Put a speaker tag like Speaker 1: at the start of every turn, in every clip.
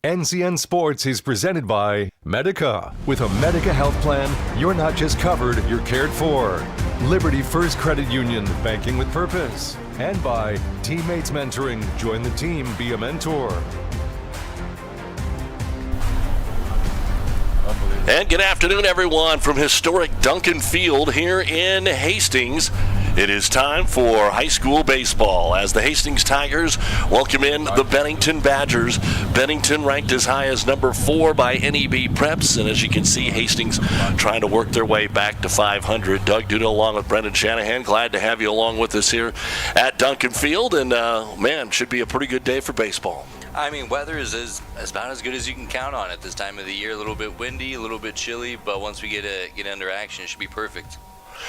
Speaker 1: NCN Sports is presented by Medica. With a Medica health plan, you're not just covered, you're cared for. Liberty First Credit Union, banking with purpose. And by Teammates Mentoring. Join the team, be a mentor.
Speaker 2: And good afternoon, everyone, from historic Duncan Field here in Hastings. It is time for high school baseball as the Hastings Tigers welcome in the Bennington Badgers. Bennington ranked as high as number 4 by NEB Preps, and as you can see, Hastings trying to work their way back to 500. Doug Duda along with Brendan Shanahan. Glad to have you along with us here at Duncan Field, and man, should be a pretty good day for baseball.
Speaker 3: I mean, weather is about as good as you can count on at this time of the year. A little bit windy, a little bit chilly, but once we get under action, it should be perfect.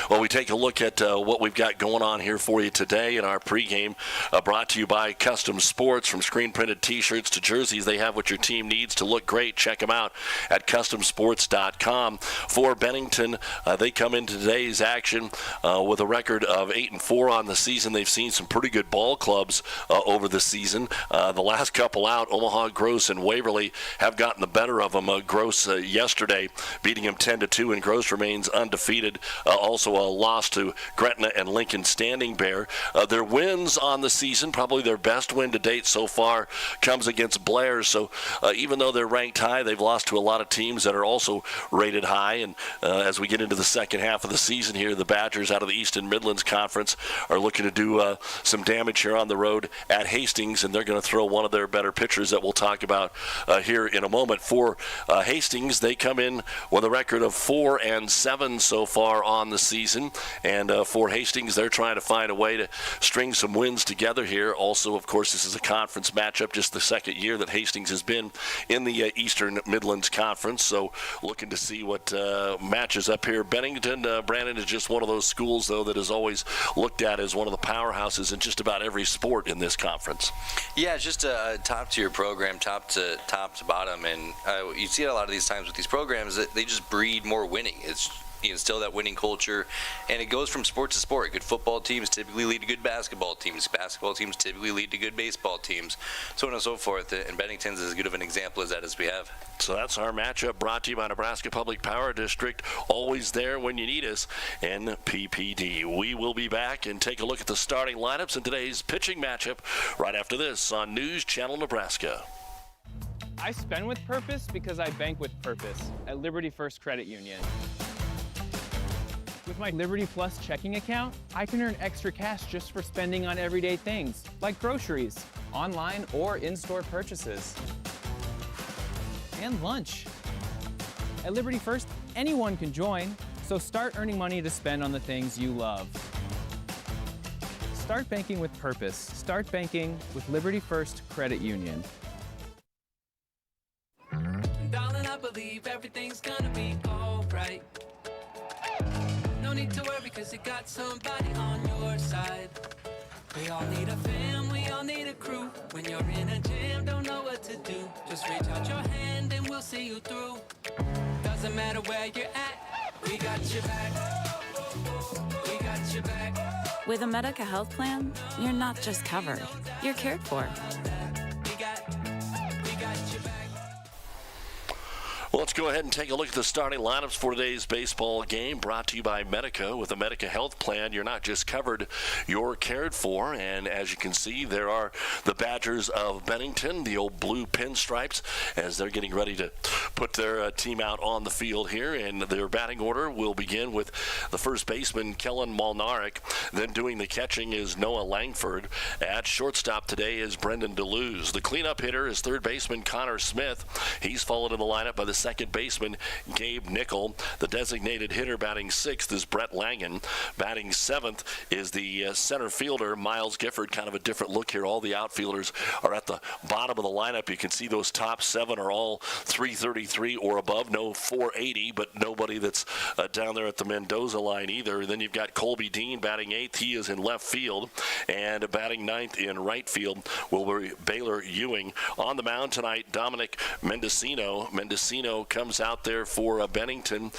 Speaker 2: Well, we take a look at what we've got going on here for you today in our pregame, brought to you by Custom Sports. From screen-printed T-shirts to jerseys, they have what your team needs to look great. Check them out at customsports.com. For Bennington, they come into today's action with a record of 8-4 on the season. They've seen some pretty good ball clubs over the season. The last couple out, Omaha, Gross, and Waverly, have gotten the better of them. Gross yesterday beating them 10-2, and Gross remains undefeated. Also a loss to Gretna and Lincoln Standing Bear. Their wins on the season, probably their best win to date so far, comes against Blair. So even though they're ranked high, they've lost to a lot of teams that are also rated high. And as we get into the second half of the season here, the Badgers out of the Eastern Midlands Conference are looking to do some damage here on the road at Hastings, and they're going to throw one of their better pitchers that we'll talk about here in a moment. For Hastings, they come in with a record of 4-7 so far on the season, and for Hastings, they're trying to find a way to string some wins together here. Also, of course, this is a conference matchup, just the second year that Hastings has been in the Eastern Midlands Conference, so looking to see what matches up here. Bennington, Brandon, is just one of those schools, though, that is always looked at as one of the powerhouses in just about every sport in this conference.
Speaker 3: Yeah, it's just a top-tier program, top to bottom, and you see it a lot of these times with these programs that they just breed more winning. It's instill that winning culture, and it goes from sport to sport. Good football teams typically lead to good basketball teams. Basketball teams typically lead to good baseball teams, so on and so forth. And Bennington's as good of an example as that as we have.
Speaker 2: So that's our matchup, brought to you by Nebraska Public Power District. Always there when you need us, NPPD. We will be back and take a look at the starting lineups in today's pitching matchup right after this on News Channel Nebraska.
Speaker 4: I spend with purpose because I bank with purpose at Liberty First Credit Union. With my Liberty Plus checking account, I can earn extra cash just for spending on everyday things, like groceries, online or in-store purchases, and lunch. At Liberty First, anyone can join, so start earning money to spend on the things you love. Start banking with purpose. Start banking with Liberty First Credit Union.
Speaker 5: Darling, I believe everything's gonna be alright. No need to worry, cause you got somebody on your side. We all need a fam, we all need a crew. When you're in a jam, don't know what to do, just reach out your hand and we'll see you through. Doesn't matter where you're at, we got your back. We got your back.
Speaker 6: With a Medica health plan, you're not just covered, you're cared for.
Speaker 5: We got your back.
Speaker 2: Well, let's go ahead and take a look at the starting lineups for today's baseball game, brought to you by Medica. With a Medica health plan, you're not just covered, you're cared for. And as you can see, there are the Badgers of Bennington, the old blue pinstripes, as they're getting ready to put their team out on the field here. And their batting order will begin with the first baseman, Kellen Molnaric. Then doing the catching is Noah Langford. At shortstop today is Brendan DeLuz. The cleanup hitter is third baseman Connor Smith. He's followed in the lineup by the second baseman Gabe Nickel. The designated hitter batting sixth is Brett Langen. Batting seventh is the center fielder Miles Gifford. Kind of a different look here. All the outfielders are at the bottom of the lineup. You can see those top seven are all 333 or above. No 480, but nobody that's down there at the Mendoza line either. Then you've got Colby Dean batting eighth. He is in left field. And batting ninth in right field will be Baylor Ewing. On the mound tonight, Dominic Mendocino. Mendocino Martino comes out there for Bennington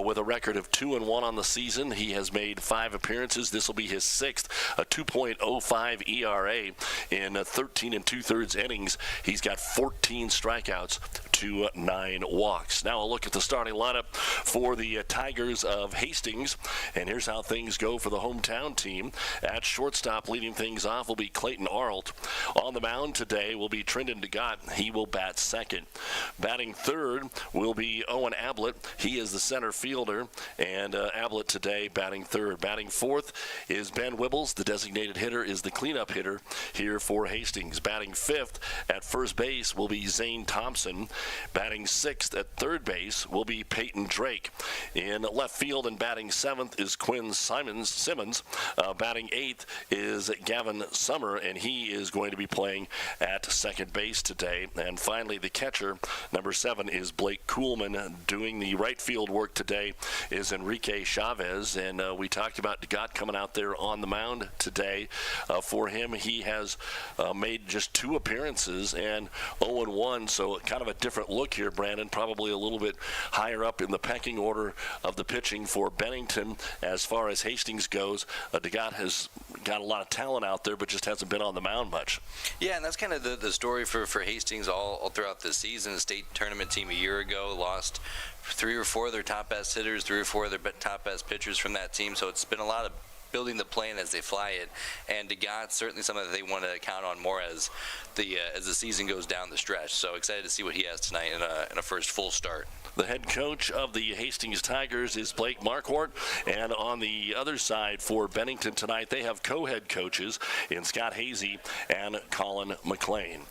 Speaker 2: with a record of 2-1 on the season. He has made 5 appearances. This will be his 6th, a 2.05 ERA in 13 2/3 innings. He's got 14 strikeouts to 9 walks. Now a look at the starting lineup for the Tigers of Hastings, and here's how things go for the hometown team. At shortstop, leading things off will be Clayton Arlt. On the mound today will be Trendon DeGott. He will bat second. Batting third will be Owen Ablett. He is the center fielder, and Ablett today batting third. Batting fourth is Ben Wibbles. The designated hitter is the cleanup hitter here for Hastings. Batting fifth at first base will be Zane Thompson. Batting sixth at third base will be Peyton Drake. In left field and batting seventh is Quinn Simmons. Batting eighth is Gavin Summer, and he is going to be playing at second base today. And finally, the catcher, number 7, is Blake Kuhlman. Doing the right field work today is Enrique Chavez, and we talked about DeGott coming out there on the mound today. For him, he has made just 2 appearances and 0-1, so kind of a different look here, Brandon. Probably a little bit higher up in the pecking order of the pitching for Bennington. As far as Hastings goes, DeGott has got a lot of talent out there, but just hasn't been on the mound much.
Speaker 3: Yeah, and that's kind of the story for Hastings all throughout the season. The state tournament team a year ago lost 3 or 4 of their top best hitters, 3 or 4 of their top best pitchers from that team, so it's been a lot of building the plane as they fly it, and DeGott's certainly something that they want to count on more as the season goes down the stretch. So excited to see what he has tonight in a first full start.
Speaker 2: The head coach of the Hastings Tigers is Blake Marquardt, and on the other side for Bennington tonight, they have co-head coaches in Scott Hazy and Colin McLean.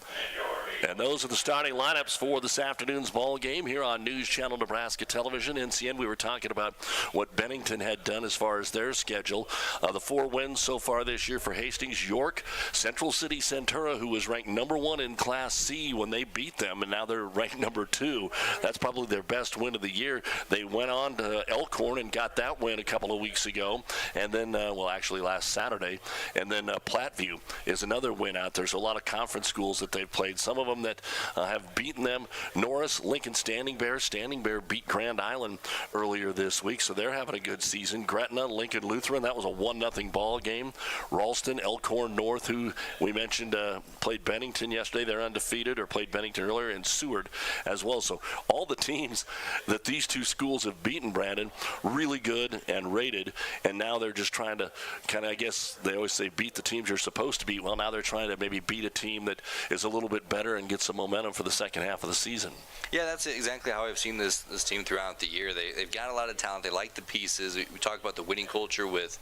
Speaker 2: And those are the starting lineups for this afternoon's ball game here on News Channel Nebraska Television. NCN, we were talking about what Bennington had done as far as their schedule. The 4 wins so far this year for Hastings: York, Central City Centura, who was ranked number 1 in Class C when they beat them, and now they're ranked number 2. That's probably their best win of the year. They went on to Elkhorn and got that win a couple of weeks ago, and then, actually last Saturday. And then Platteview is another win out there. So a lot of conference schools that they've played. Some of them that have beaten them: Norris, Lincoln Standing Bear. Standing Bear beat Grand Island earlier this week, so they're having a good season. Gretna, Lincoln Lutheran, that was a 1-0 ball game. Ralston, Elkhorn North, who we mentioned played Bennington yesterday, they're undefeated, or played Bennington earlier, and Seward as well. So all the teams that these 2 schools have beaten, Brandon, really good and rated, and now they're just trying to kind of, I guess they always say, beat the teams you're supposed to beat. Well, now they're trying to maybe beat a team that is a little bit better and get some momentum for the second half of the season.
Speaker 3: Yeah, that's exactly how I've seen this team throughout the year. They've got a lot of talent. They like the pieces. We talk about the winning culture with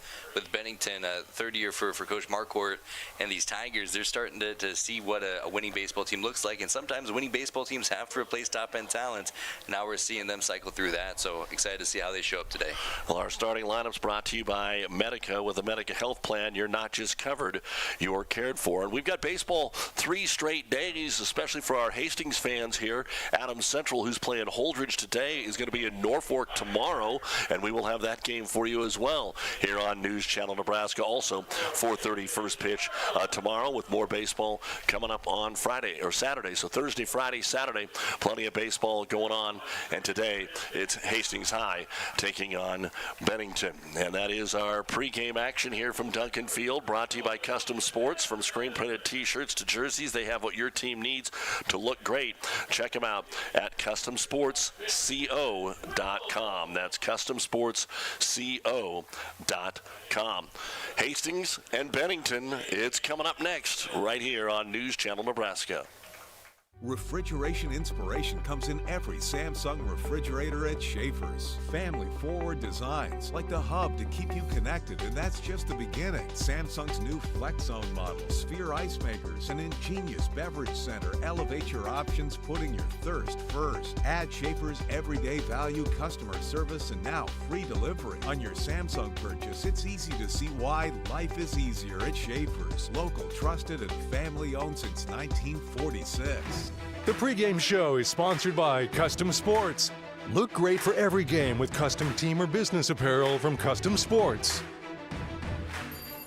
Speaker 3: Bennington, third year for Coach Marquardt, and these Tigers. They're starting to see what a winning baseball team looks like, and sometimes winning baseball teams have to replace top-end talent. Now we're seeing them cycle through that, so excited to see how they show up today.
Speaker 2: Well, our starting lineup's brought to you by Medica. With a Medica health plan, you're not just covered, you're cared for. And we've got baseball 3 straight days, especially for our Hastings fans here. Adams Central, who's playing Holdridge today, is going to be in Norfolk tomorrow, and we will have that game for you as well here on News Channel Nebraska. Also, 4:30 first pitch tomorrow, with more baseball coming up on Friday or Saturday. So Thursday, Friday, Saturday, plenty of baseball going on. And today, it's Hastings High taking on Bennington. And that is our pregame action here from Duncan Field, brought to you by Custom Sports. From screen-printed T-shirts to jerseys, they have what your team needs to look great. Check them out at CustomSportsCO.com. That's CustomSportsCO.com. Hastings and Bennington, it's coming up next right here on News Channel Nebraska.
Speaker 7: Refrigeration inspiration comes in every Samsung refrigerator at Schaefer's. Family-forward designs like the hub to keep you connected, and that's just the beginning. Samsung's new Flex Zone model, Sphere ice makers, an ingenious beverage center elevate your options, putting your thirst first. Add Schaefer's everyday value customer service and now free delivery. On your Samsung purchase, it's easy to see why life is easier at Schaefer's. Local, trusted, and family-owned since 1946.
Speaker 1: The pregame show is sponsored by Custom Sports. Look great for every game with custom team or business apparel from Custom Sports.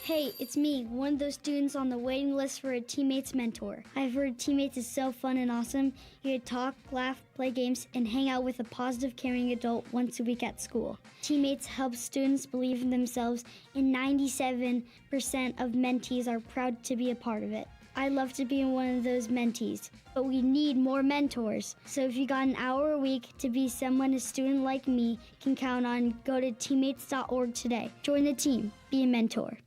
Speaker 8: Hey, it's me, one of those students on the waiting list for a teammate's mentor. I've heard teammates is so fun and awesome. You get to talk, laugh, play games, and hang out with a positive, caring adult once a week at school. Teammates help students believe in themselves, and 97% of mentees are proud to be a part of it. I'd love to be one of those mentees, but we need more mentors. So if you got an hour a week to be someone a student like me can count on, go to teammates.org today. Join the team. Be a mentor.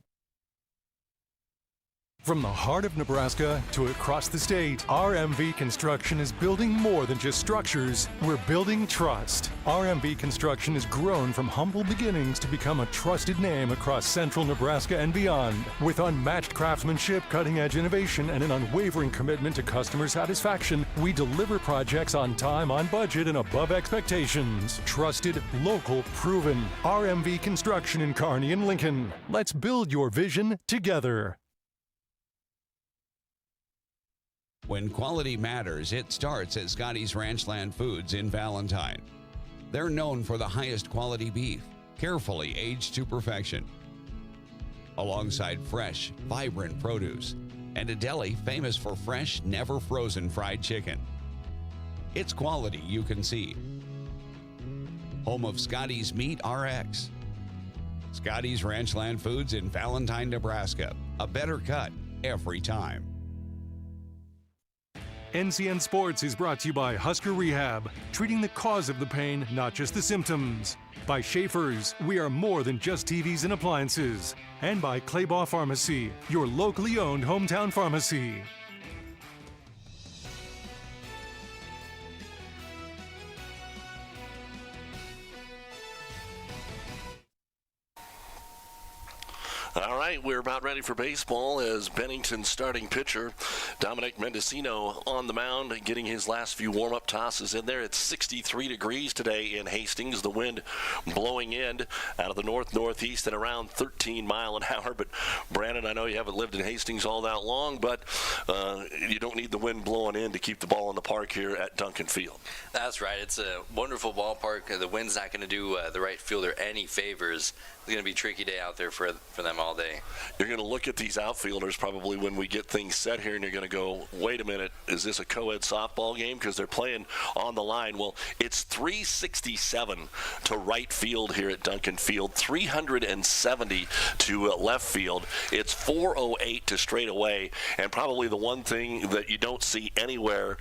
Speaker 1: From the heart of Nebraska to across the state, RMV Construction is building more than just structures. We're building trust. RMV Construction has grown from humble beginnings to become a trusted name across central Nebraska and beyond. With unmatched craftsmanship, cutting-edge innovation, and an unwavering commitment to customer satisfaction, we deliver projects on time, on budget, and above expectations. Trusted, local, proven. RMV Construction in Kearney and Lincoln. Let's build your vision together.
Speaker 9: When quality matters, it starts at Scotty's Ranchland Foods in Valentine. They're known for the highest quality beef, carefully aged to perfection, alongside fresh, vibrant produce, and a deli famous for fresh, never frozen fried chicken. It's quality you can see. Home of Scotty's Meat RX. Scotty's Ranchland Foods in Valentine, Nebraska. A better cut every time.
Speaker 1: NCN Sports is brought to you by Husker Rehab, treating the cause of the pain, not just the symptoms. By Schaefer's, we are more than just TVs and appliances. And by Claybaugh Pharmacy, your locally owned hometown pharmacy.
Speaker 2: All right, we're about ready for baseball as Bennington's starting pitcher, Dominic Mendocino, on the mound, getting his last few warm-up tosses in there. It's 63 degrees today in Hastings. The wind blowing in out of the north-northeast at around 13 mile an hour. But, Brandon, I know you haven't lived in Hastings all that long, but you don't need the wind blowing in to keep the ball in the park here at Duncan Field.
Speaker 3: That's right. It's a wonderful ballpark. The wind's not going to do the right fielder any favors. It's going to be a tricky day out there for them all day.
Speaker 2: You're going to look at these outfielders probably when we get things set here, and you're going to go, wait a minute, is this a co-ed softball game? Because they're playing on the line. Well, it's 367 to right field here at Duncan Field, 370 to left field. It's 408 to straight away, and probably the one thing that you don't see anywhere,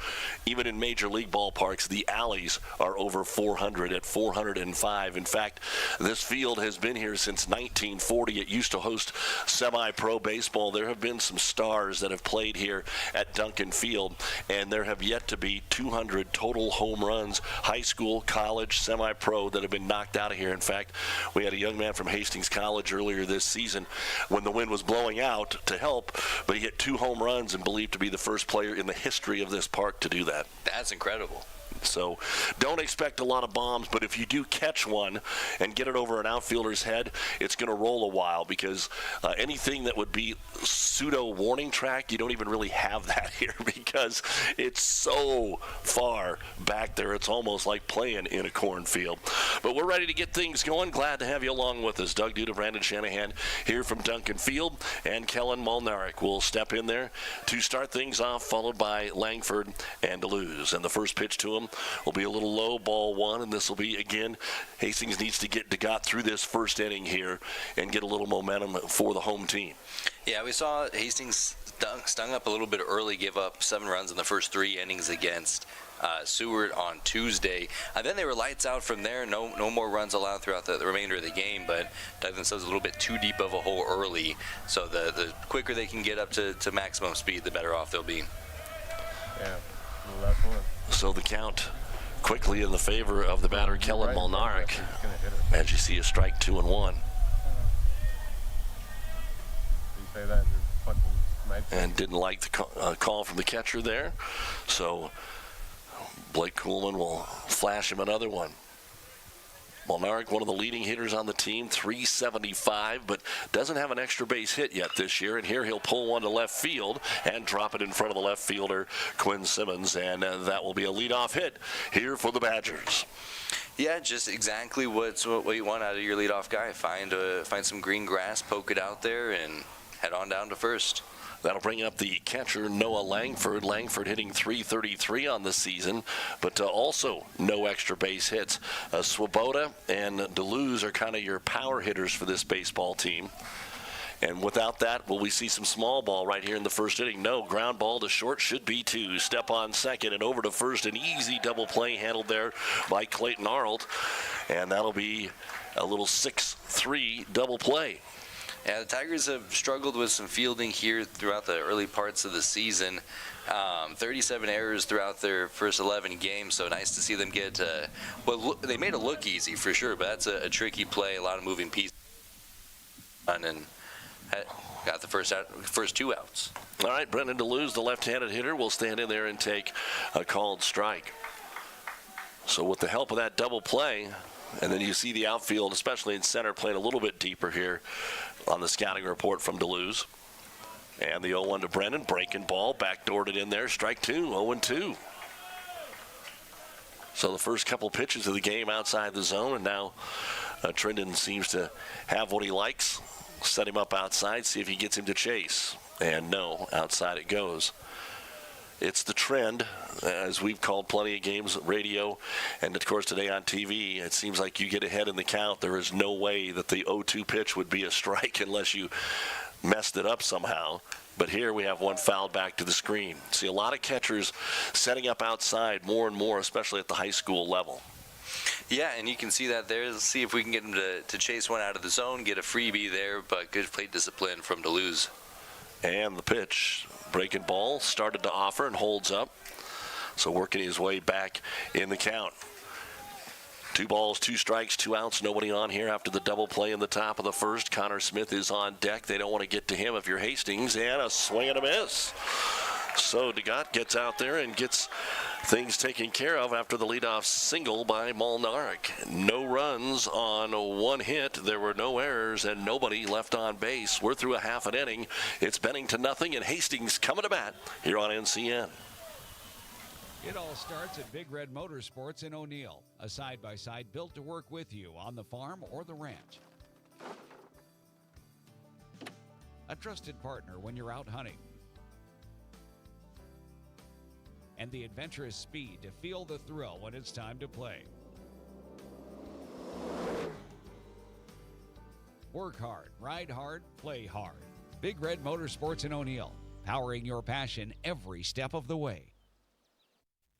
Speaker 2: even in major league ballparks, the alleys are over 400 at 405. In fact, this field has been here since 1940. It used to host semi-pro baseball. There have been some stars that have played here at Duncan Field, and there have yet to be 200 total home runs, high school, college, semi-pro, that have been knocked out of here. In fact, we had a young man from Hastings College earlier this season when the wind was blowing out to help, but he hit 2 home runs and believed to be the first player in the history of this park to do that.
Speaker 3: That's incredible.
Speaker 2: So don't expect a lot of bombs, but if you do catch one and get it over an outfielder's head, it's going to roll a while, because anything that would be pseudo warning track, you don't even really have that here because it's so far back there. It's almost like playing in a cornfield. But we're ready to get things going. Glad to have you along with us. Doug Duda, Brandon Shanahan here from Duncan Field, and Kellen Molnarek will step in there to start things off, followed by Langford and Deleuze. And the first pitch to him will be a little low, ball 1, and this will be, again, Hastings needs to got through this first inning here and get a little momentum for the home team.
Speaker 3: Yeah, we saw Hastings stung up a little bit early, give up 7 runs in the first 3 innings against Seward on Tuesday. Then they were lights out from there. No more runs allowed throughout the remainder of the game, but dug themselves a little bit too deep of a hole early. So the quicker they can get up to maximum speed, the better off they'll be.
Speaker 10: Yeah, last one.
Speaker 2: So the count quickly in the favor of the batter, Kellen Molnarek, as you see a strike 2-1. And didn't like the call from the catcher there. So Blake Kuhlman will flash him another one. Molnarek, one of the leading hitters on the team, 375, but doesn't have an extra base hit yet this year. And here he'll pull one to left field and drop it in front of the left fielder, Quinn Simmons. And that will be a leadoff hit here for the Badgers.
Speaker 3: Yeah, just exactly what you want out of your leadoff guy. Find some green grass, poke it out there, and head on down to first.
Speaker 2: That'll bring up the catcher, Noah Langford. Langford hitting .333 on the season, but also no extra base hits. Swoboda and DeLuz are kind of your power hitters for this baseball team. And without that, will we see some small ball right here in the first inning? No, ground ball to short, should be 2. Step on second and over to first. An easy double play handled there by Clayton Arnold. And that'll be a little 6-3 double play.
Speaker 3: Yeah, the Tigers have struggled with some fielding here throughout the early parts of the season. 37 errors throughout their first 11 games, so nice to see them get they made it look easy for sure, but that's a tricky play, a lot of moving pieces. And got the first 2 outs.
Speaker 2: All right, Brendan DeLuz, the left-handed hitter, will stand in there and take a called strike. So with the help of that double play, and then you see the outfield, especially in center, playing a little bit deeper here on the scouting report from DeLuz. And the 0-1 to Brennan, breaking ball, backdoored it in there, strike 2, 0-2. So the first couple pitches of the game outside the zone, and now Trindon seems to have what he likes. Set him up outside, see if he gets him to chase. And no, outside it goes. It's the trend, as we've called plenty of games, radio, and of course today on TV. It seems like you get ahead in the count. There is no way that the 0-2 pitch would be a strike unless you messed it up somehow. But here we have one fouled back to the screen. See a lot of catchers setting up outside more and more, especially at the high school level.
Speaker 3: Yeah, and you can see that there. Let's see if we can get him to chase one out of the zone, get a freebie there, but good plate discipline from DeLuz.
Speaker 2: And the pitch, breaking ball, started to offer and holds up. So working his way back in the count. 2 balls, 2 strikes, 2 outs, nobody on here after the double play in the top of the first. Connor Smith is on deck. They don't want to get to him if you're Hastings, and a swing and a miss. So DeGott gets out there and gets things taken care of after the leadoff single by Molnarek. No runs on 1 hit. There were no errors and nobody left on base. We're through a half an inning. It's Bennington 0 and Hastings coming to bat here on NCN.
Speaker 9: It all starts at Big Red Motorsports in O'Neill, a side-by-side built to work with you on the farm or the ranch. A trusted partner when you're out hunting. And the adventurous speed to feel the thrill when it's time to play. Work hard, ride hard, play hard. Big Red Motorsports in O'Neill, powering your passion every step of the way.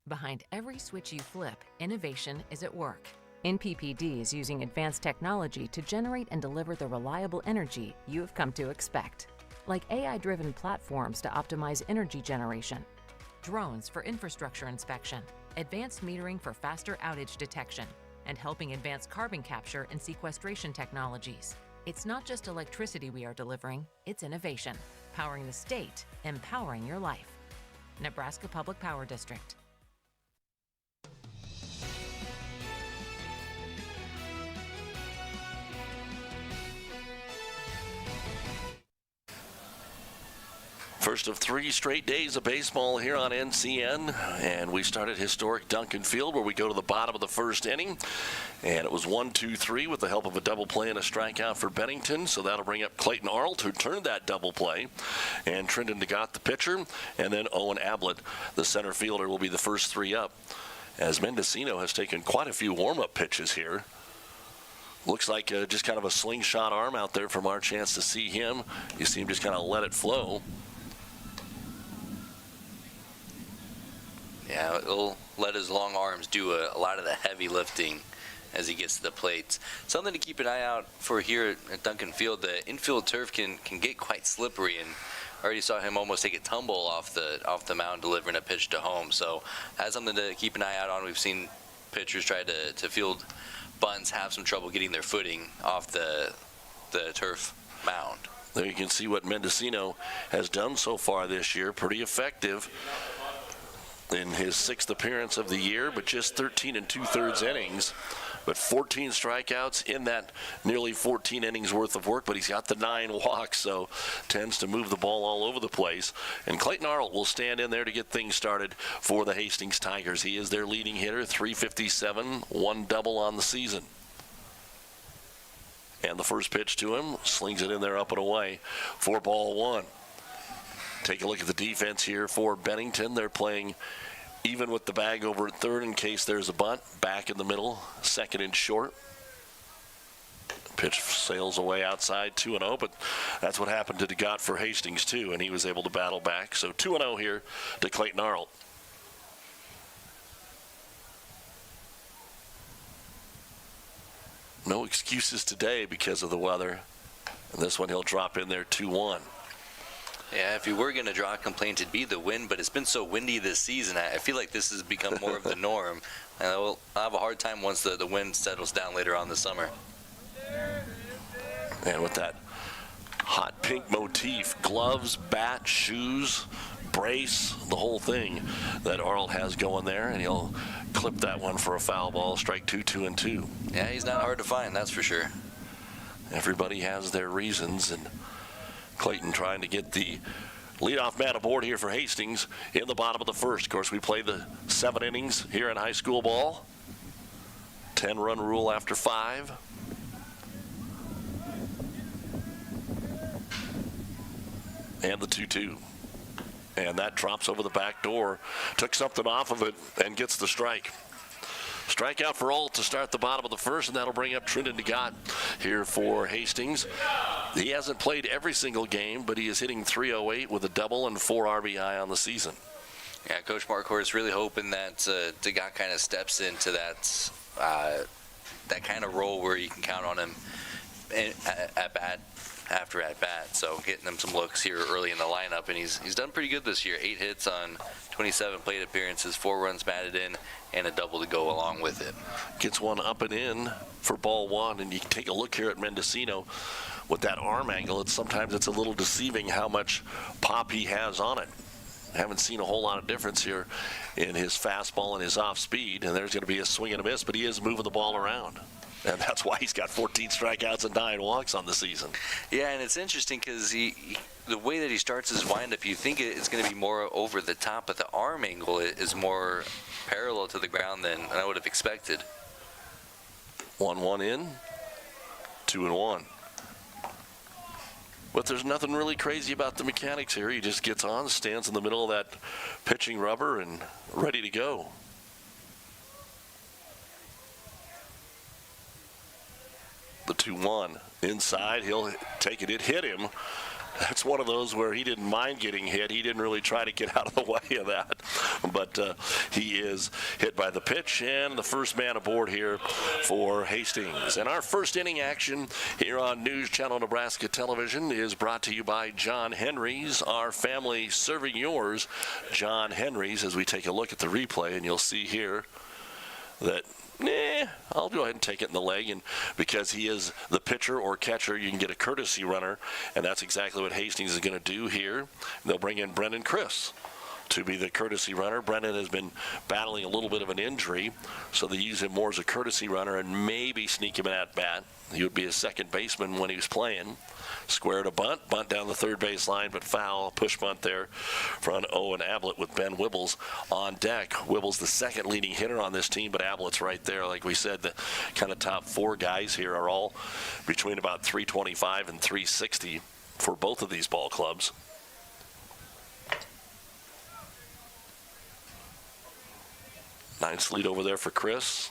Speaker 11: Behind every switch you flip, innovation is at work. NPPD is using advanced technology to generate and deliver the reliable energy you've come to expect. Like AI-driven platforms to optimize energy generation, drones for infrastructure inspection, advanced metering for faster outage detection, and helping advance carbon capture and sequestration technologies. It's not just electricity we are delivering, it's innovation. Powering the state, empowering your life. Nebraska Public Power District.
Speaker 2: First of 3 straight days of baseball here on NCN, and we started historic Duncan Field where we go to the bottom of the first inning, and it was 1-2-3 with the help of a double play and a strikeout for Bennington, so that'll bring up Clayton Arnold, who turned that double play, and Trindon DeGott, the pitcher, and then Owen Ablett, the center fielder, will be the first 3 up, as Mendocino has taken quite a few warm-up pitches here. Looks like just kind of a slingshot arm out there from our chance to see him. You see him just kind of let it flow.
Speaker 3: Yeah, he'll let his long arms do a lot of the heavy lifting as he gets to the plates. Something to keep an eye out for here at Duncan Field. The infield turf can get quite slippery, and already saw him almost take a tumble off the mound delivering a pitch to home. So that's something to keep an eye out on. We've seen pitchers try to field bunts have some trouble getting their footing off the turf mound.
Speaker 2: There you can see what Mendocino has done so far this year. Pretty effective in his 6th appearance of the year, but just 13 2/3 innings. But 14 strikeouts in that nearly 14 innings worth of work, but he's got the 9 walks, so tends to move the ball all over the place. And Clayton Arnold will stand in there to get things started for the Hastings Tigers. He is their leading hitter, 357, 1 double on the season. And the first pitch to him, slings it in there up and away for ball 1. Take a look at the defense here for Bennington. They're playing even with the bag over at third in case there's a bunt. Back in the middle, second and short. Pitch sails away outside, 2-0, but that's what happened to DeGott for Hastings too, and he was able to battle back. So 2-0 here to Clayton Arnold. No excuses today because of the weather. And this one he'll drop in there 2-1.
Speaker 3: Yeah, if you were going to draw a complaint, it'd be the wind, but it's been so windy this season. I feel like this has become more of the norm. And I'll have a hard time once the wind settles down later on this summer.
Speaker 2: And with that hot pink motif, gloves, bat, shoes, brace, the whole thing that Arnold has going there, and he'll clip that one for a foul ball, strike 2, 2-2.
Speaker 3: Yeah, he's not hard to find, that's for sure.
Speaker 2: Everybody has their reasons, and Clayton trying to get the leadoff man aboard here for Hastings in the bottom of the first. Of course, we played the 7 innings here in high school ball. 10-run rule after 5. And the 2-2. And that drops over the back door. Took something off of it and gets the strike. Strikeout for Alt to start the bottom of the first, and that'll bring up Trenton DeGott here for Hastings. He hasn't played every single game, but he is hitting .308 with a double and 4 RBI on the season.
Speaker 3: Yeah, Coach Marquardt is really hoping that DeGott kind of steps into that kind of role where you can count on him at bat after at bat. So getting him some looks here early in the lineup, and he's done pretty good this year. 8 hits on 27 plate appearances, 4 runs batted in, and a double to go along with it.
Speaker 2: Gets one up and in for ball 1, and you can take a look here at Mendocino with that arm angle. Sometimes it's a little deceiving how much pop he has on it. Haven't seen a whole lot of difference here in his fastball and his off speed, and there's going to be a swing and a miss, but he is moving the ball around. And that's why he's got 14 strikeouts and 9 walks on the season.
Speaker 3: Yeah, and it's interesting because the way that he starts his windup, you think it's going to be more over the top, but the arm angle is more parallel to the ground than I would have expected.
Speaker 2: 1-1 in, 2-1. But there's nothing really crazy about the mechanics here. He just gets on, stands in the middle of that pitching rubber, and ready to go. The 2-1 inside, he'll take it. It hit him. That's one of those where he didn't mind getting hit. He didn't really try to get out of the way of that. But he is hit by the pitch, and the first man aboard here for Hastings. And our first inning action here on News Channel Nebraska Television is brought to you by John Henry's, our family serving yours. John Henry's, as we take a look at the replay, and you'll see here that I'll go ahead and take it in the leg, and because he is the pitcher or catcher, you can get a courtesy runner, and that's exactly what Hastings is going to do here. They'll bring in Brendan Chris to be the courtesy runner. Brendan has been battling a little bit of an injury, so they use him more as a courtesy runner and maybe sneak him at bat. He would be a second baseman when he was playing. Square to bunt down the third base line, but foul. Push bunt there from Owen Ablett with Ben Wibbles on deck. Wibbles the second leading hitter on this team, but Ablett's right there. Like we said, the kind of top 4 guys here are all between about 325 and 360 for both of these ball clubs. Nice lead over there for Chris.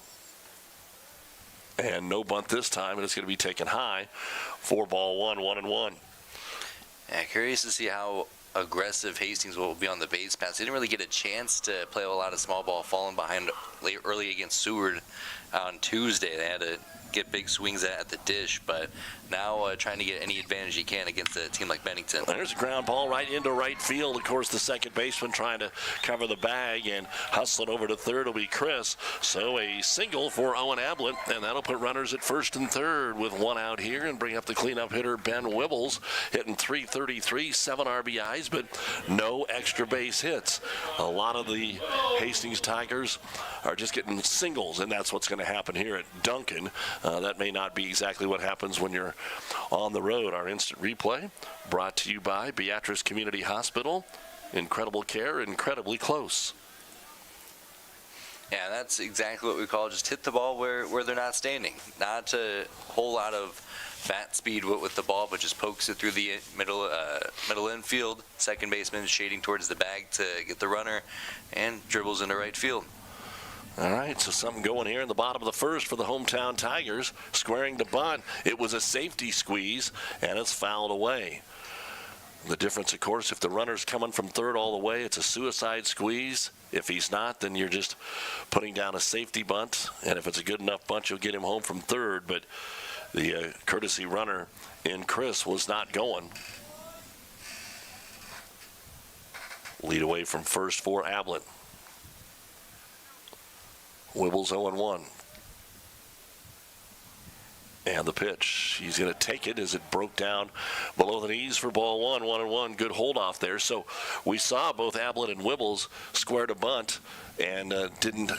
Speaker 2: And no bunt this time, and it's going to be taken high for ball 1, 1-1.
Speaker 3: Yeah, curious to see how aggressive Hastings will be on the base pass. They didn't really get a chance to play a lot of small ball, falling behind early against Seward on Tuesday. They had to get big swings at the dish, but now trying to get any advantage he can against a team like Bennington.
Speaker 2: There's a ground ball right into right field. Of course, the second baseman trying to cover the bag and hustling over to third will be Chris. So a single for Owen Ablett, and that'll put runners at first and third with one out here and bring up the cleanup hitter Ben Wibbles, hitting .333, 7 RBIs, but no extra base hits. A lot of the Hastings Tigers are just getting singles, and that's what's going to happen here at Duncan. That may not be exactly what happens when you're on the road. Our instant replay brought to you by Beatrice Community Hospital. Incredible care, incredibly close.
Speaker 3: Yeah, that's exactly what we call just hit the ball where they're not standing. Not a whole lot of bat speed with the ball, but just pokes it through the middle infield. Second baseman shading towards the bag to get the runner and dribbles into right field.
Speaker 2: All right, so something going here in the bottom of the first for the hometown Tigers. Squaring to bunt. It was a safety squeeze, and it's fouled away. The difference, of course, if the runner's coming from third all the way, it's a suicide squeeze. If he's not, then you're just putting down a safety bunt. And if it's a good enough bunt, you'll get him home from third. But the courtesy runner in Chris was not going. Lead away from first for Ablett. Wibbles 0-1. And the pitch. He's going to take it as it broke down below the knees for ball one. 1-1. Good hold off there. So we saw both Ablett and Wibbles square to bunt and didn't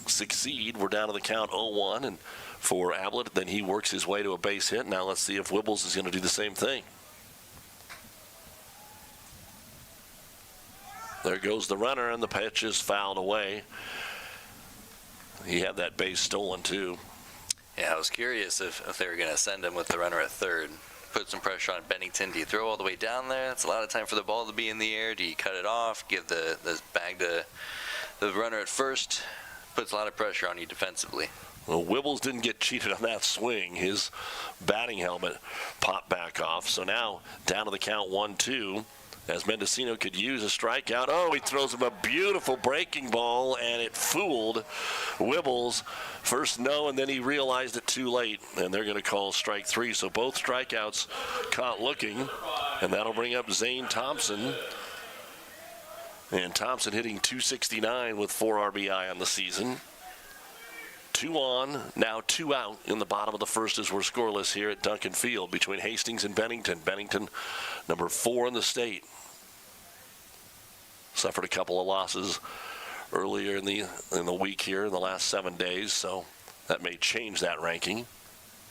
Speaker 2: succeed. We're down to the count 0-1. And for Ablett, then he works his way to a base hit. Now let's see if Wibbles is going to do the same thing. There goes the runner, and the pitch is fouled away. He had that base stolen, too.
Speaker 3: Yeah, I was curious if they were going to send him with the runner at third. Put some pressure on Bennington. Do you throw all the way down there? It's a lot of time for the ball to be in the air. Do you cut it off? Give the bag to the runner at first? Puts a lot of pressure on you defensively.
Speaker 2: Well, Wibbles didn't get cheated on that swing. His batting helmet popped back off. So now down to the count 1-2. As Mendocino could use a strikeout. Oh, he throws him a beautiful breaking ball, and it fooled Wibbles. First no, and then he realized it too late, and they're going to call strike three. So both strikeouts caught looking, and that'll bring up Zane Thompson. And Thompson hitting .269 with 4 RBI on the season. 2 on, now 2 out in the bottom of the first as we're scoreless here at Duncan Field between Hastings and Bennington. Bennington, number 4 in the state. Suffered a couple of losses earlier in the week here in the last 7 days, so that may change that ranking.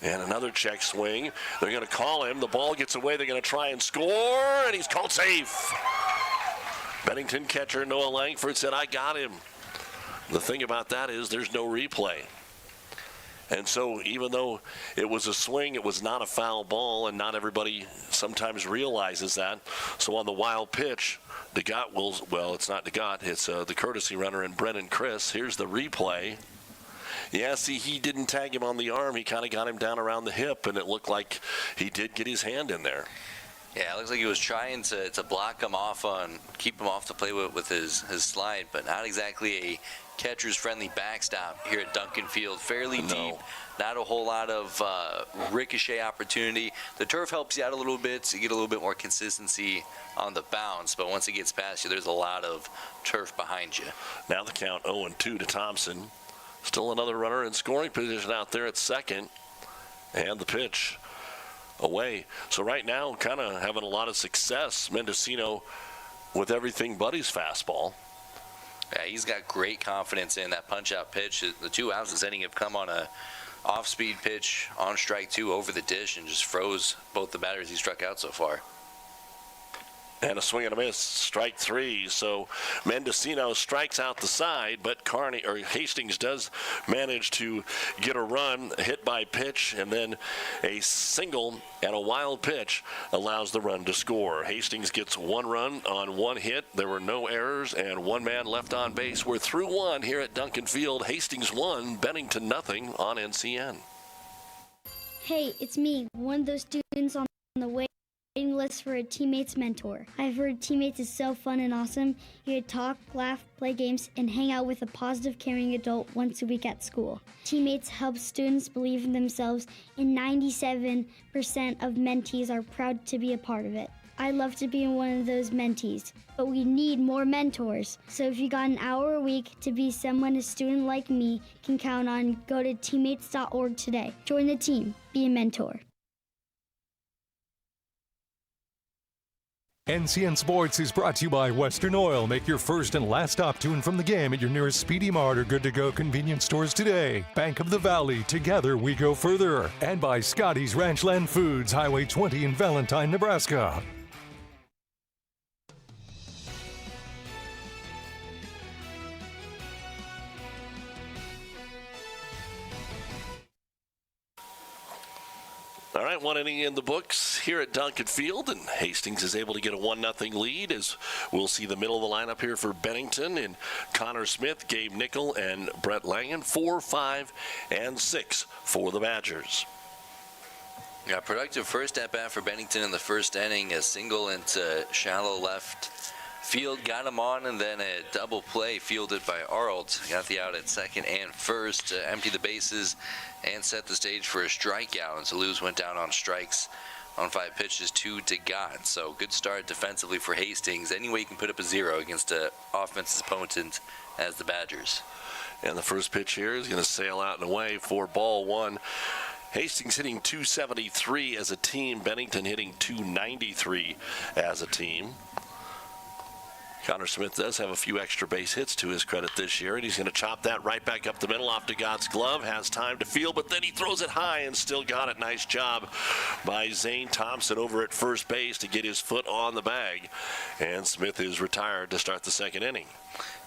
Speaker 2: And another check swing. They're going to call him. The ball gets away. They're going to try and score, and he's called safe. Bennington catcher Noah Langford said, "I got him." The thing about that is there's no replay. And so even though it was a swing, it was not a foul ball, and not everybody sometimes realizes that. So on the wild pitch, DeGott it's not DeGott, it's the courtesy runner and Brennan Chris. Here's the replay. Yeah, see, he didn't tag him on the arm. He kind of got him down around the hip, and it looked like he did get his hand in there.
Speaker 3: Yeah, it looks like he was trying to block him off keep him off the play with his slide, but not exactly a catcher's friendly backstop here at Duncan Field. Fairly deep, not a whole lot of ricochet opportunity. The turf helps you out a little bit, so you get a little bit more consistency on the bounce, but once it gets past you, there's a lot of turf behind you.
Speaker 2: Now the count 0-2 to Thompson. Still another runner in scoring position out there at second, and the pitch away. So right now, kind of having a lot of success, Mendocino, with everything but his fastball.
Speaker 3: Yeah, he's got great confidence in that punch-out pitch. The 2 outs this inning have come on a off-speed pitch on strike 2 over the dish and just froze both the batters he struck out so far.
Speaker 2: And a swing and a miss, strike 3. So Mendocino strikes out the side, but Hastings does manage to get a run, hit by pitch, and then a single and a wild pitch allows the run to score. Hastings gets 1 run on 1 hit. There were no errors and 1 man left on base. We're through 1 here at Duncan Field. Hastings 1, Bennington nothing on NCN.
Speaker 8: Hey, it's me, one of those students on the way Waiting list for a teammate's mentor. I've heard teammates is so fun and awesome. You get talk, laugh, play games, and hang out with a positive, caring adult once a week at school. Teammates help students believe in themselves, and 97% of mentees are proud to be a part of it. I'd love to be one of those mentees, but we need more mentors. So if you got an hour a week to be someone a student like me can count on, go to teammates.org today. Join the team. Be a mentor.
Speaker 1: NCN Sports is brought to you by Western Oil. Make your first and last stop to and from the game at your nearest Speedy Mart or Good to Go convenience stores today. Bank of the Valley, together we go further. And by Scotty's Ranchland Foods, Highway 20 in Valentine, Nebraska.
Speaker 2: All right, one inning in the books here at Duncan Field, and Hastings is able to get a 1-0 lead as we'll see the middle of the lineup here for Bennington and Connor Smith, Gabe Nickel, and Brett Langen. 4, 5, and 6 for the Badgers.
Speaker 3: Yeah, productive first at-bat for Bennington in the first inning. A single into shallow left field, got him on, and then a double play fielded by Arlt. Got the out at second and first to empty the bases and set the stage for a strikeout. And Toulouse went down on strikes on 5 pitches to Degat. So good start defensively for Hastings. Any way you can put up a 0 against an offense as potent as the Badgers.
Speaker 2: And the first pitch here is going to sail out and away for ball 1. Hastings hitting .273 as a team. Bennington hitting .293 as a team. Connor Smith does have a few extra base hits to his credit this year, and he's going to chop that right back up the middle off Degat's glove. Has time to field, but then he throws it high and still got it. Nice job by Zane Thompson over at first base to get his foot on the bag. And Smith is retired to start the second inning.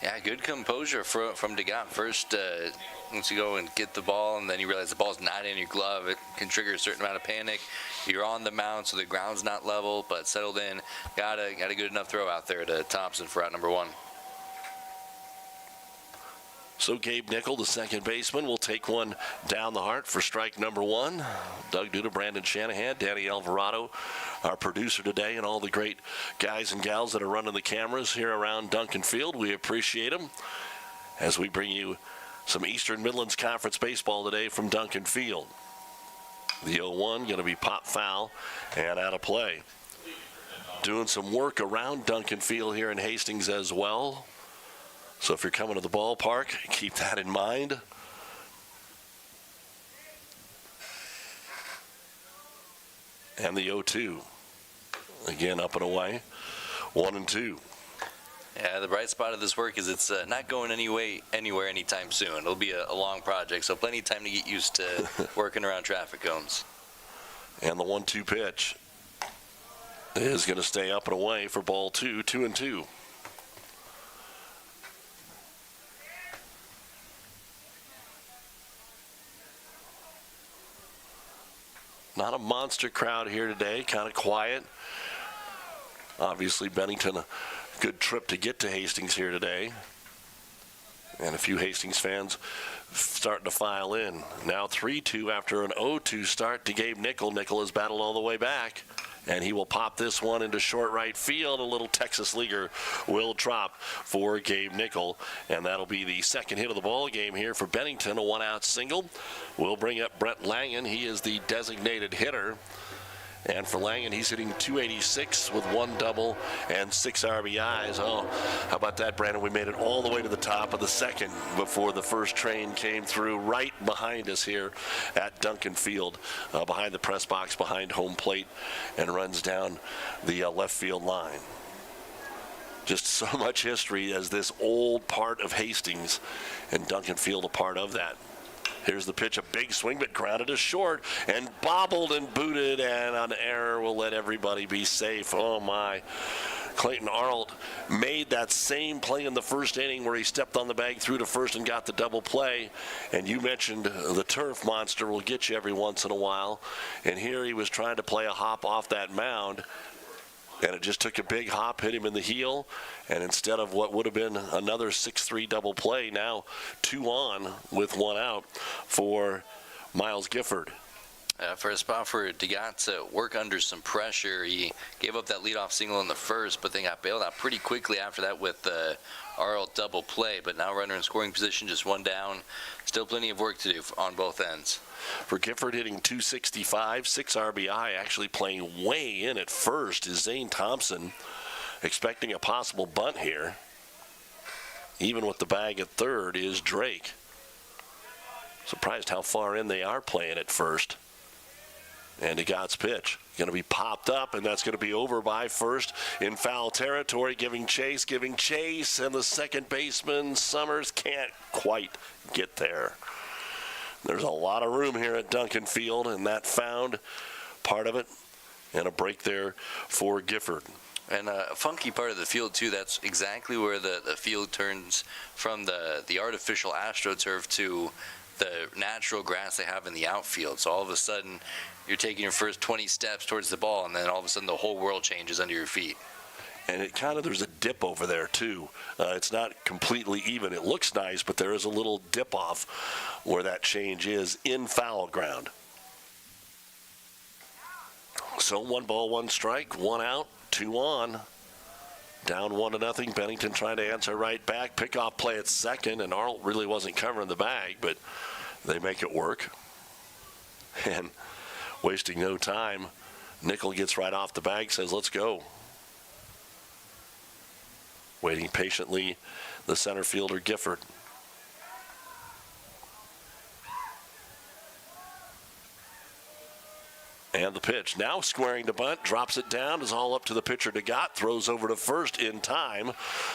Speaker 3: Yeah, good composure from Degat. First, once you go and get the ball, and then you realize the ball's not in your glove, it can trigger a certain amount of panic. You're on the mound, so the ground's not level, but settled in. Got a good enough throw out there to Thompson for out number 1.
Speaker 2: So Gabe Nickel, the second baseman, will take one down the heart for strike number 1. Doug Duda, Brandon Shanahan, Danny Alvarado, our producer today, and all the great guys and gals that are running the cameras here around Duncan Field. We appreciate them as we bring you some Eastern Midlands Conference baseball today from Duncan Field. The 0-1 going to be pop foul and out of play. Doing some work around Duncan Field here in Hastings as well. So if you're coming to the ballpark, keep that in mind. And the 0-2. Again, up and away. 1-2.
Speaker 3: Yeah, the bright spot of this work is it's not going anywhere anytime soon. It'll be a long project, so plenty of time to get used to working around traffic cones.
Speaker 2: And the 1-2 pitch is going to stay up and away for ball 2, 2-2. Not a monster crowd here today, kind of quiet. Obviously, Bennington, a good trip to get to Hastings here today. And a few Hastings fans starting to file in. Now 3-2 after an 0-2 start to Gabe Nickel. Nickel has battled all the way back, and he will pop this one into short right field. A little Texas leaguer will drop for Gabe Nickel, and that'll be the second hit of the ball game here for Bennington. A 1-out single. We'll bring up Brett Langen. He is the designated hitter. And for Langen, he's hitting .286 with 1 double and 6 RBIs. Oh, how about that, Brandon? We made it all the way to the top of the second before the first train came through right behind us here at Duncan Field, behind the press box, behind home plate, and runs down the left field line. Just so much history as this old part of Hastings, and Duncan Field a part of that. Here's the pitch, a big swing, but grounded to short and bobbled and booted, and an error will let everybody be safe. Oh, my. Clayton Arlt made that same play in the first inning where he stepped on the bag, threw to first, and got the double play. And you mentioned the turf monster will get you every once in a while. And here he was trying to play a hop off that mound, and it just took a big hop, hit him in the heel, and instead of what would have been another 6-3 double play, now 2 on with 1 out for Miles Gifford.
Speaker 3: For a spot for DeGott to work under some pressure. He gave up that leadoff single in the first, but then got bailed out pretty quickly after that with the RL double play. But now runner in scoring position, just one down. Still plenty of work to do on both ends.
Speaker 2: For Gifford, hitting .265, 6 RBI, actually playing way in at first is Zane Thompson, expecting a possible bunt here. Even with the bag at third is Drake. Surprised how far in they are playing at first. And DeGott's pitch going to be popped up, and that's going to be over by first in foul territory, giving chase, and the second baseman, Summers, can't quite get there. There's a lot of room here at Duncan Field, and that found part of it, and a break there for Gifford.
Speaker 3: And a funky part of the field, too. That's exactly where the field turns from the artificial AstroTurf to the natural grass they have in the outfield. So all of a sudden, you're taking your first 20 steps towards the ball, and then all of a sudden the whole world changes under your feet.
Speaker 2: And it kind of, there's a dip over there, too. It's not completely even. It looks nice, but there is a little dip off where that change is in foul ground. So 1 ball, 1 strike, 1 out, 2 on. Down 1-0. Bennington trying to answer right back. Pickoff play at second, and Arnold really wasn't covering the bag, but they make it work. And wasting no time, Nickel gets right off the bag, says, let's go. Waiting patiently, the center fielder, Gifford. And the pitch. Now squaring to bunt, drops it down, is all up to the pitcher DeGott, throws over to first in time.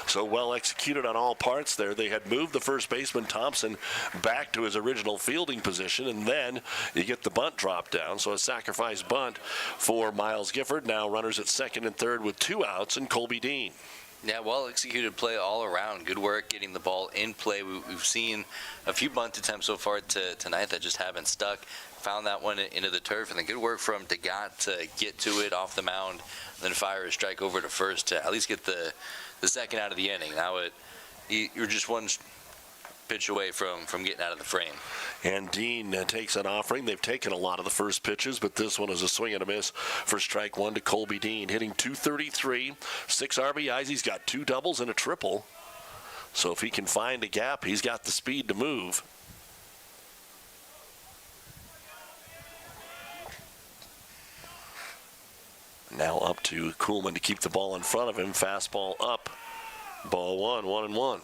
Speaker 2: So well executed on all parts there. They had moved the first baseman, Thompson, back to his original fielding position, and then you get the bunt drop down. So a sacrifice bunt for Miles Gifford. Now runners at second and third with 2 outs, and Colby Dean.
Speaker 3: Yeah, well-executed play all around. Good work getting the ball in play. We've seen a few bunt attempts so far tonight that just haven't stuck. Found that one into the turf, and then good work from DeGott to get to it off the mound, and then fire a strike over to first to at least get the second out of the inning. Now you're just one pitch away from getting out of the frame.
Speaker 2: And Dean takes an offering. They've taken a lot of the first pitches, but this one is a swing and a miss for strike 1 to Colby Dean, hitting .233, 6 RBIs. He's got 2 doubles and a triple. So if he can find a gap, he's got the speed to move. Now up to Kuhlman to keep the ball in front of him. Fastball up. Ball 1, 1-1.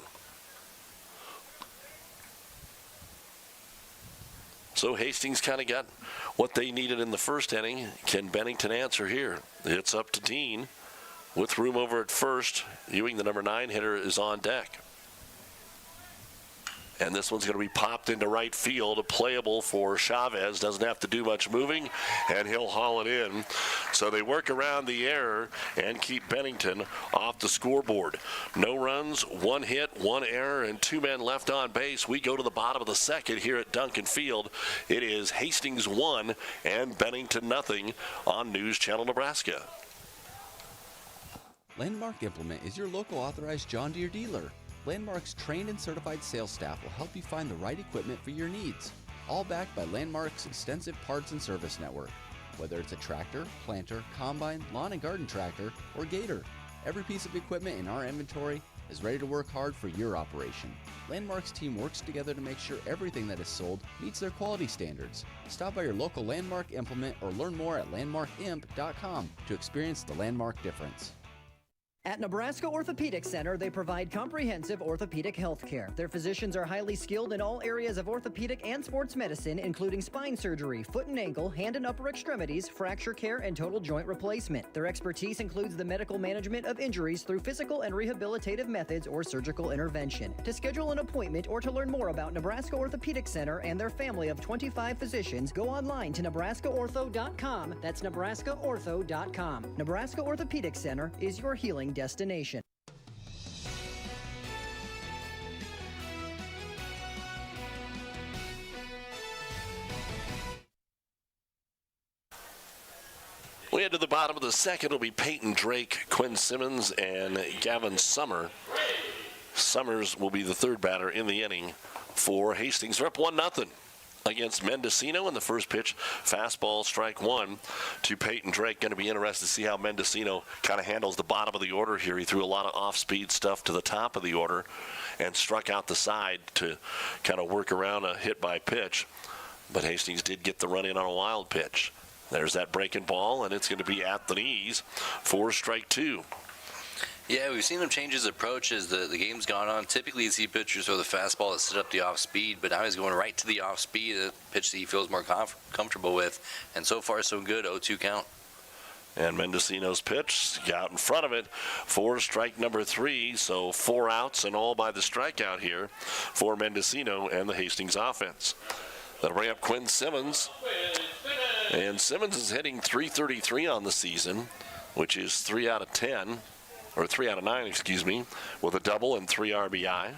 Speaker 2: So Hastings kind of got what they needed in the first inning. Can Bennington answer here? It's up to Dean with room over at first. Ewing, the number 9 hitter, is on deck. And this one's going to be popped into right field, playable for Chavez. Doesn't have to do much moving, and he'll haul it in. So they work around the error and keep Bennington off the scoreboard. No runs, 1 hit, 1 error, and 2 men left on base. We go to the bottom of the second here at Duncan Field. It is Hastings 1 and Bennington 0 on News Channel Nebraska.
Speaker 12: Landmark Implement is your local authorized John Deere dealer. Landmark's trained and certified sales staff will help you find the right equipment for your needs, all backed by Landmark's extensive parts and service network. Whether it's a tractor, planter, combine, lawn and garden tractor, or gator, every piece of equipment in our inventory is ready to work hard for your operation. Landmark's team works together to make sure everything that is sold meets their quality standards. Stop by your local Landmark Implement or learn more at landmarkimp.com to experience the Landmark difference.
Speaker 13: At Nebraska Orthopedic Center, they provide comprehensive orthopedic health care. Their physicians are highly skilled in all areas of orthopedic and sports medicine, including spine surgery, foot and ankle, hand and upper extremities, fracture care, and total joint replacement. Their expertise includes the medical management of injuries through physical and rehabilitative methods or surgical intervention. To schedule an appointment or to learn more about Nebraska Orthopedic Center and their family of 25 physicians, go online to nebraskaortho.com. That's nebraskaortho.com. Nebraska Orthopedic Center is your healing destination.
Speaker 2: We head to the bottom of the second. It'll be Peyton Drake, Quinn Simmons, and Gavin Summer. Summers will be the third batter in the inning for Hastings. They're up 1-0. against Mendocino in the first pitch. Fastball, strike one to Peyton Drake. Going to be interested to see how Mendocino kind of handles the bottom of the order here. He threw a lot of off-speed stuff to the top of the order and struck out the side to kind of work around a hit by pitch. But Hastings did get the run in on a wild pitch. There's that breaking ball, and it's going to be at the knees for strike two.
Speaker 3: Yeah, we've seen him change his approach as the game's gone on. Typically, you see pitchers throw the fastball that set up the off-speed, but now he's going right to the off-speed, a pitch that he feels more comfortable with. And so far, so good, 0-2 count.
Speaker 2: And Mendocino's pitch out in front of it for strike number three. So 4 outs and all by the strikeout here for Mendocino and the Hastings offense. That'll bring up Quinn Simmons. And Simmons is hitting .333 on the season, which is 3 out of 10. Or 3 out of 9, excuse me, with a double and 3 RBI.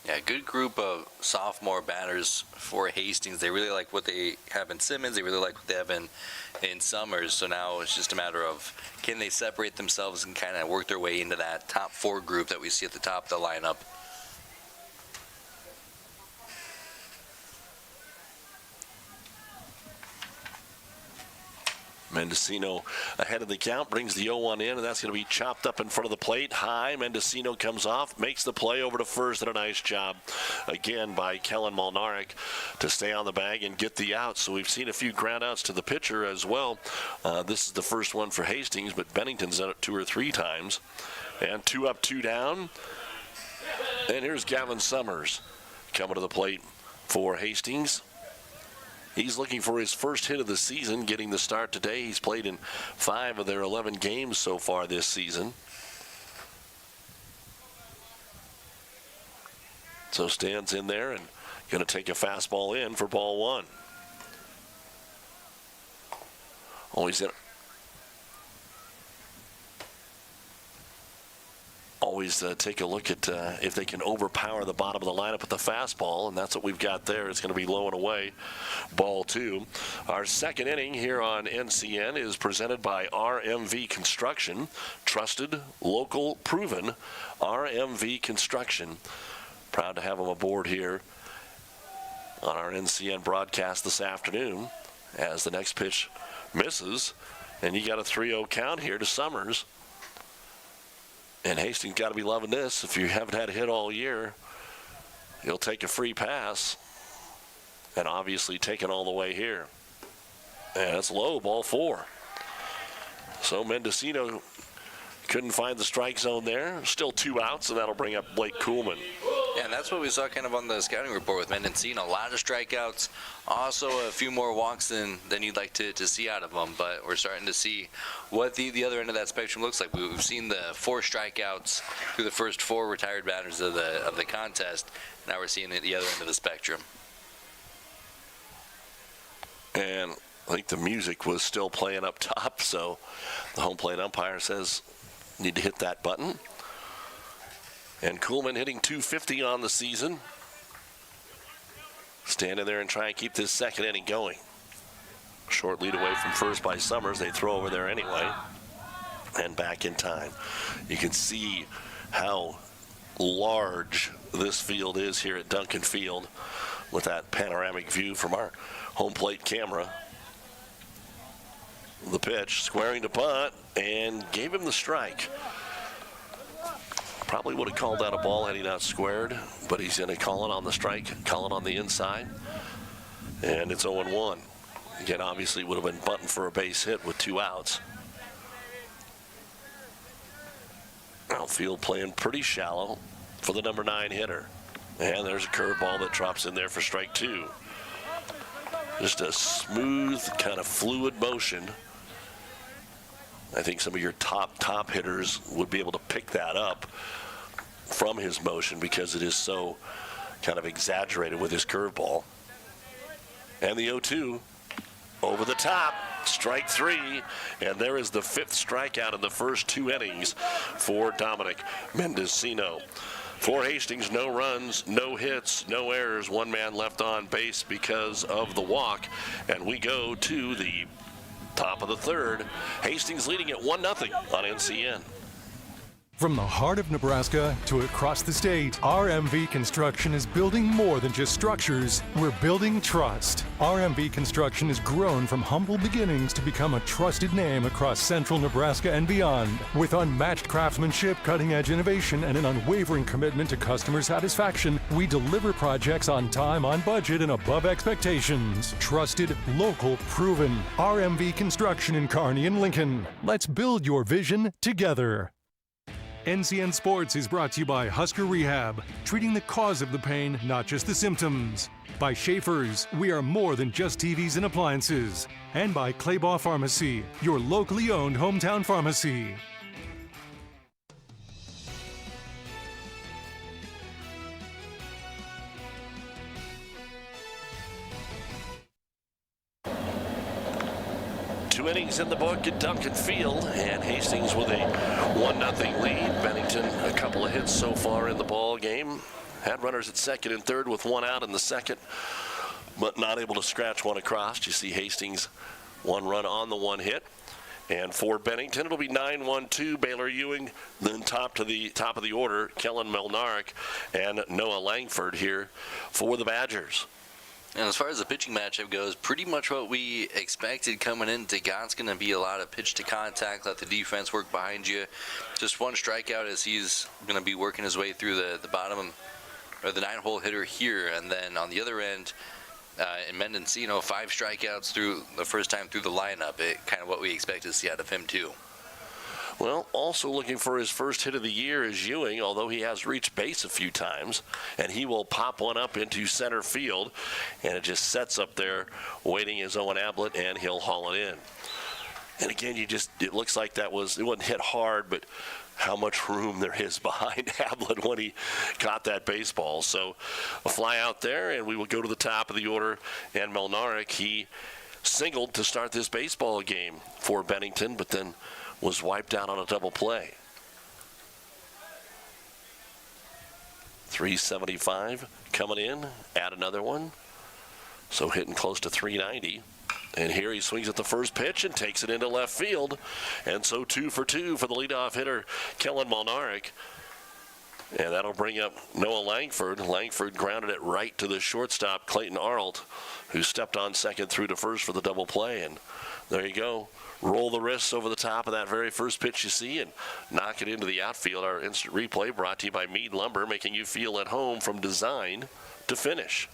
Speaker 3: Yeah, good group of sophomore batters for Hastings. They really like what they have in Simmons. They really like what they have in Summers. So now it's just a matter of can they separate themselves and kind of work their way into that top 4 group that we see at the top of the lineup.
Speaker 2: Mendocino ahead of the count, brings the 0-1 in, and that's going to be chopped up in front of the plate. High, Mendocino comes off, makes the play over to first, and a nice job again by Kellen Molnarek to stay on the bag and get the out. So we've seen a few ground outs to the pitcher as well. This is the first one for Hastings, but Bennington's done it 2 or 3 times. And 2 up, 2 down. And here's Gavin Summers coming to the plate for Hastings. He's looking for his first hit of the season, getting the start today. He's played in 5 of their 11 games so far this season. So stands in there and going to take a fastball in for ball 1. Always take a look at if they can overpower the bottom of the lineup with the fastball, and that's what we've got there. It's going to be low and away, ball 2. Our second inning here on NCN is presented by RMV Construction. Trusted, local, proven RMV Construction. Proud to have them aboard here on our NCN broadcast this afternoon as the next pitch misses, and you got a 3-0 count here to Summers. And Hastings got to be loving this. If you haven't had a hit all year, you'll take a free pass. And obviously taken all the way here. And it's low, ball 4. So Mendocino couldn't find the strike zone there. Still 2 outs, and that'll bring up Blake Kuhlman.
Speaker 3: Yeah, and that's what we saw kind of on the scouting report with Mendocino. A lot of strikeouts, also a few more walks than you'd like to see out of them. But we're starting to see what the other end of that spectrum looks like. We've seen the 4 strikeouts through the first 4 retired batters of the contest. Now we're seeing the other end of the spectrum.
Speaker 2: And I think the music was still playing up top, so the home plate umpire says need to hit that button. And Kuhlman hitting .250 on the season. Standing there and trying to keep this second inning going. Short lead away from first by Summers. They throw over there anyway. And back in time. You can see how large this field is here at Duncan Field with that panoramic view from our home plate camera. The pitch, squaring to punt, and gave him the strike. Probably would have called that a ball had he not squared, but he's going to call it on the strike, call it on the inside, and it's 0-1. Again, obviously would have been bunting for a base hit with 2 outs. Outfield playing pretty shallow for the number 9 hitter. And there's a curveball that drops in there for strike 2. Just a smooth, kind of fluid motion. I think some of your top hitters would be able to pick that up from his motion because it is so kind of exaggerated with his curveball. And the 0-2 over the top, strike 3, and there is the 5th strikeout in the first 2 innings for Dominic Mendocino. For Hastings, no runs, no hits, no errors, 1 man left on base because of the walk, and we go to the top of the 3rd. Hastings leading at 1-0 on NCN.
Speaker 1: From the heart of Nebraska to across the state, RMV Construction is building more than just structures. We're building trust. RMV Construction has grown from humble beginnings to become a trusted name across central Nebraska and beyond. With unmatched craftsmanship, cutting-edge innovation, and an unwavering commitment to customer satisfaction, we deliver projects on time, on budget, and above expectations. Trusted, local, proven. RMV Construction in Kearney and Lincoln. Let's build your vision together. NCN Sports is brought to you by Husker Rehab, treating the cause of the pain, not just the symptoms. By Schaefer's, we are more than just TVs and appliances. And by Claybaugh Pharmacy, your locally owned hometown pharmacy.
Speaker 2: Two innings in the book at Duncan Field, and Hastings with a 1-0 lead. Bennington, a couple of hits so far in the ball game. Had runners at second and third with one out in the second, but not able to scratch one across. You see Hastings one run on the one hit. And for Bennington, it'll be 9-1-2. Baylor Ewing, then top of the order, Kellen Melnarek and Noah Langford here for the Badgers.
Speaker 3: And as far as the pitching matchup goes, pretty much what we expected coming in. DeGott's going to be a lot of pitch to contact, let the defense work behind you. Just one strikeout as he's going to be working his way through the bottom, or the 9-hole hitter here. And then on the other end, in Mendocino, 5 strikeouts through the first time through the lineup. Kind of what we expected to see out of him, too.
Speaker 2: Well, also looking for his first hit of the year is Ewing, although he has reached base a few times, and he will pop one up into center field, and it just sets up there waiting his Owen Ablett, and he'll haul it in. And again, it looks like it wasn't hit hard, but how much room there is behind Ablett when he caught that baseball. So a fly out there, and we will go to the top of the order, and Melnarek, he singled to start this baseball game for Bennington, but then was wiped out on a double play. 375 coming in, add another one. So hitting close to 390. And here he swings at the first pitch and takes it into left field. And so 2 for 2 for the leadoff hitter, Kellen Melnarek. And that'll bring up Noah Langford. Langford grounded it right to the shortstop, Clayton Arlt, who stepped on second through to first for the double play. And there you go. Roll the wrists over the top of that very first pitch you see and knock it into the outfield. Our instant replay brought to you by Meade Lumber, making you feel at home from design to finish.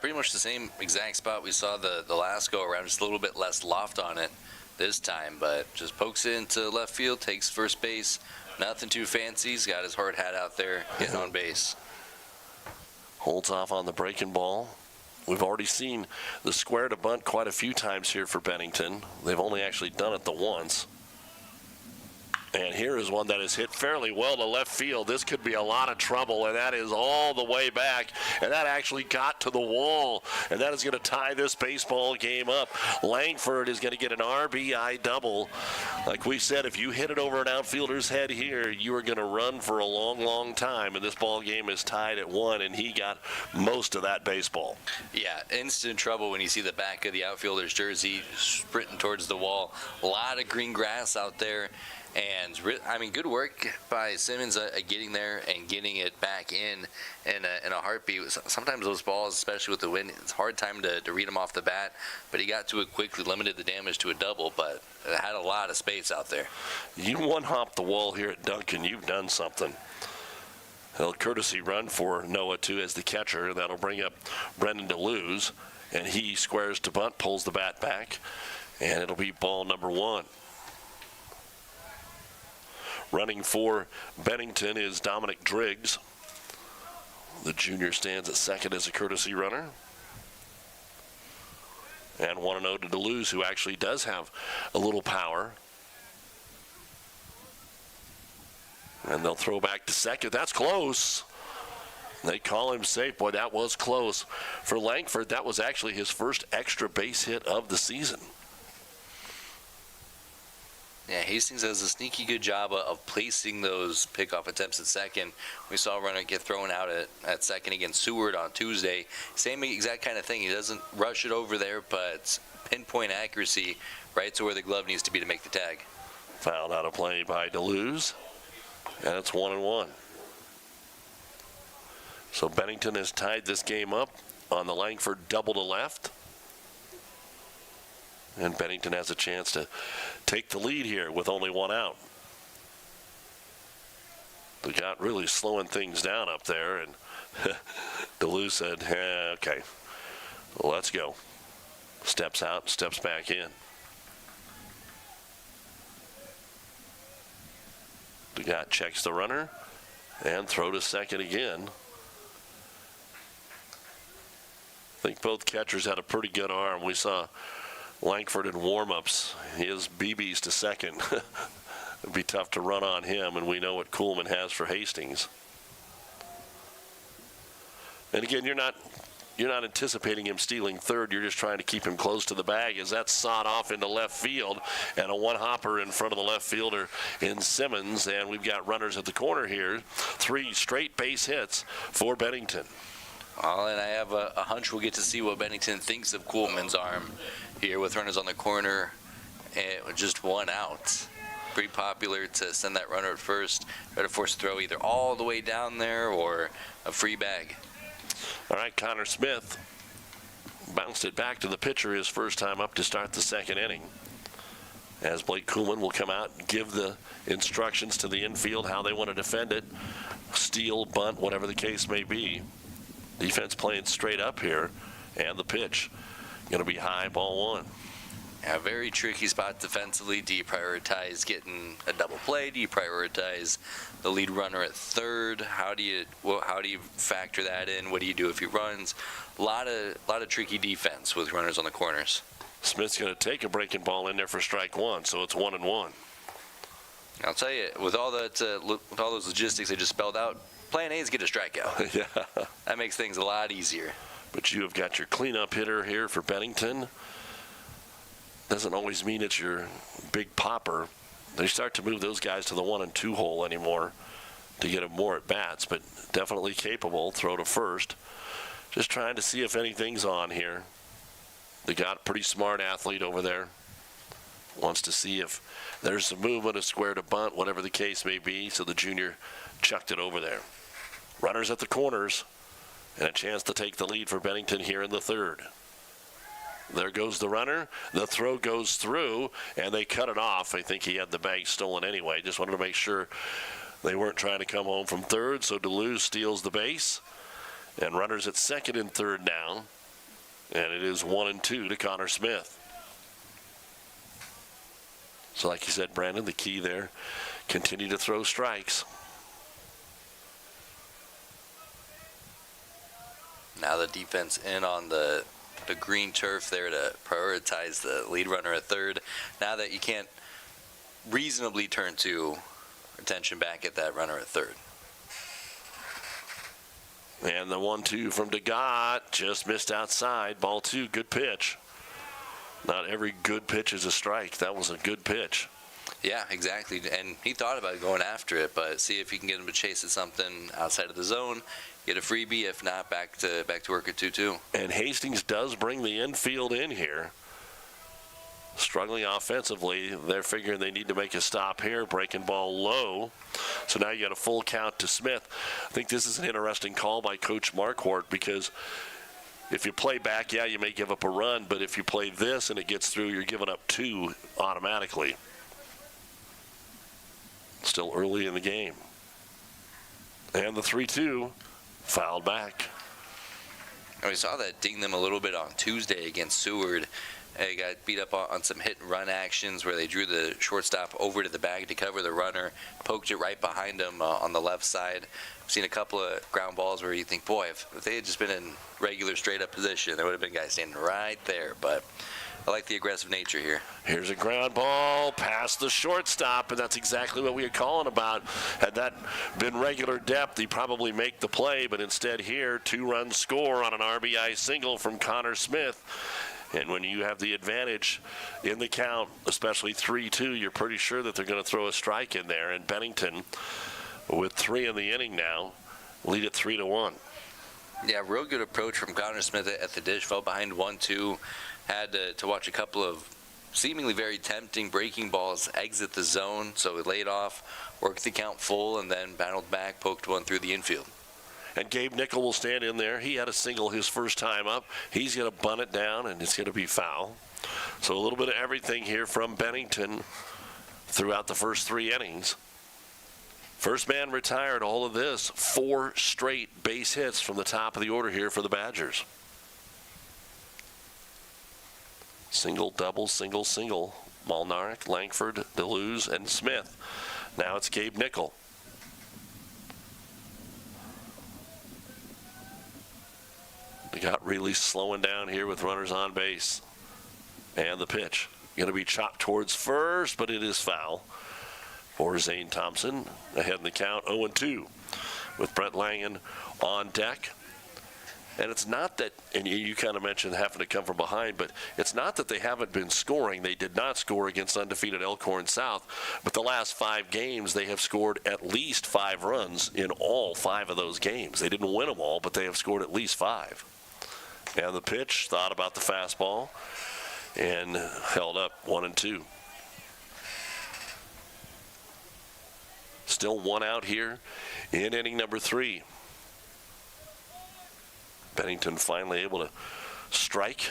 Speaker 3: Pretty much the same exact spot we saw the last go around, just a little bit less loft on it this time, but just pokes it into left field, takes first base. Nothing too fancy. He's got his hard hat out there, getting on base.
Speaker 2: Holds off on the breaking ball. We've already seen the square to bunt quite a few times here for Bennington. They've only actually done it the once. And here is one that is hit fairly well to left field. This could be a lot of trouble, and that is all the way back. And that actually got to the wall, and that is going to tie this baseball game up. Langford is going to get an RBI double. Like we said, if you hit it over an outfielder's head here, you are going to run for a long, long time. And this ball game is tied at 1, and he got most of that baseball.
Speaker 3: Yeah, instant trouble when you see the back of the outfielder's jersey sprinting towards the wall. A lot of green grass out there. And, I mean, good work by Simmons getting there and getting it back in a heartbeat. Sometimes those balls, especially with the wind, it's a hard time to read them off the bat. But he got to it quickly, limited the damage to a double, but it had a lot of space out there.
Speaker 2: You one-hop the wall here at Duncan. You've done something. A courtesy run for Noah, too, as the catcher. That'll bring up Brendan DeLuz. And he squares to bunt, pulls the bat back. And it'll be ball number 1. Running for Bennington is Dominic Driggs. The junior stands at second as a courtesy runner. And 1-0 to DeLuz, who actually does have a little power. And they'll throw back to second. That's close. They call him safe. Boy, that was close. For Langford, that was actually his first extra base hit of the season.
Speaker 3: Yeah, Hastings does a sneaky good job of placing those pickoff attempts at second. We saw a runner get thrown out at second against Seward on Tuesday. Same exact kind of thing. He doesn't rush it over there, but pinpoint accuracy right to where the glove needs to be to make the tag.
Speaker 2: Fouled out of play by DeLuz. And it's 1-1. So Bennington has tied this game up on the Langford double to left. And Bennington has a chance to take the lead here with only one out. They got really slowing things down up there, and DeLue said, okay, well, let's go. Steps out, steps back in. DeGott checks the runner and throw to second again. I think both catchers had a pretty good arm. We saw Langford in warm-ups. His BBs to second. It'd be tough to run on him, and we know what Kuhlman has for Hastings. And again, you're not anticipating him stealing third. You're just trying to keep him close to the bag as that's sawed off into left field, and a one-hopper in front of the left fielder in Simmons. And we've got runners at the corner here. 3 straight base hits for Bennington.
Speaker 3: Well, and I have a hunch we'll get to see what Bennington thinks of Kuhlman's arm here with runners on the corner and just one out. Pretty popular to send that runner at first, try to force a throw either all the way down there or a free bag.
Speaker 2: All right, Connor Smith bounced it back to the pitcher his first time up to start the second inning. As Blake Kuhlman will come out and give the instructions to the infield how they want to defend it. Steal, bunt, whatever the case may be. Defense playing straight up here, and the pitch going to be high, ball 1.
Speaker 3: Yeah, very tricky spot defensively. Do you prioritize getting a double play? Do you prioritize the lead runner at third? How do you factor that in? What do you do if he runs? A lot of tricky defense with runners on the corners.
Speaker 2: Smith's going to take a breaking ball in there for strike 1, so it's 1-1.
Speaker 3: I'll tell you, with all that, with all those logistics I just spelled out, plan A is get a strikeout.
Speaker 2: Yeah,
Speaker 3: that makes things a lot easier.
Speaker 2: But you have got your cleanup hitter here for Bennington. Doesn't always mean it's your big popper. They start to move those guys to the 1 and 2 hole anymore to get them more at bats, but definitely capable. Throw to first. Just trying to see if anything's on here. They got a pretty smart athlete over there. Wants to see if there's some movement, a square to bunt, whatever the case may be. So the junior chucked it over there. Runners at the corners and a chance to take the lead for Bennington here in the third. There goes the runner. The throw goes through, and they cut it off. I think he had the bag stolen anyway. Just wanted to make sure they weren't trying to come home from third, so DeLue steals the base. And runners at second and third now. And it is 1-2 to Connor Smith. So like you said, Brandon, the key there, continue to throw strikes.
Speaker 3: Now the defense in on the green turf there to prioritize the lead runner at third. Now that you can't reasonably turn to attention back at that runner at third.
Speaker 2: And the 1-2 from DeGott just missed outside. Ball 2, good pitch. Not every good pitch is a strike. That was a good pitch.
Speaker 3: Yeah, exactly. And he thought about going after it, but see if he can get him to chase at something outside of the zone. Get a freebie, if not, back to work at 2-2.
Speaker 2: And Hastings does bring the infield in here. Struggling offensively. They're figuring they need to make a stop here. Breaking ball low. So now you got a full count to Smith. I think this is an interesting call by Coach Marquardt, because if you play back, yeah, you may give up a run, but if you play this and it gets through, you're giving up 2 automatically. Still early in the game. And the 3-2 fouled back.
Speaker 3: And we saw that ding them a little bit on Tuesday against Seward. They got beat up on some hit and run actions where they drew the shortstop over to the bag to cover the runner, poked it right behind him on the left side. I've seen a couple of ground balls where you think, boy, if they had just been in regular straight-up position, there would have been guys standing right there. But I like the aggressive nature here.
Speaker 2: Here's a ground ball past the shortstop, and that's exactly what we were calling about. Had that been regular depth, he'd probably make the play, but instead here, 2-run score on an RBI single from Connor Smith. And when you have the advantage in the count, especially 3-2, you're pretty sure that they're going to throw a strike in there. And Bennington, with 3 in the inning now, lead at 3-1.
Speaker 3: Yeah, real good approach from Connor Smith at the dish. Fell behind 1-2. Had to watch a couple of seemingly very tempting breaking balls exit the zone. So he laid off, worked the count full, and then battled back, poked one through the infield.
Speaker 2: And Gabe Nickel will stand in there. He had a single his first time up. He's going to bunt it down, and it's going to be foul. So a little bit of everything here from Bennington throughout the first 3 innings. First man retired, all of this. 4 straight base hits from the top of the order here for the Badgers. Single, double, single, single. Molnarek, Langford, Deleuze, and Smith. Now it's Gabe Nickel. They got really slowing down here with runners on base. And the pitch. Going to be chopped towards first, but it is foul for Zane Thompson. Ahead in the count, 0-2 with Brett Langen on deck. And it's not that, and you kind of mentioned having to come from behind, but it's not that they haven't been scoring. They did not score against undefeated Elkhorn South, but the last 5 games they have scored at least 5 runs in all 5 of those games. They didn't win them all, but they have scored at least 5. And the pitch, thought about the fastball, and held up 1-2. Still 1 out here in inning number 3. Bennington finally able to strike.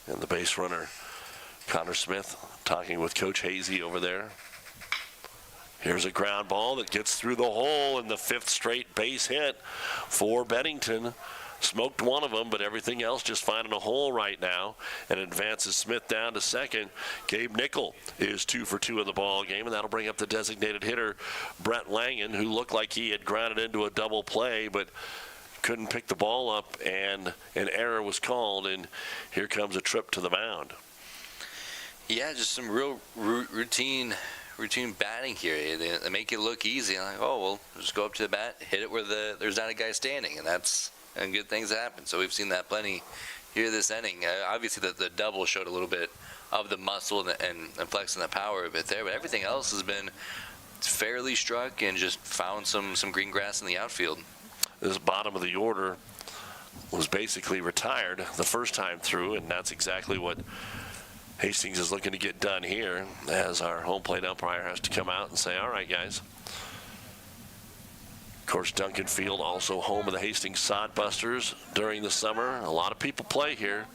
Speaker 2: And the base runner, Connor Smith, talking with Coach Hazy over there. Here's a ground ball that gets through the hole, and the 5th straight base hit for Bennington. Smoked one of them, but everything else just finding a hole right now, and advances Smith down to second. Gabe Nickel is 2 for 2 in the ball game, and that'll bring up the designated hitter, Brett Langen, who looked like he had grounded into a double play, but couldn't pick the ball up, and an error was called, and here comes a trip to the mound.
Speaker 3: Yeah, just some real routine batting here. They make it look easy. Like, oh, well, just go up to the bat, hit it where there's not a guy standing, and good things happen. So we've seen that plenty here this inning. Obviously, the double showed a little bit of the muscle and flexing the power a bit there, but everything else has been fairly struck and just found some green grass in the outfield.
Speaker 2: This bottom of the order was basically retired the first time through, and that's exactly what Hastings is looking to get done here, as our home plate umpire has to come out and say, all right, guys. Of course, Duncan Field, also home of the Hastings Sodbusters during the summer. A lot of people play here.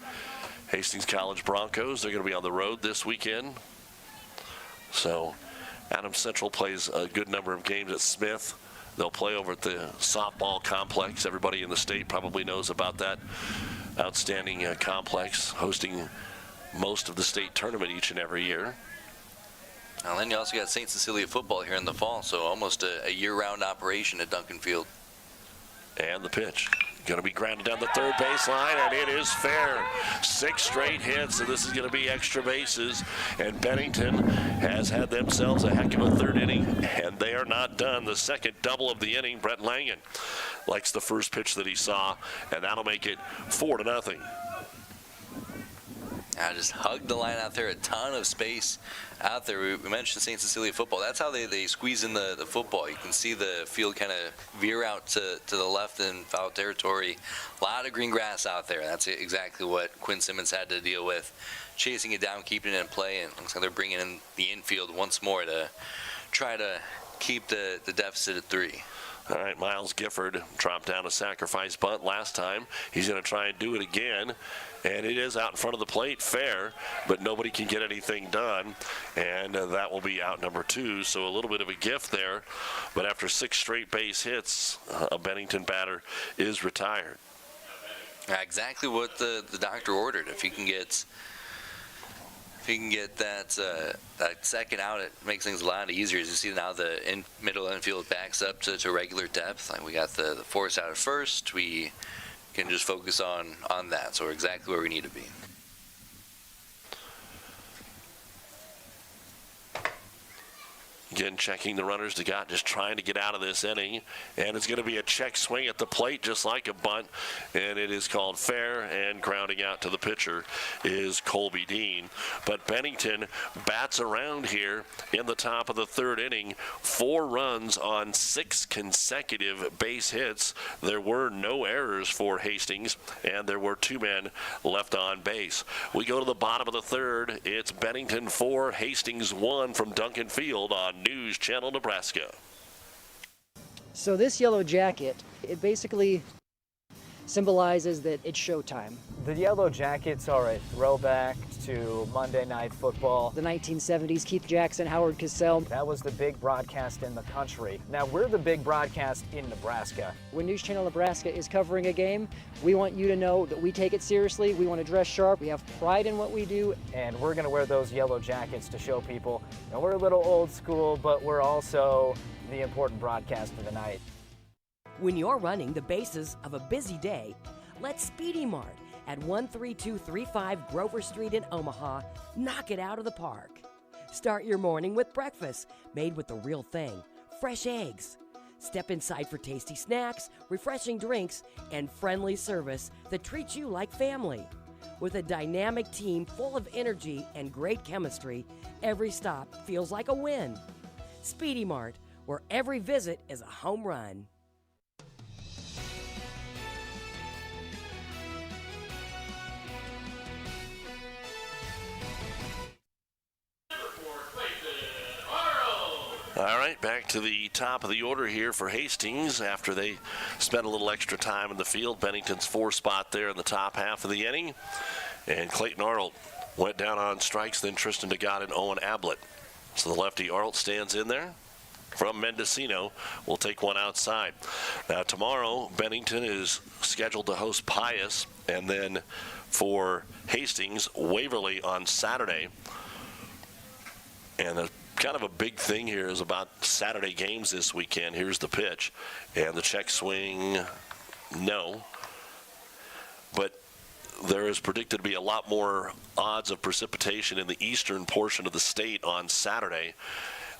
Speaker 2: Hastings College Broncos, they're going to be on the road this weekend. So Adams Central plays a good number of games at Smith. They'll play over at the softball complex. Everybody in the state probably knows about that outstanding complex, hosting most of the state tournament each and every year.
Speaker 3: And then you also got St. Cecilia football here in the fall, so almost a year-round operation at Duncan Field.
Speaker 2: And the pitch. Going to be grounded down the third baseline, and it is fair. 6 straight hits, so this is going to be extra bases. And Bennington has had themselves a heck of a third inning, and they are not done. The second double of the inning, Brett Langen likes the first pitch that he saw, and that'll make it 4-0.
Speaker 3: I just hugged the line out there, a ton of space out there. We mentioned St. Cecilia football. That's how they squeeze in the football. You can see the field kind of veer out to the left in foul territory. A lot of green grass out there. That's exactly what Quinn Simmons had to deal with, chasing it down, keeping it in play, and looks like they're bringing in the infield once more to try to keep the deficit at 3.
Speaker 2: All right, Miles Gifford dropped down a sacrifice bunt last time. He's going to try and do it again. And it is out in front of the plate, fair, but nobody can get anything done. And that will be out number 2. So a little bit of a gift there. But after 6 straight base hits, a Bennington batter is retired.
Speaker 3: Exactly what the doctor ordered. If he can get that second out, it makes things a lot easier. As you see now, the middle infield backs up to regular depth. Like we got the force out at first. We can just focus on that. So we're exactly where we need to be.
Speaker 2: Again, checking the runners to got, just trying to get out of this inning. And it's going to be a check swing at the plate, just like a bunt. And it is called fair, and grounding out to the pitcher is Colby Dean. But Bennington bats around here in the top of the third inning. 4 runs on 6 consecutive base hits. There were no errors for Hastings, and there were 2 men left on base. We go to the bottom of the third. It's Bennington 4, Hastings 1 from Duncan Field on News Channel Nebraska.
Speaker 14: So this yellow jacket, it basically symbolizes that it's showtime.
Speaker 15: The Yellow Jackets are a throwback to Monday Night Football.
Speaker 14: The 1970s, Keith Jackson, Howard Cosell.
Speaker 15: That was the big broadcast in the country. Now we're the big broadcast in Nebraska.
Speaker 14: When News Channel Nebraska is covering a game, we want you to know that we take it seriously. We want to dress sharp. We have pride in what we do.
Speaker 15: And we're going to wear those yellow jackets to show people, you know, we're a little old school, but we're also the important broadcast of the night.
Speaker 16: When you're running the bases of a busy day, let Speedy Mart at 13235 Grover Street in Omaha knock it out of the park. Start your morning with breakfast made with the real thing, fresh eggs. Step inside for tasty snacks, refreshing drinks, and friendly service that treats you like family. With a dynamic team full of energy and great chemistry, every stop feels like a win. Speedy Mart, where every visit is a home run.
Speaker 2: All right, back to the top of the order here for Hastings after they spent a little extra time in the field. Bennington's 4 spot there in the top half of the inning. And Clayton Arnold went down on strikes, then Tristan DeGott and Owen Ablett. So the lefty Arnold stands in there. From Mendocino, we'll take one outside. Now tomorrow, Bennington is scheduled to host Pius, and then for Hastings, Waverly on Saturday. And the kind of a big thing here is about Saturday games this weekend. Here's the pitch, and the check swing, no. But there is predicted to be a lot more odds of precipitation in the eastern portion of the state on Saturday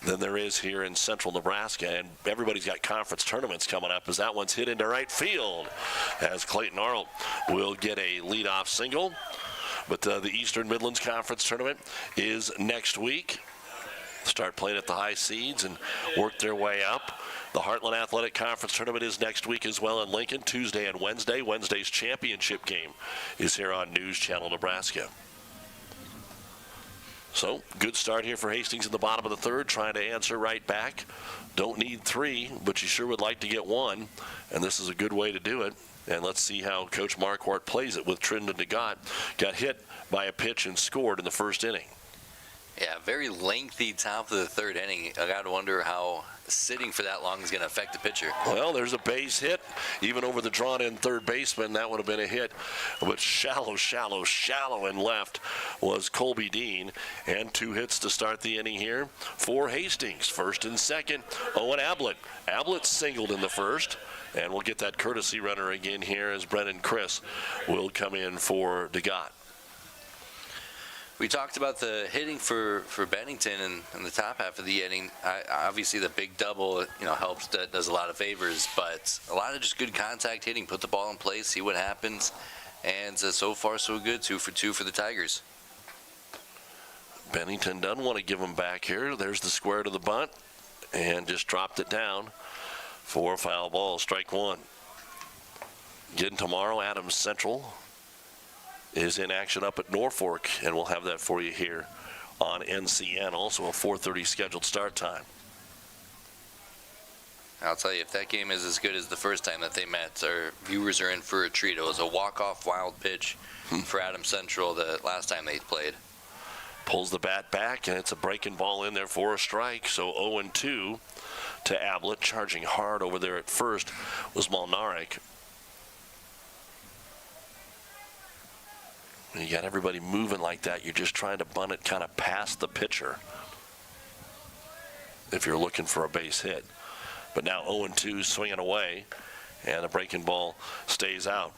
Speaker 2: than there is here in central Nebraska, and everybody's got conference tournaments coming up as that one's hit into right field as Clayton Arnold will get a leadoff single. But the Eastern Midlands Conference Tournament is next week. Start playing at the high seeds and work their way up. The Heartland Athletic Conference Tournament is next week as well in Lincoln, Tuesday and Wednesday. Wednesday's championship game is here on News Channel Nebraska. So, good start here for Hastings in the bottom of the third, trying to answer right back. Don't need 3, but you sure would like to get 1, and this is a good way to do it. And let's see how Coach Marquardt plays it with Tristan DeGott. Got hit by a pitch and scored in the first inning.
Speaker 3: Yeah, very lengthy top of the third inning. I got to wonder how sitting for that long is going to affect the pitcher.
Speaker 2: Well, there's a base hit. Even over the drawn-in third baseman, that would have been a hit. But shallow and left was Colby Dean. And 2 hits to start the inning here for Hastings. First and second, Owen Ablett. Ablett singled in the first. And we'll get that courtesy runner again here as Brennan Chris will come in for DeGott.
Speaker 3: We talked about the hitting for Bennington in the top half of the inning. Obviously, the big double, helps, does a lot of favors, but a lot of just good contact hitting. Put the ball in place, see what happens, and so far so good. 2 for 2 for the Tigers.
Speaker 2: Bennington doesn't want to give them back here. There's the square to the bunt, and just dropped it down for a foul ball. Strike 1. Again tomorrow, Adams Central is in action up at Norfolk, and we'll have that for you here on NCN. Also a 4:30 scheduled start time.
Speaker 3: I'll tell you, if that game is as good as the first time that they met, our viewers are in for a treat. It was a walk-off wild pitch for Adams Central the last time they played.
Speaker 2: Pulls the bat back, and it's a breaking ball in there for a strike. So 0-2 to Ablett. Charging hard over there at first was Malnarek. When you got everybody moving like that, you're just trying to bunt it kind of past the pitcher if you're looking for a base hit. But now 0-2 swinging away, and the breaking ball stays out.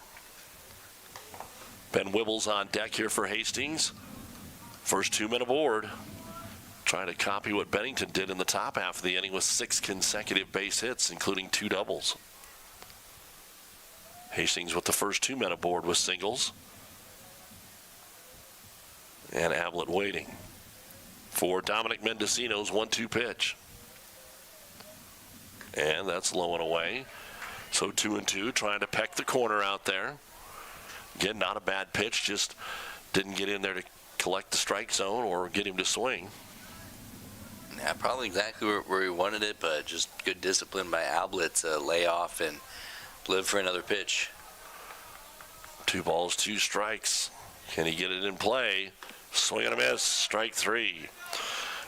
Speaker 2: Ben Wibbles on deck here for Hastings. First 2 men aboard. trying to copy what Bennington did in the top half of the inning with 6 consecutive base hits, including 2 doubles. Hastings with the first 2 men aboard with singles. And Ablett waiting for Dominic Mendocino's 1-2 pitch. And that's low and away. So 2-2, trying to peck the corner out there. Again, not a bad pitch, just didn't get in there to collect the strike zone or get him to swing.
Speaker 3: Yeah, probably exactly where he wanted it, but just good discipline by Ablett to lay off and live for another pitch.
Speaker 2: 2 balls, 2 strikes. Can he get it in play? Swing and a miss, strike 3.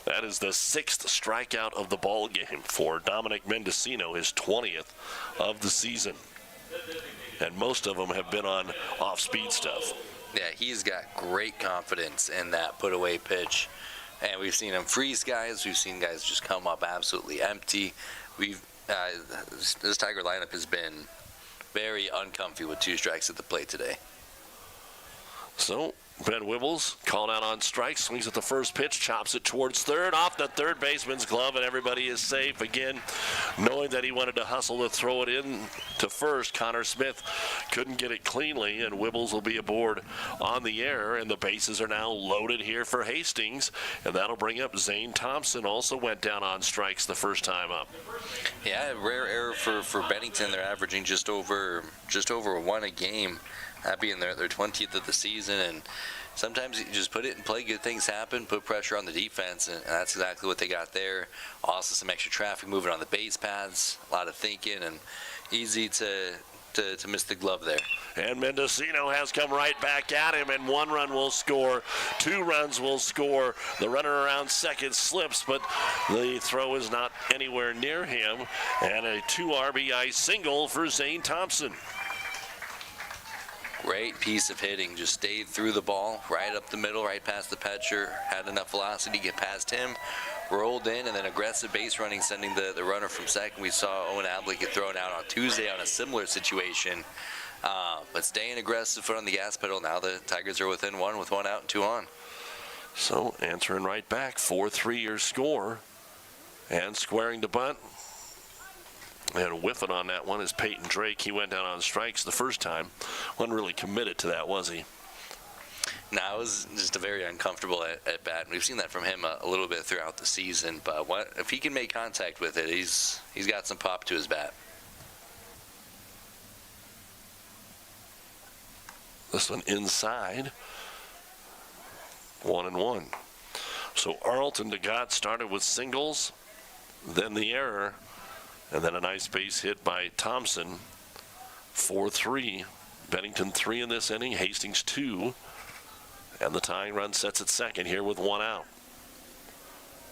Speaker 2: That is the 6th strikeout of the ball game for Dominic Mendocino, his 20th of the season. And most of them have been on off-speed stuff.
Speaker 3: Yeah, he's got great confidence in that put-away pitch. And we've seen him freeze guys. We've seen guys just come up absolutely empty. This Tiger lineup has been very uncomfy with 2 strikes at the plate today.
Speaker 2: So Ben Wibbles called out on strikes, swings at the first pitch, chops it towards third, off the third baseman's glove, and everybody is safe. Again, knowing that he wanted to hustle to throw it in to first, Connor Smith couldn't get it cleanly, and Wibbles will be aboard on the air, and the bases are now loaded here for Hastings, and that'll bring up Zane Thompson. Also went down on strikes the first time up.
Speaker 3: Yeah, rare error for Bennington. They're averaging just over 1 a game. That being their 20th of the season, and sometimes you just put it in play, good things happen, put pressure on the defense, and that's exactly what they got there. Also some extra traffic moving on the base paths, a lot of thinking, and easy to miss the glove there.
Speaker 2: And Mendocino has come right back at him, and 1 run will score, 2 runs will score. The runner around second slips, but the throw is not anywhere near him, and a 2 RBI single for Zane Thompson.
Speaker 3: Great piece of hitting, just stayed through the ball, right up the middle, right past the pitcher, had enough velocity to get past him, rolled in, and then aggressive base running, sending the runner from second. We saw Owen Ablett get thrown out on Tuesday on a similar situation, but staying aggressive, foot on the gas pedal. Now the Tigers are within 1 with 1 out and 2 on.
Speaker 2: So answering right back, 4-3 your score, and squaring to bunt. And whiffing on that one is Peyton Drake. He went down on strikes the first time. Wasn't really committed to that, was he?
Speaker 3: No, it was just a very uncomfortable at bat. We've seen that from him a little bit throughout the season. But if he can make contact with it, he's got some pop to his bat.
Speaker 2: This one inside. 1-1. So Arlton DeGott started with singles, then the error, and then a nice base hit by Thompson. 4-3. Bennington 3 in this inning. Hastings 2. And the tying run sets at second here with 1 out.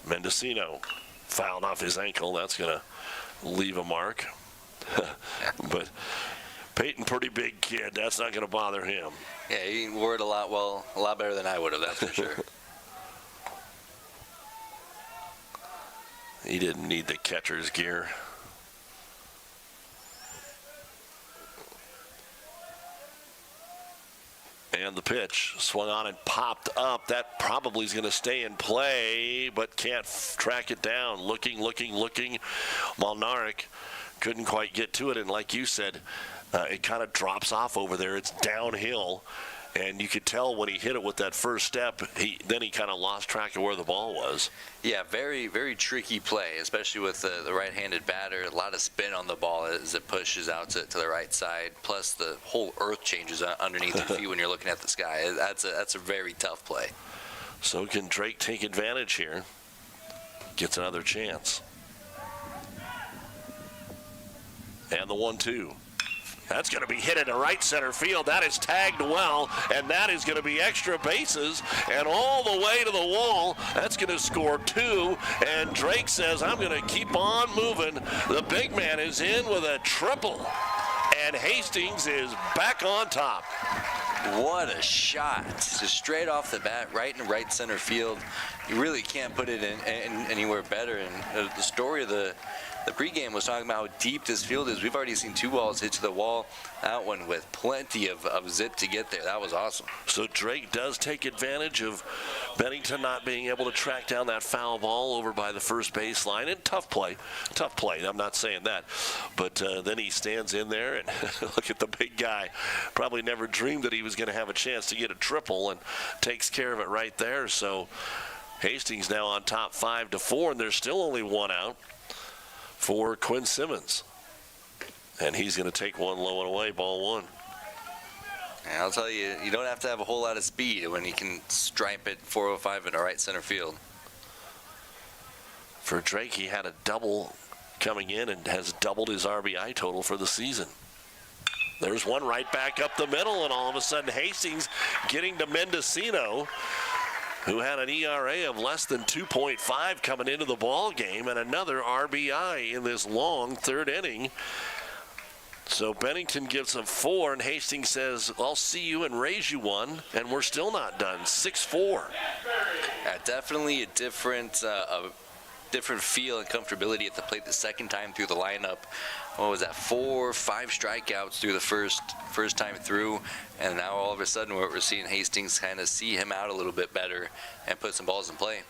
Speaker 2: Mendocino fouled off his ankle. That's going to leave a mark. But Peyton, pretty big kid. That's not going to bother him.
Speaker 3: Yeah, he wore it a lot better than I would have, that's for sure.
Speaker 2: He didn't need the catcher's gear. And the pitch swung on and popped up. That probably is going to stay in play, but can't track it down. Looking. Malnarek couldn't quite get to it, and like you said, it kind of drops off over there. It's downhill, and you could tell when he hit it with that first step, he kind of lost track of where the ball was.
Speaker 3: Yeah, very, very tricky play, especially with the right-handed batter. A lot of spin on the ball as it pushes out to the right side. Plus, the whole earth changes underneath your feet when you're looking at the sky. That's a very tough play.
Speaker 2: So can Drake take advantage here? Gets another chance. And the 1-2. That's going to be hit into right center field. That is tagged well, and that is going to be extra bases and all the way to the wall. That's going to score 2, and Drake says, I'm going to keep on moving. The big man is in with a triple, and Hastings is back on top.
Speaker 3: What a shot. Just straight off the bat, right in right center field. You really can't put it in anywhere better. And the story of the the pregame was talking about how deep this field is. We've already seen 2 balls hit to the wall. That one with plenty of zip to get there. That was awesome.
Speaker 2: So Drake does take advantage of Bennington not being able to track down that foul ball over by the first baseline. And tough play. I'm not saying that. But then he stands in there and look at the big guy. Probably never dreamed that he was going to have a chance to get a triple and takes care of it right there. So Hastings now on top 5-4, and there's still only 1 out for Quinn Simmons. And he's going to take one low and away, ball 1.
Speaker 3: And I'll tell you, you don't have to have a whole lot of speed when you can stripe it 405 in the right center field.
Speaker 2: For Drake, he had a double coming in and has doubled his RBI total for the season. There's one right back up the middle, and all of a sudden Hastings getting to Mendocino, who had an ERA of less than 2.5 coming into the ball game, and another RBI in this long 3rd inning. So Bennington gives him 4, and Hastings says, I'll see you and raise you one, and we're still not done. 6-4.
Speaker 3: Definitely a different feel and comfortability at the plate the second time through the lineup. What was that, 4 or 5 strikeouts through the first time through, and now all of a sudden we're seeing Hastings kind of see him out a little bit better and put some balls in play.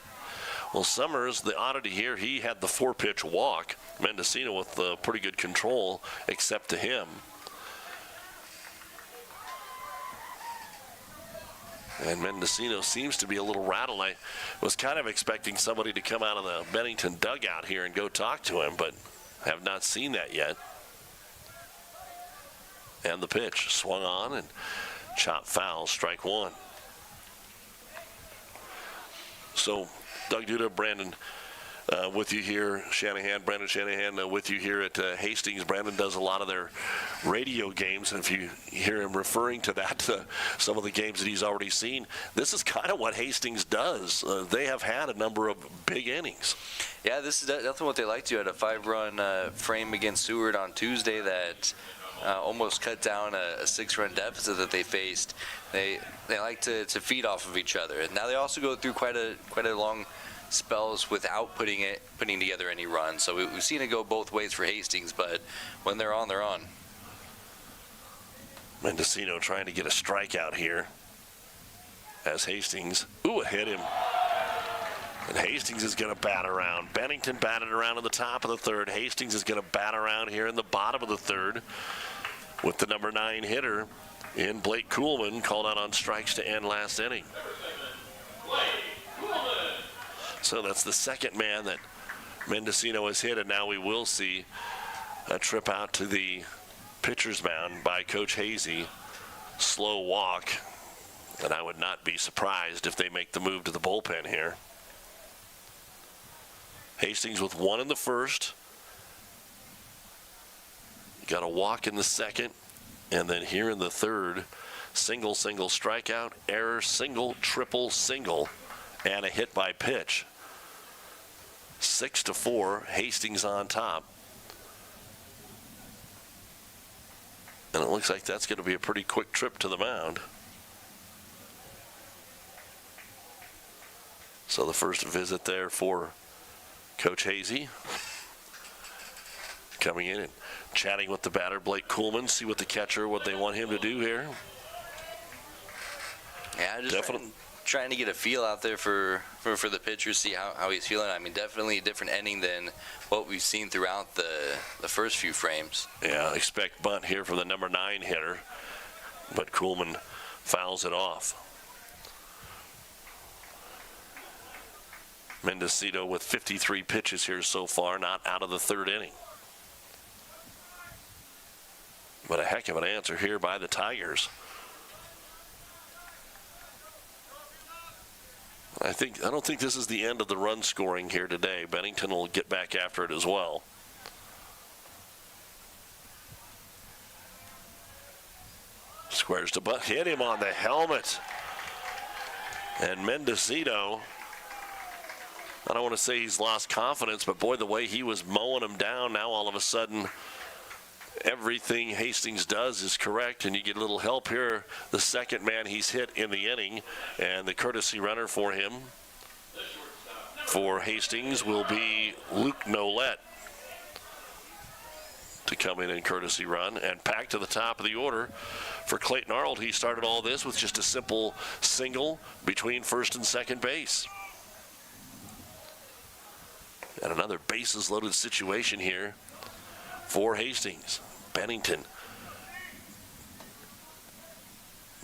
Speaker 2: Well, Summers, the oddity here, he had the 4-pitch walk. Mendocino with pretty good control, except to him. And Mendocino seems to be a little rattled. I was kind of expecting somebody to come out of the Bennington dugout here and go talk to him, but have not seen that yet. And the pitch swung on and chopped foul, strike 1. So Doug Duda, Brandon with you here, Brandon Shanahan with you here at Hastings. Brandon does a lot of their radio games, and if you hear him referring to that, some of the games that he's already seen, this is kind of what Hastings does. They have had a number of big innings.
Speaker 3: Yeah, this is definitely what they like to do. Had a 5-run frame against Seward on Tuesday that almost cut down a 6-run deficit that they faced. They like to feed off of each other, and now they also go through quite a long spells without putting together any runs. So we've seen it go both ways for Hastings, but when they're on, they're on.
Speaker 2: Mendocino trying to get a strikeout here as Hastings, it hit him. And Hastings is going to bat around. Bennington batted around in the top of the 3rd. Hastings is going to bat around here in the bottom of the 3rd with the number 9 hitter in Blake Kuhlman, called out on strikes to end last inning. So that's the second man that Mendocino has hit, and now we will see a trip out to the pitcher's mound by Coach Hazy. Slow walk, and I would not be surprised if they make the move to the bullpen here. Hastings with 1 in the 1st. Got a walk in the 2nd, and then here in the 3rd, single, strikeout, error, single, triple, single, and a hit by pitch. 6-4, Hastings on top. And it looks like that's going to be a pretty quick trip to the mound. So the first visit there for Coach Hazy. Coming in and chatting with the batter, Blake Kuhlman, see what the catcher, what they want him to do here.
Speaker 3: Yeah, just trying to get a feel out there for the pitcher, see how he's feeling. I mean, definitely a different inning than what we've seen throughout the first few frames.
Speaker 2: Yeah, expect bunt here from the number 9 hitter, but Kuhlman fouls it off. Mendocino with 53 pitches here so far, not out of the 3rd inning. But a heck of an answer here by the Tigers. I don't think this is the end of the run scoring here today. Bennington will get back after it as well. Squares to butt, hit him on the helmet. And Mendocino, I don't want to say he's lost confidence, but boy, the way he was mowing him down, now all of a sudden everything Hastings does is correct, and you get a little help here. The second man he's hit in the inning, and the courtesy runner for him for Hastings will be Luke Nolette. to come in courtesy run. And back to the top of the order for Clayton Arnold. He started all this with just a simple single between first and second base. And another bases loaded situation here for Hastings. Bennington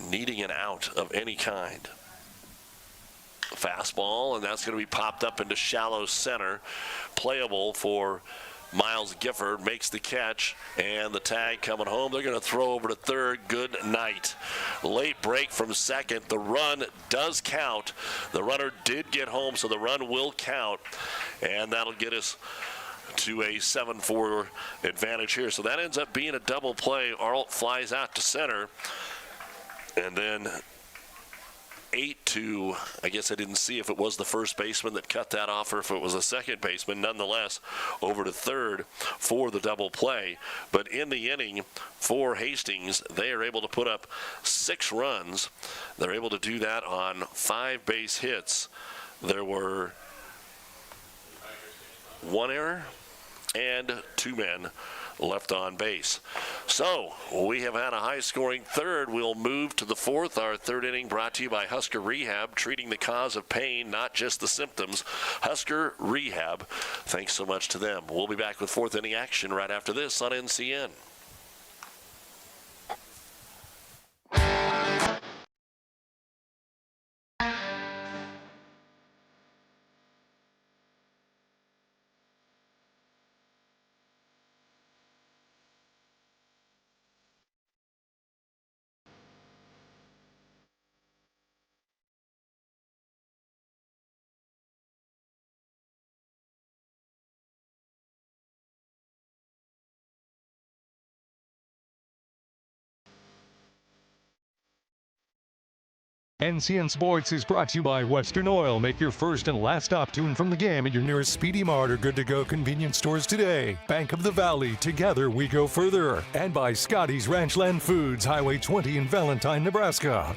Speaker 2: needing an out of any kind. Fastball, and that's going to be popped up into shallow center. Playable for Miles Gifford, makes the catch, and the tag coming home. They're going to throw over to third. Good night. Late break from second. The run does count. The runner did get home, so the run will count, and that'll get us to a 7-4 advantage here. So that ends up being a double play. Arlt flies out to center, and then 8-2. I guess I didn't see if it was the first baseman that cut that off or if it was the second baseman. Nonetheless, over to third for the double play. But in the inning for Hastings, they are able to put up 6 runs. They're able to do that on 5 base hits. There were 1 error and 2 men left on base. So we have had a high-scoring third. We'll move to the fourth. Our third inning brought to you by Husker Rehab, treating the cause of pain, not just the symptoms. Husker Rehab, thanks so much to them. We'll be back with fourth inning action right after this on NCN.
Speaker 1: NCN Sports is brought to you by Western Oil. Make your first and last stop to and from the game at your nearest Speedy Mart or Good to Go convenience stores today. Bank of the Valley, together we go further. And by Scotty's Ranchland Foods, Highway 20 in Valentine, Nebraska.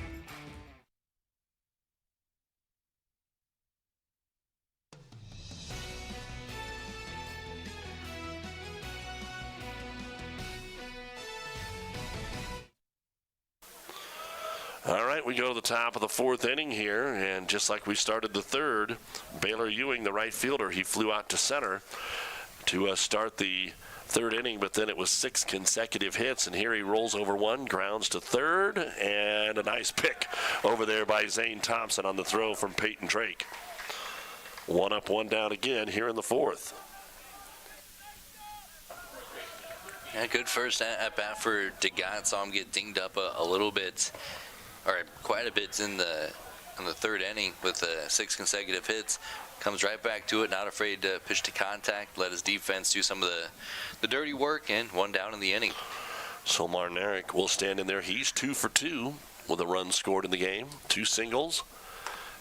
Speaker 2: All right, we go to the top of the fourth inning here, and just like we started the third, Baylor Ewing, the right fielder, he flew out to center to start the third inning, but then it was 6 consecutive hits, and here he rolls over one, grounds to third, and a nice pick over there by Zane Thompson on the throw from Peyton Drake. 1 up, 1 down again here in the fourth.
Speaker 3: Yeah, good first at bat for DeGott. Saw him get dinged up a little bit, or quite a bit in the third inning with 6 consecutive hits. Comes right back to it, not afraid to pitch to contact, let his defense do some of the dirty work, and 1 down in the inning.
Speaker 2: So Martin will stand in there. He's 2 for 2 with a run scored in the game, 2 singles.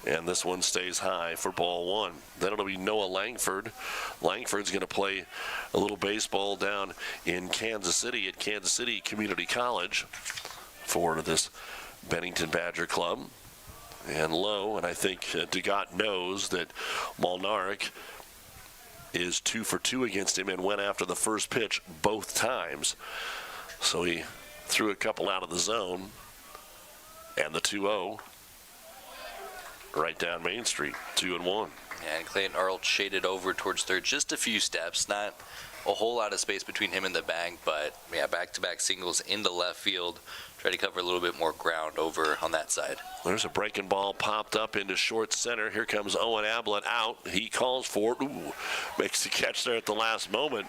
Speaker 2: And this one stays high for ball 1. Then it'll be Noah Langford. Langford's going to play a little baseball down in Kansas City at Kansas City Community College for this Bennington Badger Club. And low, and I think DeGott knows that Molnarek is 2 for 2 against him and went after the first pitch both times. So he threw a couple out of the zone, and the 2-0 right down Main Street, 2-1.
Speaker 3: And Clayton Arlt shaded over towards third just a few steps, not a whole lot of space between him and the bag, but yeah, back-to-back singles into left field. Try to cover a little bit more ground over on that side.
Speaker 2: There's a breaking ball popped up into short center. Here comes Owen Ablett out. He calls for it. Ooh, makes the catch there at the last moment.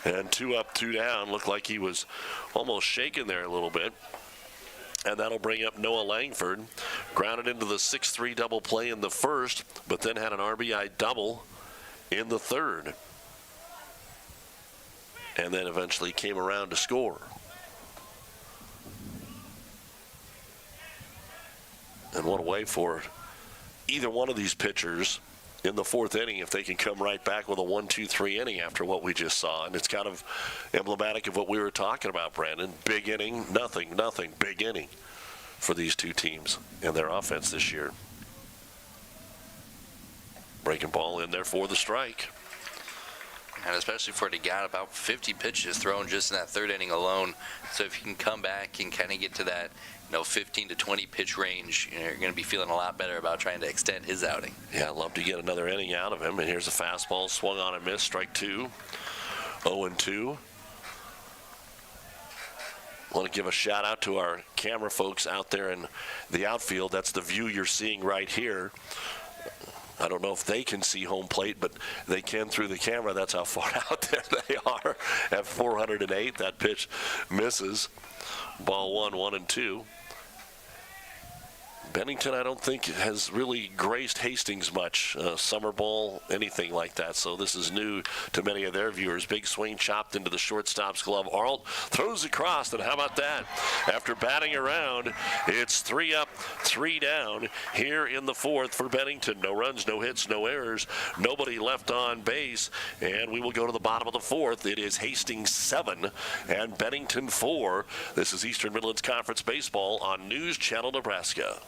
Speaker 2: And 2 up, 2 down. Looked like he was almost shaken there a little bit. And that'll bring up Noah Langford. Grounded into the 6-3 double play in the first, but then had an RBI double in the third. And then eventually came around to score. And what a way for either one of these pitchers in the fourth inning if they can come right back with a 1-2-3 inning after what we just saw. And it's kind of emblematic of what we were talking about, Brandon. Big inning, nothing, big inning for these two teams and their offense this year. Breaking ball in there for the strike.
Speaker 3: And especially for DeGat, about 50 pitches thrown just in that third inning alone. So if you can come back and kind of get to that 15 to 20 pitch range, you're going to be feeling a lot better about trying to extend his outing.
Speaker 2: Yeah, I'd love to get another inning out of him. And here's a fastball swung on and missed, strike 2. 0-2. I want to give a shout out to our camera folks out there in the outfield. That's the view you're seeing right here. I don't know if they can see home plate, but they can through the camera. That's how far out there they are at 408. That pitch misses. Ball 1, 1-2. Bennington, I don't think, has really graced Hastings much. Summer ball, anything like that. So this is new to many of their viewers. Big swing chopped into the shortstop's glove. Arlt throws across, and how about that? After batting around, it's 3 up, 3 down here in the fourth for Bennington. No runs, no hits, no errors. Nobody left on base. And we will go to the bottom of the fourth. It is Hastings 7 and Bennington 4. This is Eastern Midlands Conference Baseball on News Channel Nebraska.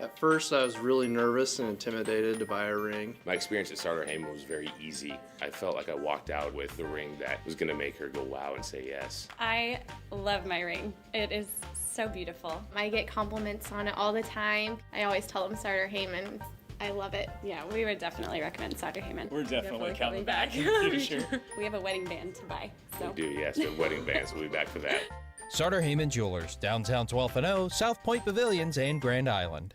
Speaker 10: At first, I was really nervous and intimidated to buy a ring.
Speaker 17: My experience at Starter Heyman was very easy. I felt like I walked out with the ring that was going to make her go wow and say yes.
Speaker 18: I love my ring. It is so beautiful. I get compliments on it all the time. I always tell them Starter Heyman. I love it.
Speaker 19: Yeah, we would definitely recommend Starter Heyman.
Speaker 20: We're definitely coming back. Sure.
Speaker 19: We have a wedding band to buy. So.
Speaker 17: We do, yes, the wedding bands. We'll be back for that.
Speaker 21: Starter Heyman Jewelers, downtown 12th and O, South Point Pavilions, and Grand Island.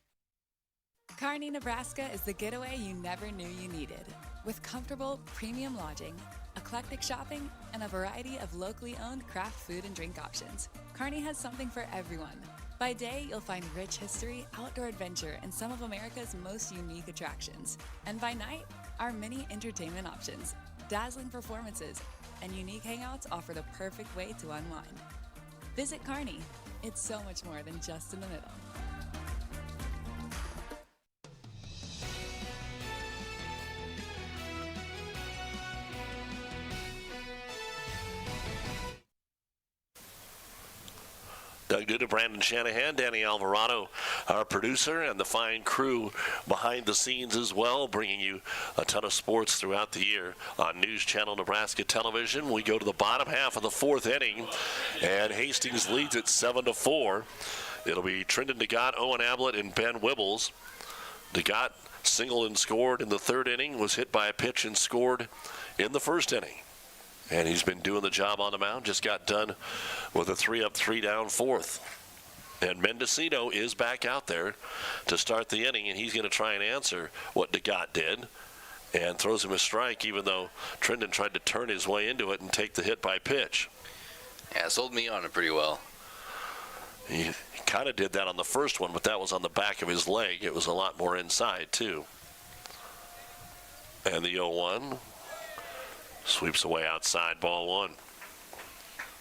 Speaker 22: Kearney, Nebraska is the getaway you never knew you needed. With comfortable, premium lodging, eclectic shopping, and a variety of locally owned craft food and drink options, Kearney has something for everyone. By day, you'll find rich history, outdoor adventure, and some of America's most unique attractions. And by night, our many entertainment options, dazzling performances, and unique hangouts offer the perfect way to unwind. Visit Kearney. It's so much more than just in the middle.
Speaker 2: Doug Duda, Brandon Shanahan, Danny Alvarado, our producer, and the fine crew behind the scenes as well, bringing you a ton of sports throughout the year on News Channel Nebraska Television. We go to the bottom half of the fourth inning, and Hastings leads it 7-4. It'll be Trendon DeGat, Owen Ablett, and Ben Wibbles. DeGat singled and scored in the third inning, was hit by a pitch and scored in the first inning. And he's been doing the job on the mound. Just got done with a 3-up, 3-down fourth. And Mendocino is back out there to start the inning, and he's going to try and answer what DeGat did and throws him a strike, even though Trendon tried to turn his way into it and take the hit by pitch.
Speaker 3: Yeah, sold me on it pretty well.
Speaker 2: He kind of did that on the first one, but that was on the back of his leg. It was a lot more inside, too. And the 0-1. Sweeps away outside, ball 1.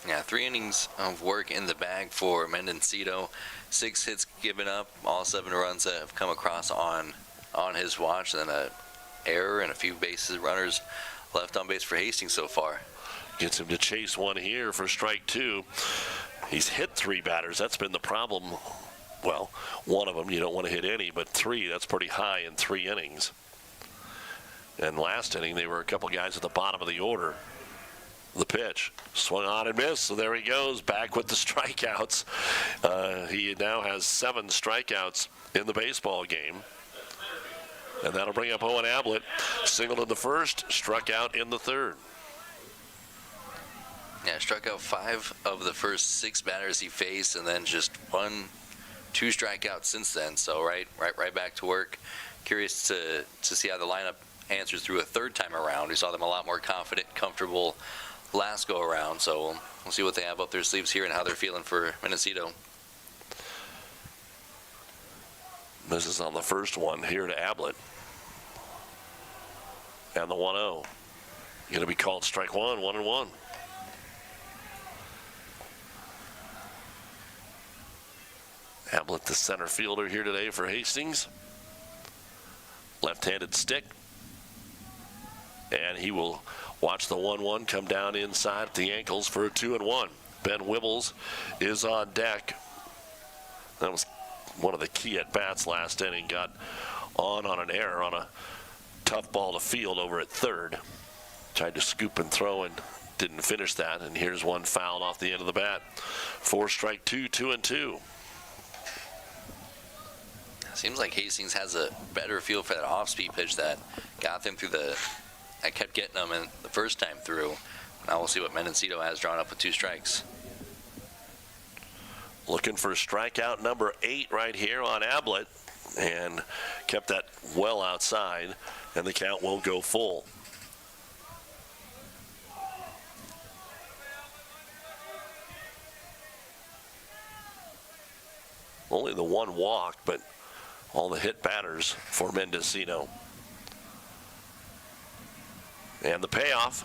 Speaker 3: Yeah, 3 innings of work in the bag for Mendocino. 6 hits given up, all 7 runs that have come across on his watch. Then an error and a few bases runners left on base for Hastings so far.
Speaker 2: Gets him to chase one here for strike 2. He's hit 3 batters. That's been the problem. Well, one of them you don't want to hit any, but 3, that's pretty high in 3 innings. And last inning, they were a couple guys at the bottom of the order. The pitch swung on and missed, so there he goes, back with the strikeouts. He now has 7 strikeouts in the baseball game. And that'll bring up Owen Ablett. Singled in the first, struck out in the third.
Speaker 3: Yeah, struck out 5 of the first 6 batters he faced, and then just 1-2 strikeouts since then. So right back to work. Curious to see how the lineup answers through a third time around. We saw them a lot more confident, comfortable last go around. So we'll see what they have up their sleeves here and how they're feeling for Mendocino.
Speaker 2: Misses on the first one here to Ablett. And the 1-0. Going to be called strike 1, 1-1. Ablett, the center fielder here today for Hastings. Left-handed stick. And he will watch the 1-1 come down inside at the ankles for a 2-1. Ben Wibbles is on deck. That was one of the key at-bats last inning. Got on an error on a tough ball to field over at third. Tried to scoop and throw and didn't finish that. And here's one fouled off the end of the bat. 4 strike 2, 2-2.
Speaker 3: Seems like Hastings has a better feel for that off-speed pitch that got them through that kept getting them in the first time through. Now we'll see what Mendocino has drawn up with 2 strikes.
Speaker 2: Looking for strikeout number 8 right here on Ablett, and kept that well outside, and the count won't go full. Only the 1 walk, but all the hit batters for Mendocino. And the payoff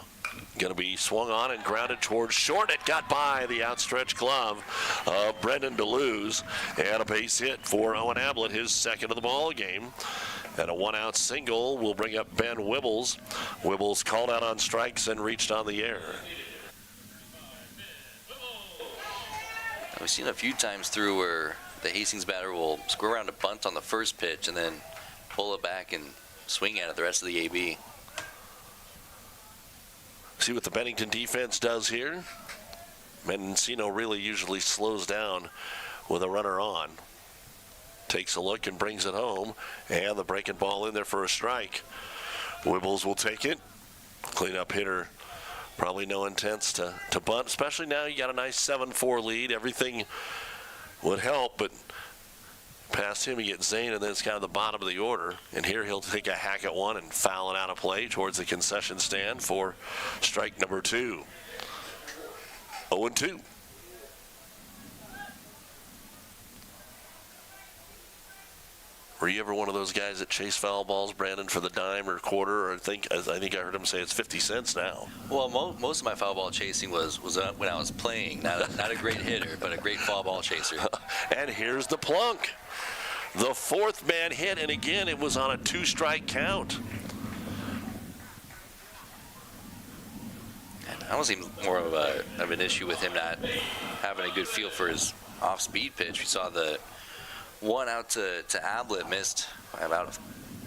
Speaker 2: going to be swung on and grounded towards short. It got by the outstretched glove of Brendan DeLuz, and a base hit for Owen Ablett, his second of the ball game. And a 1-out single will bring up Ben Wibbles. Wibbles called out on strikes and reached on the air.
Speaker 3: We've seen a few times through where the Hastings batter will square around a bunt on the first pitch and then pull it back and swing at it the rest of the AB.
Speaker 2: See what the Bennington defense does here. Mendocino really usually slows down with a runner on. Takes a look and brings it home, and the breaking ball in there for a strike. Wibbles will take it. Cleanup hitter, probably no intents to bunt, especially now you got a nice 7-4 lead. Everything would help, but past him you get Zane, and then it's kind of the bottom of the order. And here he'll take a hack at one and foul it out of play towards the concession stand for strike number 2. 0-2. Were you ever one of those guys that chase foul balls, Brandon, for the dime or quarter? Or I think I heard him say it's 50 cents now.
Speaker 3: Well, most of my foul ball chasing was when I was playing. Not a great hitter, but a great foul ball chaser.
Speaker 2: And here's the plunk. The 4th man hit, and again, it was on a 2-strike count.
Speaker 3: And I don't see more of an issue with him not having a good feel for his off-speed pitch. We saw the 1 out to Ablett missed by about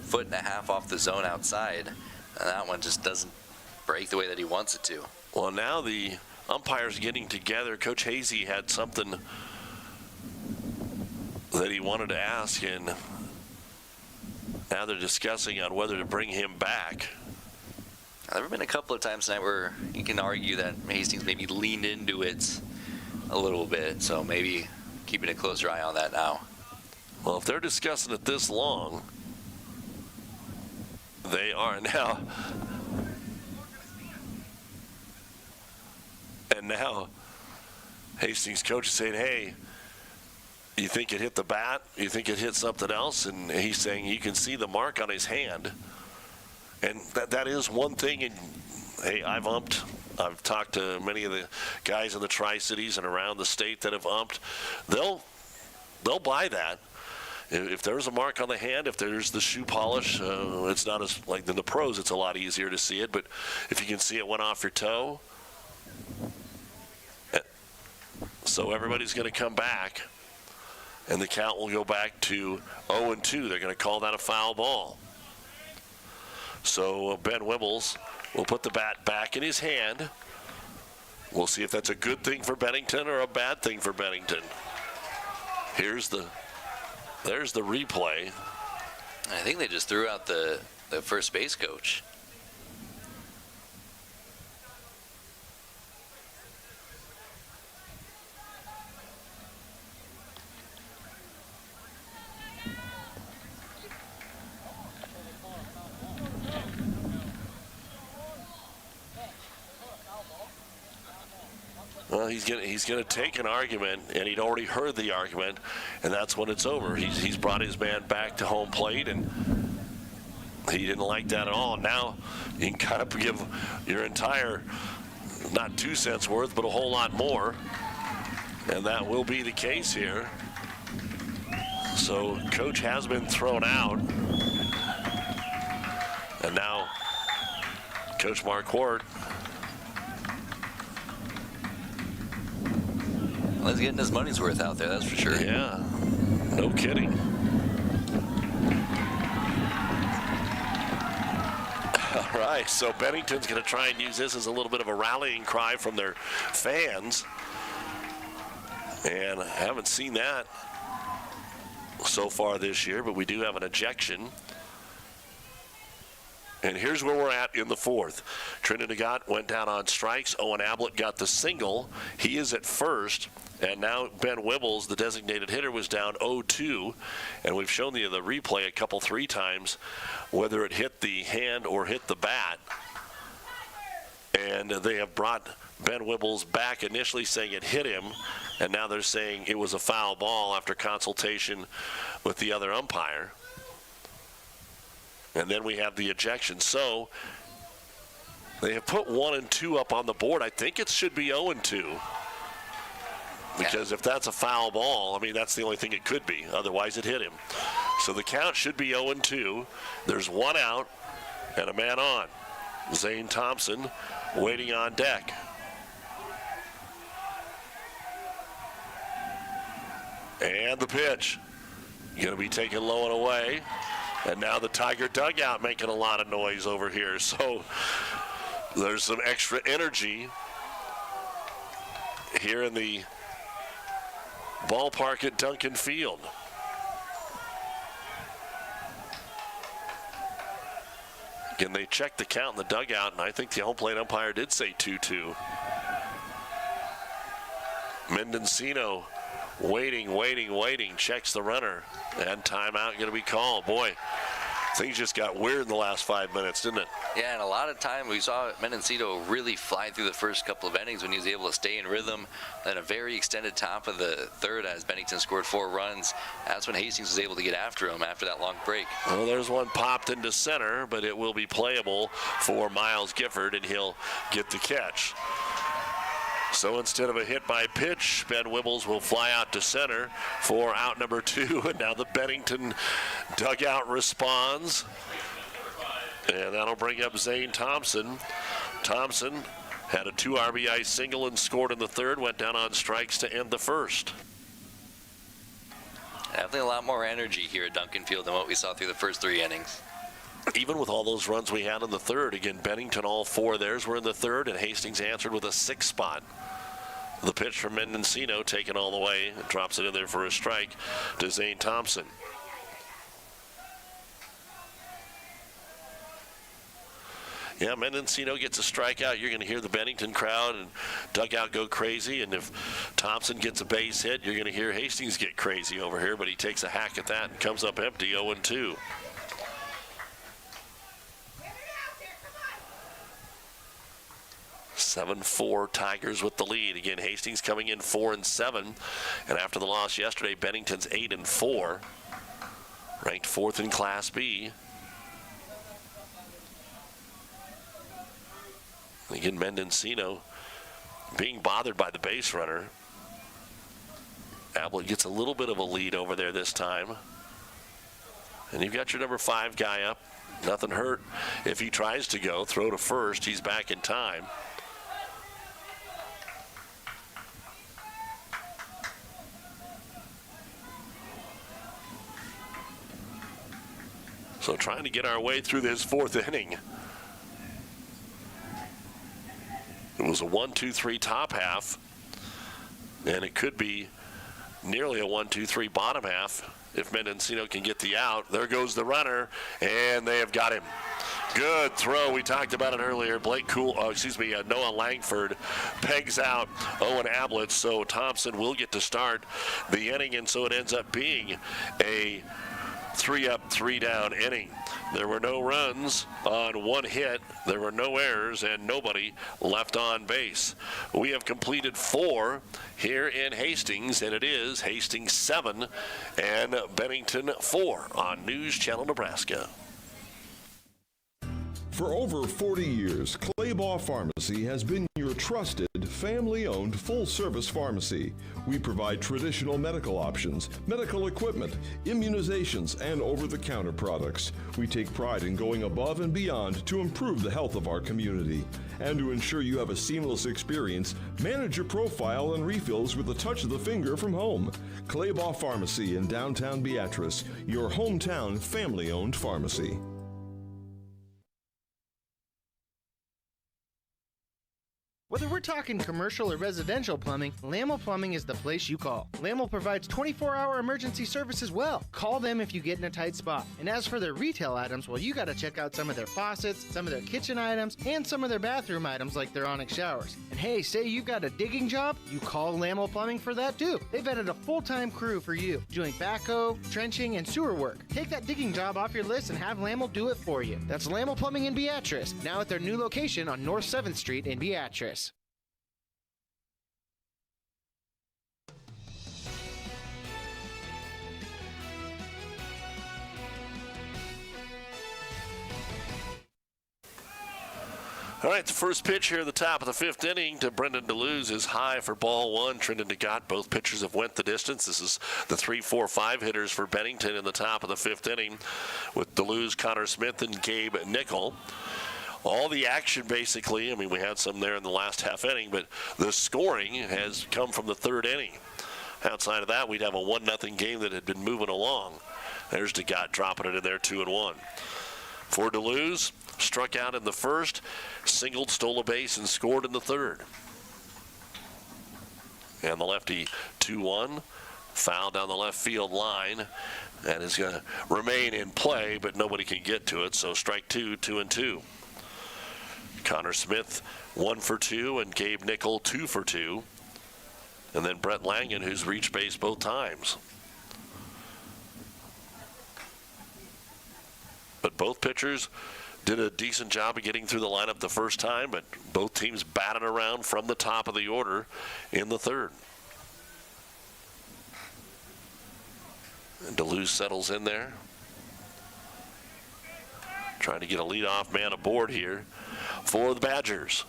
Speaker 3: 1.5 feet off the zone outside, and that one just doesn't break the way that he wants it to.
Speaker 2: Well, now the umpires getting together. Coach Hazy had something that he wanted to ask, and now they're discussing on whether to bring him back.
Speaker 3: There have been a couple of times tonight where you can argue that Hastings maybe leaned into it a little bit, so maybe keeping a closer eye on that now.
Speaker 2: Well, if they're discussing it this long, they are now. And now Hastings coach is saying, hey, you think it hit the bat? You think it hit something else? And he's saying you can see the mark on his hand. And that is one thing. And hey, I've umped. I've talked to many of the guys in the Tri-Cities and around the state that have umped. They'll buy that. If there's a mark on the hand, if there's the shoe polish, it's not as like in the pros. It's a lot easier to see it. But if you can see it went off your toe, so everybody's going to come back, and the count will go back to 0-2. They're going to call that a foul ball. So Ben Wibbles will put the bat back in his hand. We'll see if that's a good thing for Bennington or a bad thing for Bennington. There's the replay.
Speaker 3: I think they just threw out the first base coach.
Speaker 2: Well, he's gonna take an argument, and he'd already heard the argument, and that's when it's over. He's brought his man back to home plate, and he didn't like that at all. Now you can kind of give your entire, not 2 cents worth, but a whole lot more, and that will be the case here. So coach has been thrown out, and now Coach Marquardt.
Speaker 3: Well, he's getting his money's worth out there, that's for sure.
Speaker 2: Yeah, no kidding. All right, so Bennington's going to try and use this as a little bit of a rallying cry from their fans. And I haven't seen that so far this year, but we do have an ejection. And here's where we're at in the fourth. Trinidad went down on strikes. Owen Ablett got the single. He is at first. And now Ben Wibbles, the designated hitter, was down 0-2. And we've shown you the replay a 3 times, whether it hit the hand or hit the bat. And they have brought Ben Wibbles back, initially saying it hit him. And now they're saying it was a foul ball after consultation with the other umpire. And then we have the ejection. So they have put 1 and 2 up on the board. I think it should be 0 and 2. Because if that's a foul ball, I mean, that's the only thing it could be. Otherwise, it hit him. So the count should be 0 and 2. There's 1 out and a man on. Zane Thompson waiting on deck. And the pitch. Going to be taken low and away. And now the Tiger dugout making a lot of noise over here. So there's some extra energy here in the ballpark at Duncan Field. Again, they checked the count in the dugout, and I think the home plate umpire did say 2-2. Mendocino waiting, checks the runner, and timeout going to be called. Boy, things just got weird in the last 5 minutes, didn't it?
Speaker 3: Yeah, and a lot of time we saw Mendocino really fly through the first couple of innings when he was able to stay in rhythm. Then a very extended top of the third as Bennington scored 4 runs. That's when Hastings was able to get after him after that long break.
Speaker 2: Well, there's one popped into center, but it will be playable for Miles Gifford, and he'll get the catch. So instead of a hit by pitch, Ben Wibbles will fly out to center for out number 2. And now the Bennington dugout responds. And that'll bring up Zane Thompson. Thompson had a 2 RBI single and scored in the third, went down on strikes to end the first.
Speaker 3: Definitely a lot more energy here at Duncan Field than what we saw through the first 3 innings.
Speaker 2: Even with all those runs we had in the third, again, Bennington, all 4 of theirs were in the third, and Hastings answered with a 6 spot. The pitch from Mendocino taken all the way, and drops it in there for a strike to Zane Thompson. Yeah, Mendocino gets a strikeout. You're going to hear the Bennington crowd and dugout go crazy. And if Thompson gets a base hit, you're going to hear Hastings get crazy over here. But he takes a hack at that and comes up empty, 0-2. (7-4) Tigers with the lead. Again, Hastings coming in 4-7. And after the loss yesterday, Bennington's 8-4. Ranked 4th in Class B. Again, Mendocino being bothered by the base runner. Ablett gets a little bit of a lead over there this time. And you've got your number 5 guy up. Nothing hurt if he tries to go. Throw to first. He's back in time. So trying to get our way through this 4th inning. It was a 1-2-3 top half, and it could be nearly a 1-2-3 bottom half if Mendocino can get the out. There goes the runner, and they have got him. Good throw. We talked about it earlier. Noah Langford pegs out Owen Ablett, so Thompson will get to start the inning, and so it ends up being a 3-up, 3-down inning. There were no runs on 1 hit. There were no errors and nobody left on base. We have completed 4 here in Hastings, and it is Hastings 7 and Bennington 4 on News Channel Nebraska.
Speaker 4: For over 40 years, Claybaugh Pharmacy has been your trusted, family-owned, full-service pharmacy. We provide traditional medical options, medical equipment, immunizations, and over-the-counter products. We take pride in going above and beyond to improve the health of our community. And to ensure you have a seamless experience, manage your profile and refills with a touch of the finger from home. Claybaugh Pharmacy in downtown Beatrice, your hometown family-owned pharmacy.
Speaker 5: Whether we're talking commercial or residential plumbing, Lamel Plumbing is the place you call. Lamel provides 24-hour emergency service as well. Call them if you get in a tight spot. And as for their retail items, well, you got to check out some of their faucets, some of their kitchen items, and some of their bathroom items like their Onyx showers. And hey, say you've got a digging job, you call Lamel Plumbing for that too. They've added a full-time crew for you, doing backhoe, trenching, and sewer work. Take that digging job off your list and have Lamel do it for you. That's Lamel Plumbing in Beatrice, now at their new location on North 7th Street in Beatrice.
Speaker 2: All right, the first pitch here at the top of the fifth inning to Brendan DeLuz is high for ball one. Trendon DeGott, both pitchers have went the distance. This is the 3-4-5 hitters for Bennington in the top of the fifth inning with DeLuz, Connor Smith, and Gabe Nickel. All the action, basically, I mean, we had some there in the last half inning, but the scoring has come from the third inning. Outside of that, we'd have a 1-0 game that had been moving along. There's DeGott dropping it in there, 2-1. For DeLuz, struck out in the first, singled, stole a base, and scored in the third. And the lefty 2-1, foul down the left field line. That is going to remain in play, but nobody can get to it, so strike two, 2-2. Connor Smith 1 for 2, and Gabe Nickel 2 for 2. And then Brett Langen, who's reached base both times. But both pitchers did a decent job of getting through the lineup the first time, but both teams batted around from the top of the order in the third. And DeLuz settles in there, trying to get a leadoff man aboard here for the Badgers.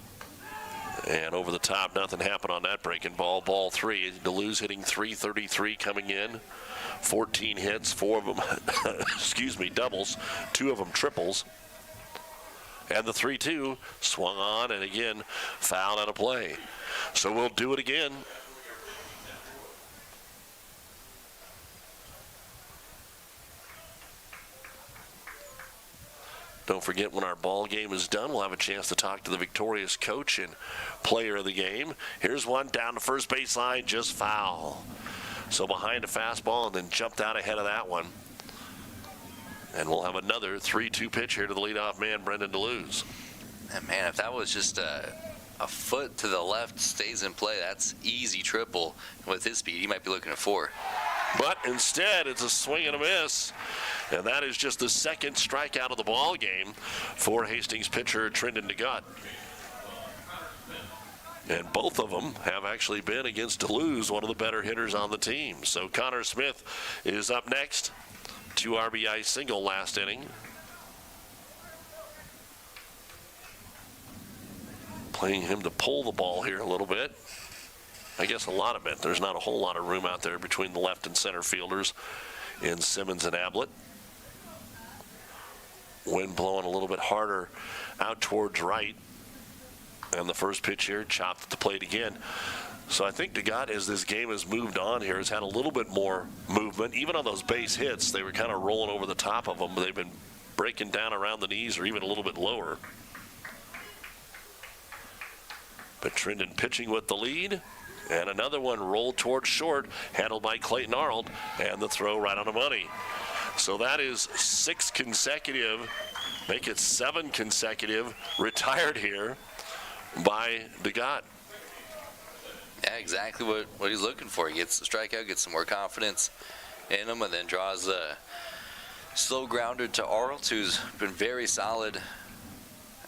Speaker 2: And over the top, nothing happened on that breaking ball. Ball three. DeLuz hitting .333 coming in. 14 hits, 4 of them, doubles, 2 of them triples. And the 3-2 swung on and again fouled out of play. So we'll do it again. Don't forget, when our ball game is done, we'll have a chance to talk to the victorious coach and player of the game. Here's one down the first baseline, just foul. So behind a fastball and then jumped out ahead of that one. And we'll have another 3-2 pitch here to the leadoff man, Brendan DeLuz.
Speaker 3: And man, if that was just a foot to the left, stays in play, that's easy triple. With his speed, he might be looking at 4.
Speaker 2: But instead, it's a swing and a miss. And that is just the second strikeout of the ball game for Hastings pitcher Trendon DeGott. And both of them have actually been against DeLuz, one of the better hitters on the team. So Connor Smith is up next. 2 RBI single last inning. Playing him to pull the ball here a little bit. I guess a lot of it. There's not a whole lot of room out there between the left and center fielders in Simmons and Ablett. Wind blowing a little bit harder out towards right. And the first pitch here, chopped at the plate again. So I think DeGott, as this game has moved on here, has had a little bit more movement. Even on those base hits, they were kind of rolling over the top of them. They've been breaking down around the knees or even a little bit lower. But Trendon pitching with the lead. And another one rolled towards short, handled by Clayton Arnold, and the throw right on the money. So that is 6 consecutive, make it 7 consecutive, retired here by DeGott.
Speaker 3: Yeah, exactly what he's looking for. He gets the strikeout, gets some more confidence in him, and then draws a slow grounder to Arlt, who's been very solid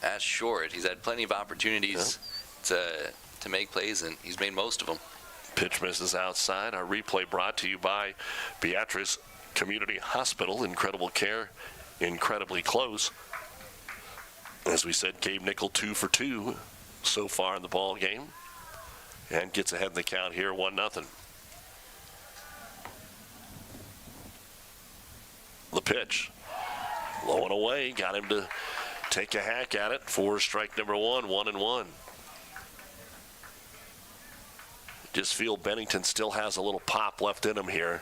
Speaker 3: at short. He's had plenty of opportunities to make plays, and he's made most of them.
Speaker 2: Pitch misses outside. Our replay brought to you by Beatrice Community Hospital. Incredible care, incredibly close. As we said, Gabe Nickel 2 for 2 so far in the ball game, and gets ahead in the count here, 1-0. The pitch, low and away, got him to take a hack at it for strike number 1, 1-1. Just feel Bennington still has a little pop left in him here.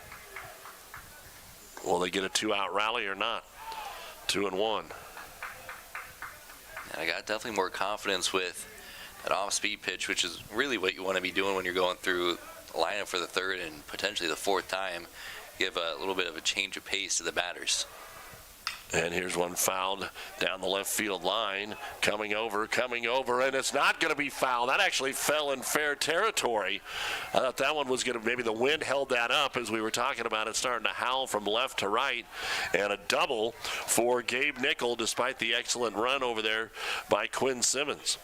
Speaker 2: Will they get a 2-out rally or not? 2-1.
Speaker 3: I got definitely more confidence with an off-speed pitch, which is really what you want to be doing when you're going through a lineup for the third and potentially the fourth time. Give a little bit of a change of pace to the batters.
Speaker 2: And here's one fouled down the left field line, coming over, and it's not going to be fouled. That actually fell in fair territory. I thought that one was going to, maybe the wind held that up as we were talking about it starting to howl from left to right. And a double for Gabe Nickel, despite the excellent run over there by Quinn Simmons.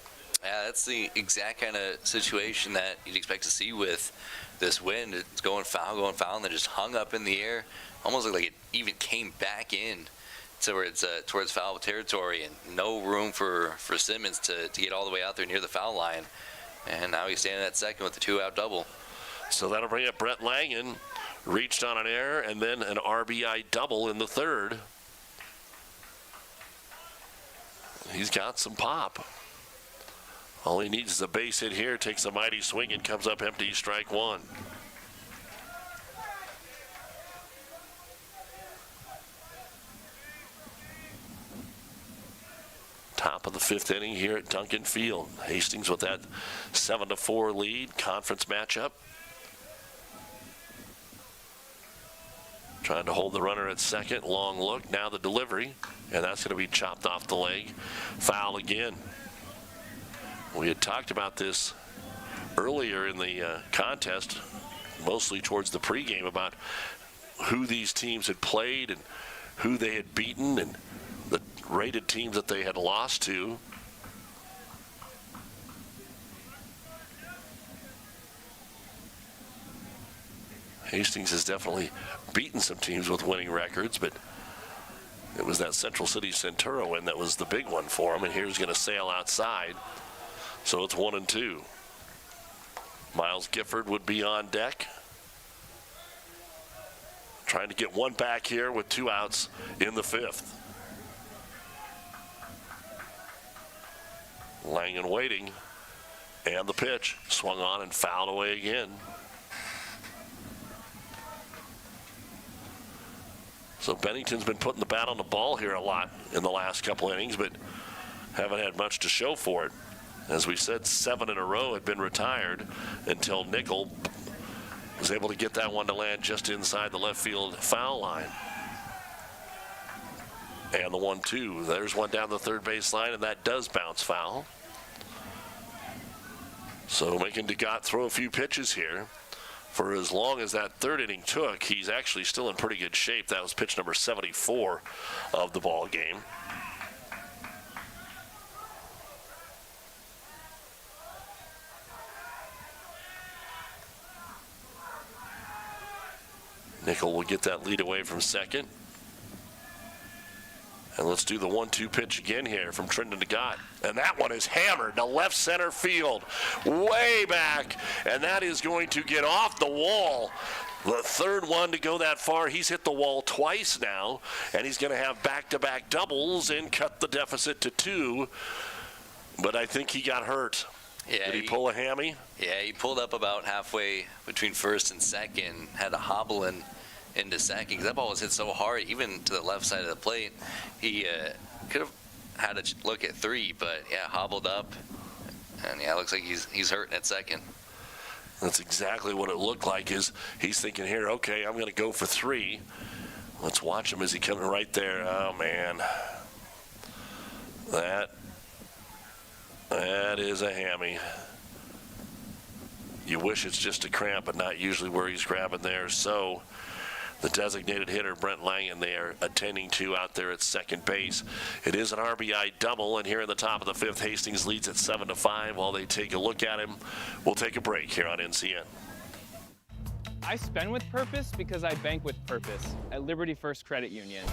Speaker 3: Yeah, that's the exact kind of situation that you'd expect to see with this wind. It's going foul, and then just hung up in the air. Almost looked like it even came back in towards foul territory, and no room for Simmons to get all the way out there near the foul line. And now he's standing at second with the 2-out double.
Speaker 2: So that'll bring up Brett Langen, reached on an error, and then an RBI double in the third. He's got some pop. All he needs is a base hit here, takes a mighty swing and comes up empty, strike one. Top of the fifth inning here at Duncan Field. Hastings with that 7-4 lead, conference matchup. Trying to hold the runner at second, long look, now the delivery, and that's going to be chopped off the leg. Foul again. We had talked about this earlier in the contest, mostly towards the pregame, about who these teams had played and who they had beaten and the rated teams that they had lost to. Hastings has definitely beaten some teams with winning records, but it was that Central City Centura win that was the big one for them, and here's going to sail outside. So it's 1-2. Miles Gifford would be on deck, trying to get one back here with 2 outs in the fifth. Langen waiting, and the pitch swung on and fouled away again. So Bennington's been putting the bat on the ball here a lot in the last couple innings, but haven't had much to show for it. As we said, 7 in a row had been retired until Nickel was able to get that one to land just inside the left field foul line. And the 1-2. There's one down the third base line, and that does bounce foul. So making DeGott throw a few pitches here. For as long as that third inning took, he's actually still in pretty good shape. That was pitch number 74 of the ball game. Nickel will get that lead away from second. And let's do the 1-2 pitch again here from Trenton DeGott. And that one is hammered to left center field, way back. And that is going to get off the wall. The third one to go that far. He's hit the wall twice now. And he's going to have back-to-back doubles and cut the deficit to 2. But I think he got hurt.
Speaker 3: Yeah,
Speaker 2: Did he pull a hammy?
Speaker 3: Yeah, he pulled up about halfway between first and second, had to hobble into second because that ball was hit so hard, even to the left side of the plate. He could have had a look at 3, but yeah, hobbled up, and yeah, it looks like he's hurting at second.
Speaker 2: That's exactly what it looked like. Is he's thinking here, okay, I'm going to go for 3. Let's watch him as he coming right there. Oh man, that is a hammy. You wish it's just a cramp, but not usually where he's grabbing there. So the designated hitter, Brent Langen, they are attending to out there at second base. It is an RBI double, and here in the top of the fifth, Hastings leads at 7-5 while they take a look at him. We'll take a break here on NCN.
Speaker 6: I spend with purpose because I bank with purpose at Liberty First Credit Union.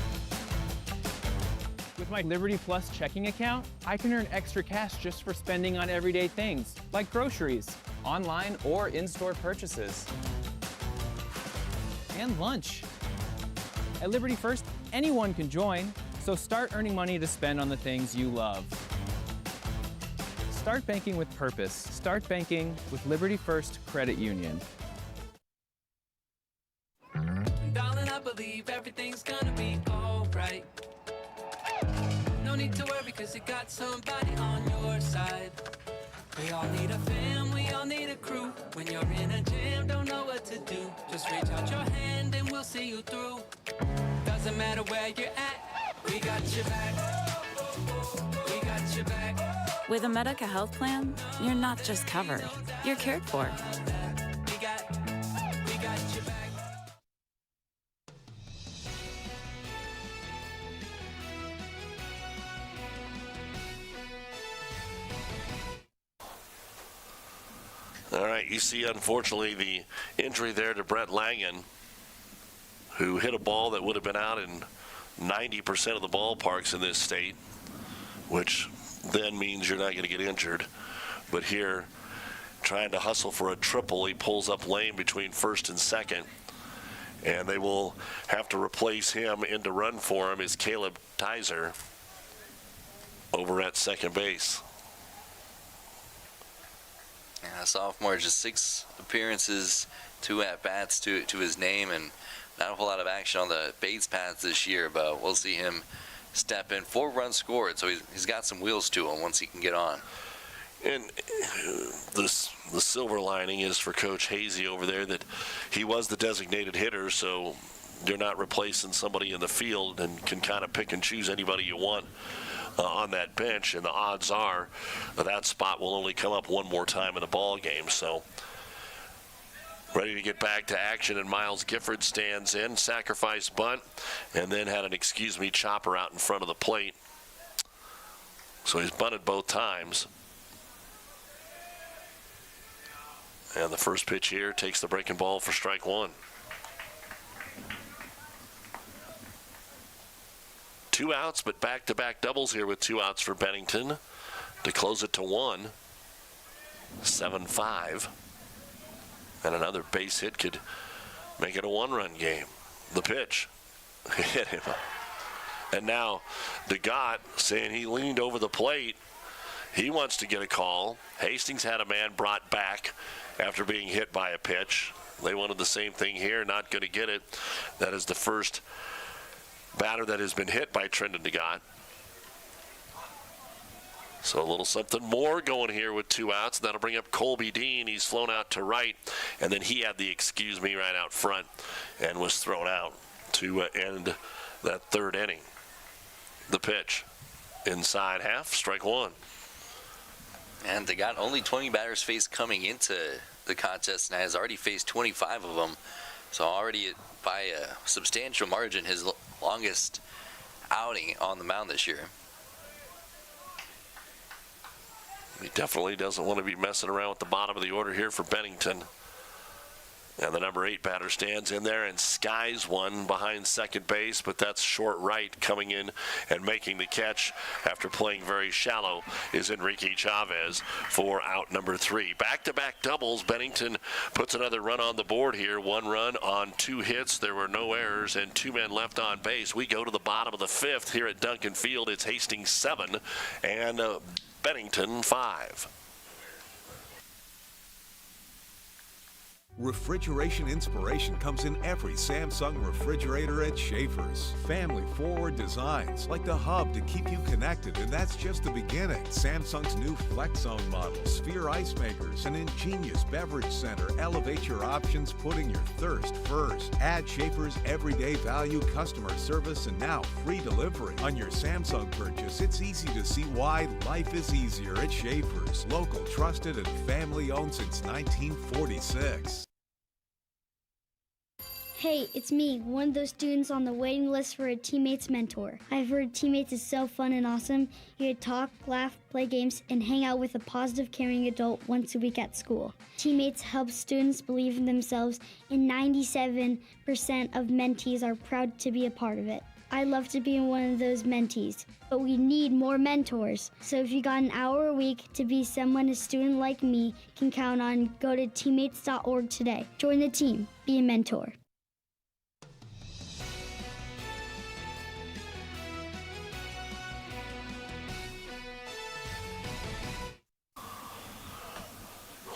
Speaker 6: With my Liberty Plus checking account, I can earn extra cash just for spending on everyday things, like groceries, online or in-store purchases, and lunch. At Liberty First, anyone can join, so start earning money to spend on the things you love. Start banking with purpose. Start banking with Liberty First Credit Union.
Speaker 7: Darling, I believe everything's gonna be alright. No need to worry because you got somebody on your side. We all need a fam, we all need a crew. When you're in a jam, don't know what to do. Just reach out your hand and we'll see you through. Doesn't matter where you're at, we got your back. We got your back.
Speaker 9: With a Medica health plan, you're not just covered, you're cared for.
Speaker 7: We got your back.
Speaker 2: All right, you see, unfortunately, the injury there to Brett Langen, who hit a ball that would have been out in 90% of the ballparks in this state, which then means you're not going to get injured. But here, trying to hustle for a triple, he pulls up lane between first and second, and they will have to replace him. In to run for him is Caleb Tizer over at second base.
Speaker 3: Yeah, sophomore, just 6 appearances, 2 at-bats to his name, and not a whole lot of action on the base paths this year, but we'll see him step in. 4 runs scored, so he's got some wheels to him once he can get on.
Speaker 2: And the silver lining is for Coach Hazy over there that he was the designated hitter, so you're not replacing somebody in the field and can kind of pick and choose anybody you want on that bench, and the odds are that spot will only come up one more time in the ball game. So ready to get back to action, and Miles Gifford stands in, sacrifice bunt, and then had an chopper out in front of the plate. So he's bunted both times. And the first pitch here takes the breaking ball for strike 1. 2 outs, but back-to-back doubles here with 2 outs for Bennington to close it to 1. 7-5. And another base hit could make it a 1-run game. The pitch hit him. And now DeGott saying he leaned over the plate. He wants to get a call. Hastings had a man brought back after being hit by a pitch. They wanted the same thing here, not going to get it. That is the first batter that has been hit by Trendon DeGott. So a little something more going here with 2 outs. That'll bring up Colby Dean. He's flown out to right, and then he had the right out front and was thrown out to end that 3rd inning. The pitch inside half, strike 1.
Speaker 3: And they got only 20 batters faced coming into the contest and has already faced 25 of them. So already by a substantial margin, his longest outing on the mound this year.
Speaker 2: He definitely doesn't want to be messing around with the bottom of the order here for Bennington. And the number 8 batter stands in there and skies one behind second base, but that's short right. Coming in and making the catch after playing very shallow is Enrique Chavez for out number 3. Back-to-back doubles. Bennington puts another run on the board here. 1 run on 2 hits. There were no errors and 2 men left on base. We go to the bottom of the 5th here at Duncan Field. It's Hastings 7 and Bennington 5.
Speaker 11: Refrigeration inspiration comes in every Samsung refrigerator at Schaefer's. Family-forward designs like the hub to keep you connected, and that's just the beginning. Samsung's new Flex Zone model, Sphere ice makers, an ingenious beverage center elevate your options, putting your thirst first. Add Schaefer's everyday value, customer service, and now free delivery. On your Samsung purchase, it's easy to see why life is easier at Schaefer's. Local, trusted, and family-owned since 1946.
Speaker 8: Hey, it's me, one of those students on the waiting list for a teammate's mentor. I've heard teammates is so fun and awesome. You get to talk, laugh, play games, and hang out with a positive, caring adult once a week at school. Teammates help students believe in themselves, and 97% of mentees are proud to be a part of it. I love to be one of those mentees, but we need more mentors. So if you got an hour a week to be someone a student like me can count on, go to teammates.org today. Join the team. Be a mentor.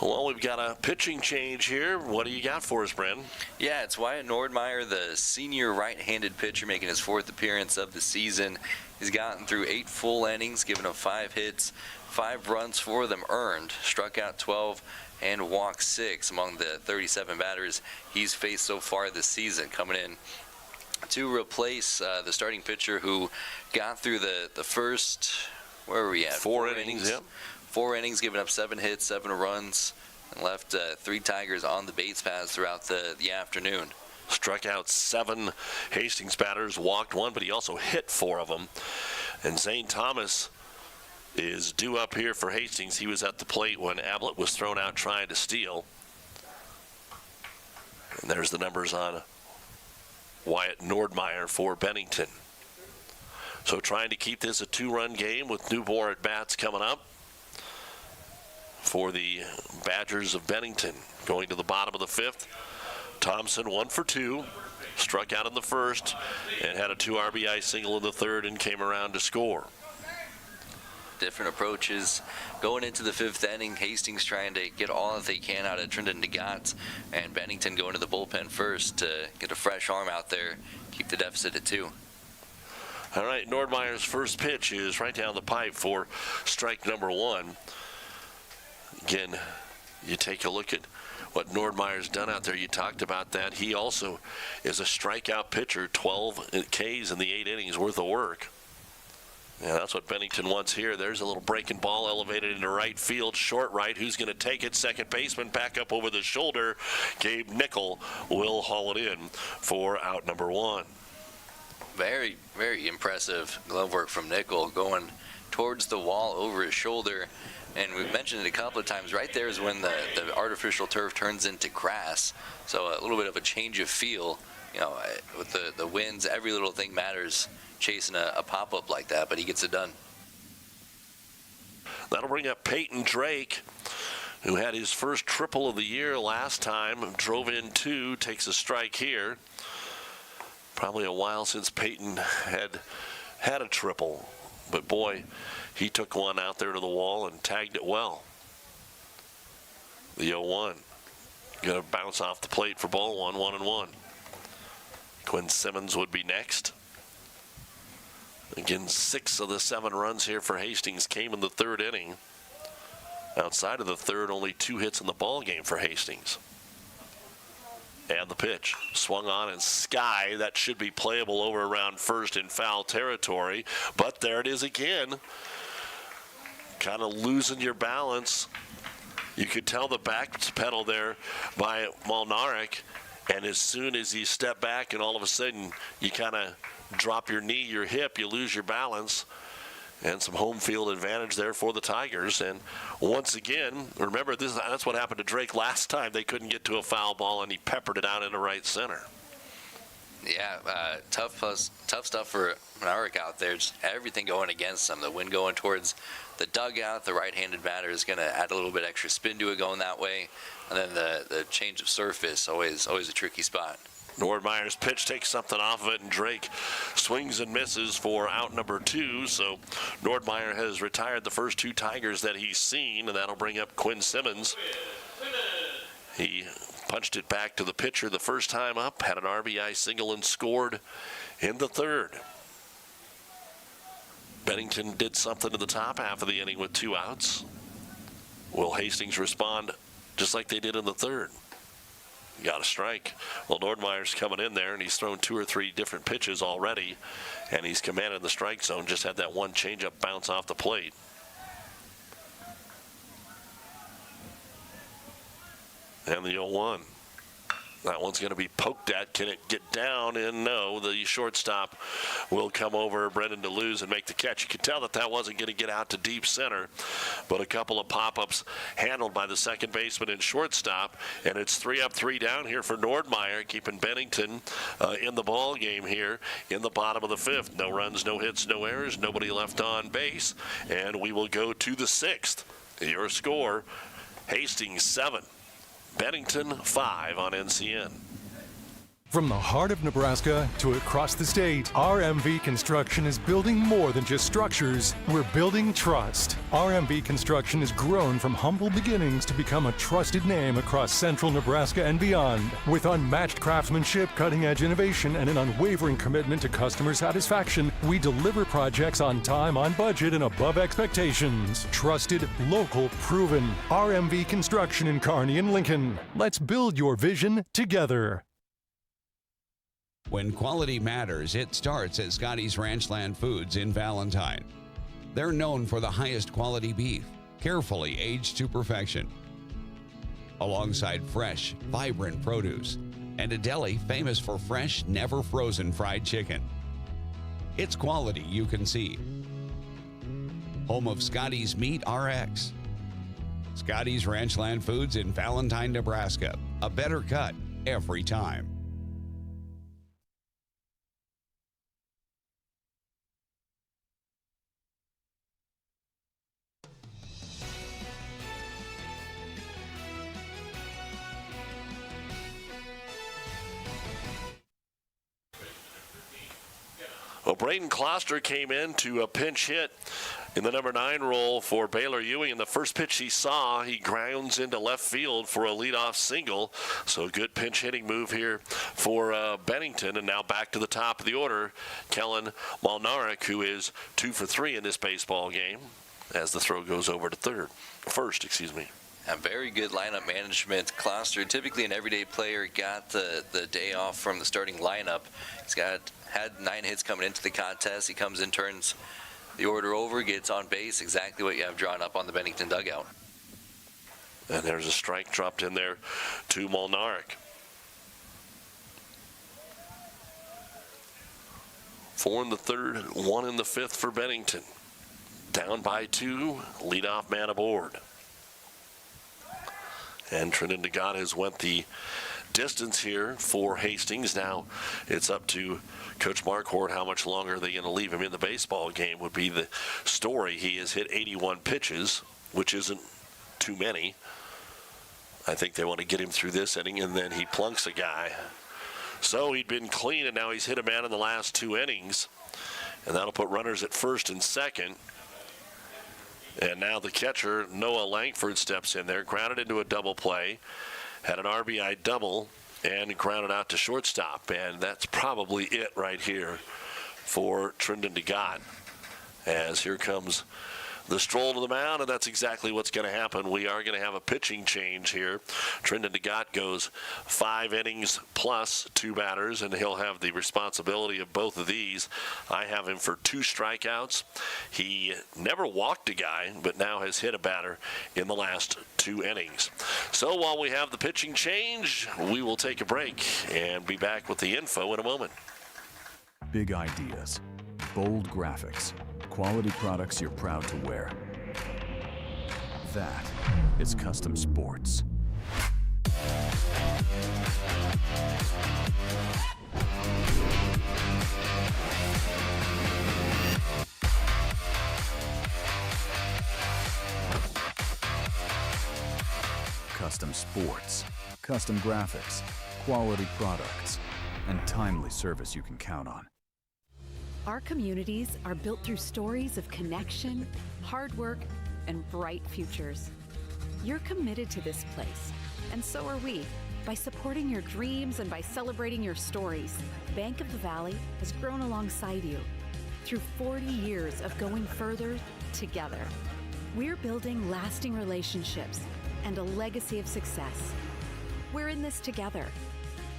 Speaker 2: Well, we've got a pitching change here. What do you got for us, Brandon?
Speaker 3: Yeah, it's Wyatt Nordmeyer, the senior right-handed pitcher, making his 4th appearance of the season. He's gotten through 8 full innings, giving up 5 hits, 5 runs, 4 of them earned, struck out 12, and walked 6 among the 37 batters he's faced so far this season, coming in to replace the starting pitcher who got through the first, where were we at?
Speaker 2: 4 innings, yep.
Speaker 3: 4 innings, giving up 7 hits, 7 runs, and left 3 Tigers on the base paths throughout the afternoon.
Speaker 2: Struck out 7 Hastings batters, walked 1, but he also hit 4 of them. And Zane Thomas is due up here for Hastings. He was at the plate when Ablett was thrown out trying to steal. And there's the numbers on Wyatt Nordmeyer for Bennington. So trying to keep this a 2-run game with 2 more at-bats coming up for the Badgers of Bennington. Going to the bottom of the 5th. Thompson 1 for 2, struck out in the 1st, and had a 2 RBI single in the 3rd and came around to score.
Speaker 3: Different approaches going into the 5th inning. Hastings trying to get all that they can out of Trendon DeGott, and Bennington going to the bullpen first to get a fresh arm out there, keep the deficit at 2.
Speaker 2: All right, Nordmeyer's first pitch is right down the pipe for strike number 1. Again, you take a look at what Nordmeyer's done out there. You talked about that. He also is a strikeout pitcher, 12 Ks in the 8 innings worth of work. Yeah, that's what Bennington wants here. There's a little breaking ball elevated into right field, short right. Who's going to take it? Second baseman back up over the shoulder. Gabe Nickel will haul it in for out number 1.
Speaker 3: Very, very impressive glove work from Nickel, going towards the wall over his shoulder. And we've mentioned it a couple of times. Right there is when the artificial turf turns into grass. So a little bit of a change of feel. You know, with the winds, every little thing matters, chasing a pop-up like that, but he gets it done.
Speaker 2: That'll bring up Peyton Drake, who had his first triple of the year last time, drove in 2, takes a strike here. Probably a while since Peyton had a triple, but boy, he took one out there to the wall and tagged it well. The 0-1. Going to bounce off the plate for ball 1, 1-1. Quinn Simmons would be next. Again, 6 of the 7 runs here for Hastings came in the 3rd inning. Outside of the 3rd, only 2 hits in the ball game for Hastings. And the pitch swung on and sky. That should be playable over around first in foul territory. But there it is again. Kind of losing your balance. You could tell the back pedal there by Molnarek. And as soon as you step back and all of a sudden you kind of drop your knee, your hip, you lose your balance. And some home field advantage there for the Tigers. And once again, remember, that's what happened to Drake last time. They couldn't get to a foul ball, and he peppered it out into right center.
Speaker 3: Yeah, tough stuff for Monarch out there. Just everything going against him. The wind going towards the dugout. The right-handed batter is going to add a little bit extra spin to it going that way. And then the change of surface, always a tricky spot.
Speaker 2: Nordmeyer's pitch takes something off of it, and Drake swings and misses for out number 2. So Nordmeyer has retired the first 2 Tigers that he's seen, and that'll bring up Quinn Simmons. He punched it back to the pitcher the first time up, had an RBI single and scored in the 3rd. Bennington did something in the top half of the inning with 2 outs. Will Hastings respond just like they did in the 3rd? Got a strike. Well, Nordmeyer's coming in there, and he's thrown 2 or 3 different pitches already, and he's commanded the strike zone. Just had that one changeup bounce off the plate. And the 0-1. That one's going to be poked at. Can it get down? And no, the shortstop will come over, Brendan DeLuz, and make the catch. You could tell that wasn't going to get out to deep center, but a couple of pop-ups handled by the second baseman and shortstop, and it's 3 up, 3 down here for Nordmeyer, keeping Bennington in the ball game here in the bottom of the 5th. No runs, no hits, no errors, nobody left on base, and we will go to the 6th. Your score, Hastings 7. Bennington 5 on NCN.
Speaker 1: From the heart of Nebraska to across the state, RMV Construction is building more than just structures. We're building trust. RMV Construction has grown from humble beginnings to become a trusted name across central Nebraska and beyond. With unmatched craftsmanship, cutting-edge innovation, and an unwavering commitment to customer satisfaction, we deliver projects on time, on budget, and above expectations. Trusted, local, proven. RMV Construction in Kearney and Lincoln. Let's build your vision together.
Speaker 12: When quality matters, it starts at Scotty's Ranchland Foods in Valentine. They're known for the highest quality beef, carefully aged to perfection, alongside fresh, vibrant produce, and a deli famous for fresh, never frozen fried chicken. It's quality you can see. Home of Scotty's Meat RX. Scotty's Ranchland Foods in Valentine, Nebraska. A better cut every time.
Speaker 2: Well, Braden Kloster came in to a pinch hit in the number 9 role for Baylor Ewing. And the first pitch he saw, he grounds into left field for a leadoff single. So a good pinch hitting move here for Bennington. And now back to the top of the order, Kellen Malnarek, who is 2 for 3 in this baseball game as the throw goes over to first.
Speaker 3: A very good lineup management. Kloster, typically an everyday player, got the day off from the starting lineup. He's had 9 hits coming into the contest. He comes in, turns the order over, gets on base, exactly what you have drawn up on the Bennington dugout.
Speaker 2: And there's a strike dropped in there to Molnarek. 4 in the third, 1 in the fifth for Bennington. Down by 2, leadoff man aboard. And Trinidad Gott has went the distance here for Hastings. Now it's up to Coach Marquardt how much longer are they going to leave him in the baseball game would be the story. He has hit 81 pitches, which isn't too many. I think they want to get him through this inning, and then he plunks a guy. So he'd been clean, and now he's hit a man in the last 2 innings, and that'll put runners at first and second. And now the catcher, Noah Langford, steps in there, grounded into a double play, had an RBI double, and grounded out to shortstop. And that's probably it right here for Trinidad Gott. As here comes the stroll to the mound, and that's exactly what's going to happen. We are going to have a pitching change here. Trinidad Gott goes 5 innings plus 2 batters, and he'll have the responsibility of both of these. I have him for 2 strikeouts. He never walked a guy, but now has hit a batter in the last 2 innings. So while we have the pitching change, we will take a break and be back with the info in a moment.
Speaker 13: Big ideas, bold graphics, quality products you're proud to wear. That is Custom Sports. Custom Sports, custom graphics, quality products, and timely service you can count on.
Speaker 23: Our communities are built through stories of connection, hard work, and bright futures. You're committed to this place, and so are we. By supporting your dreams and by celebrating your stories, Bank of the Valley has grown alongside you through 40 years of going further together. We're building lasting relationships and a legacy of success. We're in this together,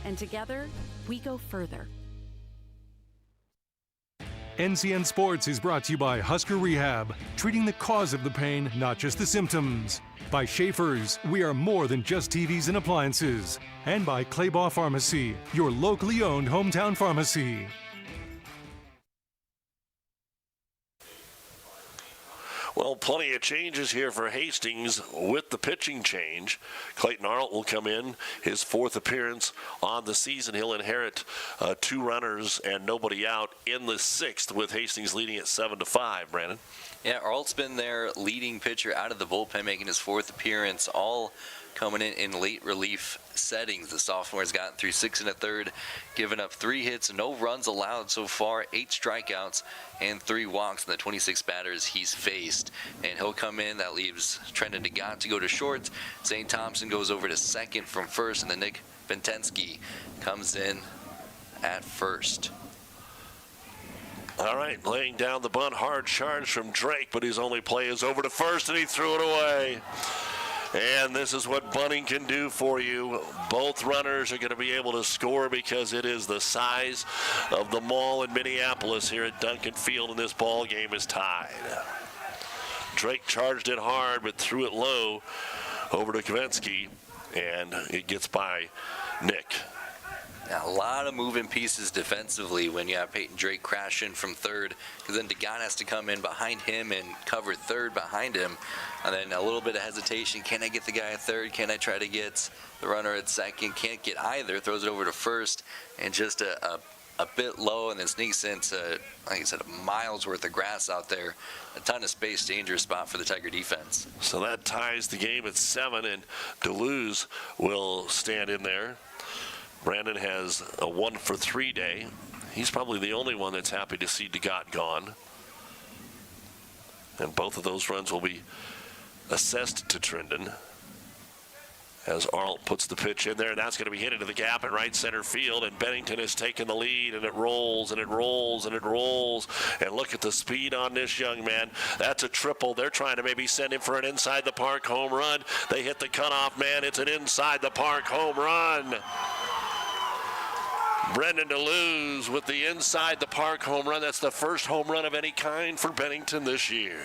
Speaker 23: and together we go further.
Speaker 1: NCN Sports is brought to you by Husker Rehab, treating the cause of the pain, not just the symptoms. By Schaefer's, we are more than just TVs and appliances. And by Claybaugh Pharmacy, your locally owned hometown pharmacy.
Speaker 2: Well, plenty of changes here for Hastings with the pitching change. Clayton Arnold will come in, his 4th appearance on the season. He'll inherit 2 runners and nobody out in the 6th with Hastings leading at 7-5, Brandon.
Speaker 3: Yeah, Arnold's been their leading pitcher out of the bullpen, making his 4th appearance. All coming in late relief settings. The sophomore's gotten through 6 1/3, giving up 3 hits, no runs allowed so far, 8 strikeouts, and 3 walks in the 26 batters he's faced. And he'll come in. That leaves Trendon DeGant to go to short. Zane Thompson goes over to second from first, and then Nick Bentensky comes in at first.
Speaker 2: All right, laying down the bunt, hard charge from Drake, but his only play is over to first, and he threw it away. And this is what bunting can do for you. Both runners are going to be able to score because it is the size of the mall in Minneapolis here at Duncan Field, and this ball game is tied. Drake charged it hard, but threw it low over to Kavensky, and it gets by Nick.
Speaker 3: Now, a lot of moving pieces defensively when you have Peyton Drake crashing from third, because then DeGant has to come in behind him and cover third behind him. And then a little bit of hesitation. Can I get the guy at third? Can I try to get the runner at second? Can't get either. Throws it over to first, and just a bit low, and then sneaks into, like I said, miles worth of grass out there. A ton of space, dangerous spot for the Tiger defense.
Speaker 2: So that ties the game at 7, and Deleuze will stand in there. Brandon has a 1-for-3 day. He's probably the only one that's happy to see DeGant gone. And both of those runs will be assessed to Trendon as Arlt puts the pitch in there, and that's going to be hit into the gap in right center field, and Bennington has taken the lead, and it rolls, and it rolls, and it rolls. And look at the speed on this young man. That's a triple. They're trying to maybe send him for an inside-the-park home run. They hit the cutoff man. It's an inside-the-park home run. Brendan Deleuze with the inside-the-park home run. That's the first home run of any kind for Bennington this year.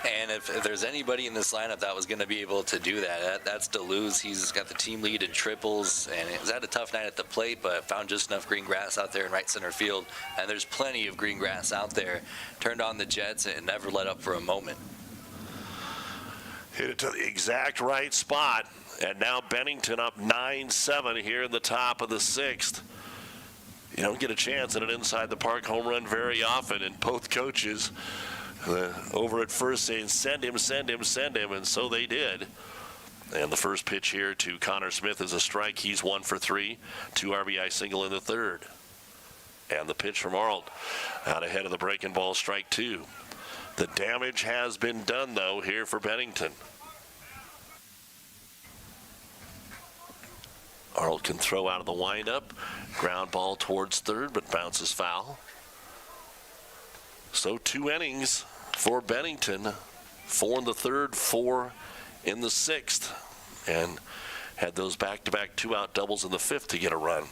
Speaker 3: And if there's anybody in this lineup that was going to be able to do that, that's Deleuze. He's got the team lead in triples, and he's had a tough night at the plate, but found just enough green grass out there in right center field. And there's plenty of green grass out there. Turned on the Jets and never let up for a moment.
Speaker 2: Hit it to the exact right spot. And now Bennington up 9-7 here in the top of the 6th. You don't get a chance at an inside-the-park home run very often, and both coaches over at first saying, send him, send him, send him, and so they did. And the first pitch here to Connor Smith is a strike. He's 1-for-3, 2 RBI single in the 3rd. And the pitch from Arlt out ahead of the breaking ball, strike 2. The damage has been done, though, here for Bennington. Arlt can throw out of the windup. Ground ball towards third, but bounces foul. So 2 innings for Bennington. 4 in the 3rd, 4 in the 6th. And had those back-to-back 2-out doubles in the 5th to get a run.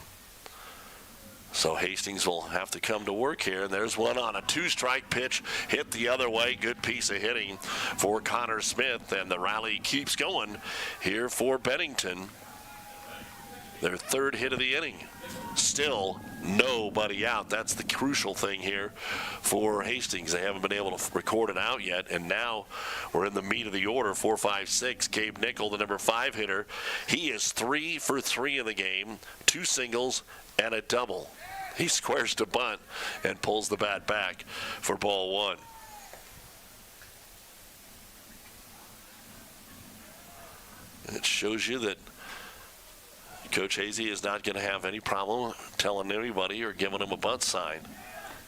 Speaker 2: So Hastings will have to come to work here. And there's one on a 2-strike pitch. Hit the other way. Good piece of hitting for Connor Smith. And the rally keeps going here for Bennington. Their 3rd hit of the inning. Still nobody out. That's the crucial thing here for Hastings. They haven't been able to record it out yet, and now we're in the meat of the order. 4-5-6. Gabe Nickel, the number 5 hitter. He is 3-for-3 in the game. 2 singles and a double. He squares to bunt and pulls the bat back for ball 1. And it shows you that Coach Hazy is not going to have any problem telling anybody or giving them a bunt sign.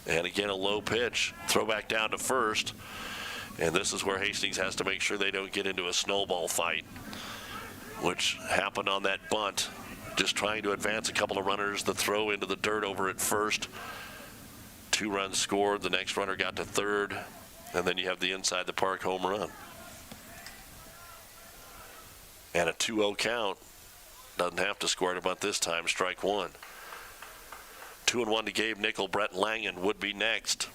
Speaker 2: And again, a low pitch. Throw back down to first. And this is where Hastings has to make sure they don't get into a snowball fight, which happened on that bunt. Just trying to advance a couple of runners. The throw into the dirt over at first. 2 runs scored. The next runner got to third. And then you have the inside the park home run. And a 2-0 count. Doesn't have to square it a bunt this time. Strike 1. 2-1 to Gabe Nickel. Brett Langen would be next.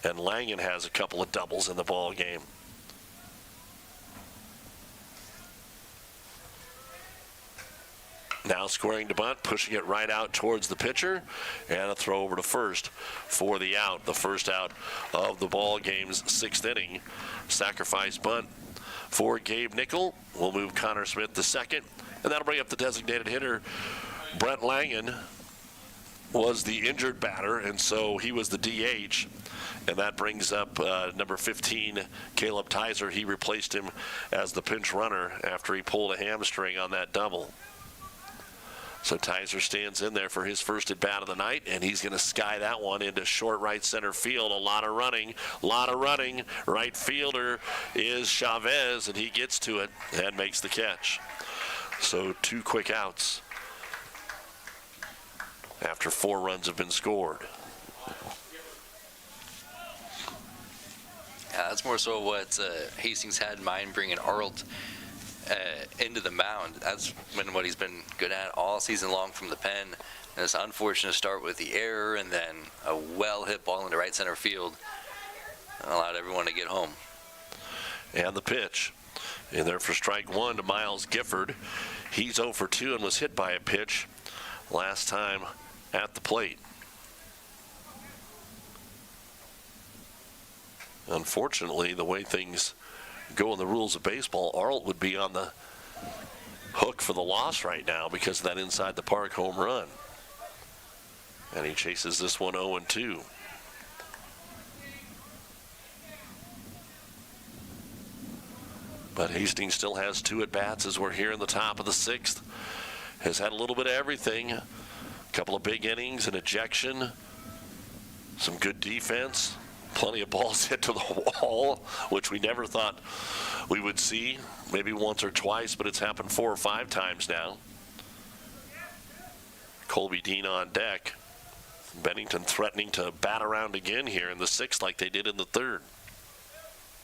Speaker 2: And Langen has a couple of doubles in the ball game. Now squaring to bunt, pushing it right out towards the pitcher, and a throw over to first for the out. The first out of the ball game's 6th inning. Sacrifice bunt for Gabe Nickel. We'll move Connor Smith to second. And that'll bring up the designated hitter, Brent Langen. was the injured batter, and so he was the DH. And that brings up number 15, Caleb Tizer. He replaced him as the pinch runner after he pulled a hamstring on that double. So Tizer stands in there for his first at bat of the night, and he's going to sky that one into short right center field. A lot of running. Right fielder is Chavez, and he gets to it and makes the catch. So 2 quick outs after 4 runs have been scored.
Speaker 3: That's more so what Hastings had in mind, bringing Arlt into the mound. That's been what he's been good at all season long from the pen. And it's unfortunate to start with the error and then a well-hit ball into right center field. Allowed everyone to get home.
Speaker 2: And the pitch. In there for strike 1 to Miles Gifford. He's 0 for 2 and was hit by a pitch last time at the plate. Unfortunately, the way things go in the rules of baseball, Arlt would be on the hook for the loss right now because of that inside the park home run. And he chases this one 0-2. But Hastings still has 2 at-bats as we're here in the top of the 6th. Has had a little bit of everything. A couple of big innings, an ejection, some good defense. Plenty of balls hit to the wall, which we never thought we would see. Maybe once or twice, but it's happened 4 or 5 times now. Colby Dean on deck. Bennington threatening to bat around again here in the 6th like they did in the 3rd.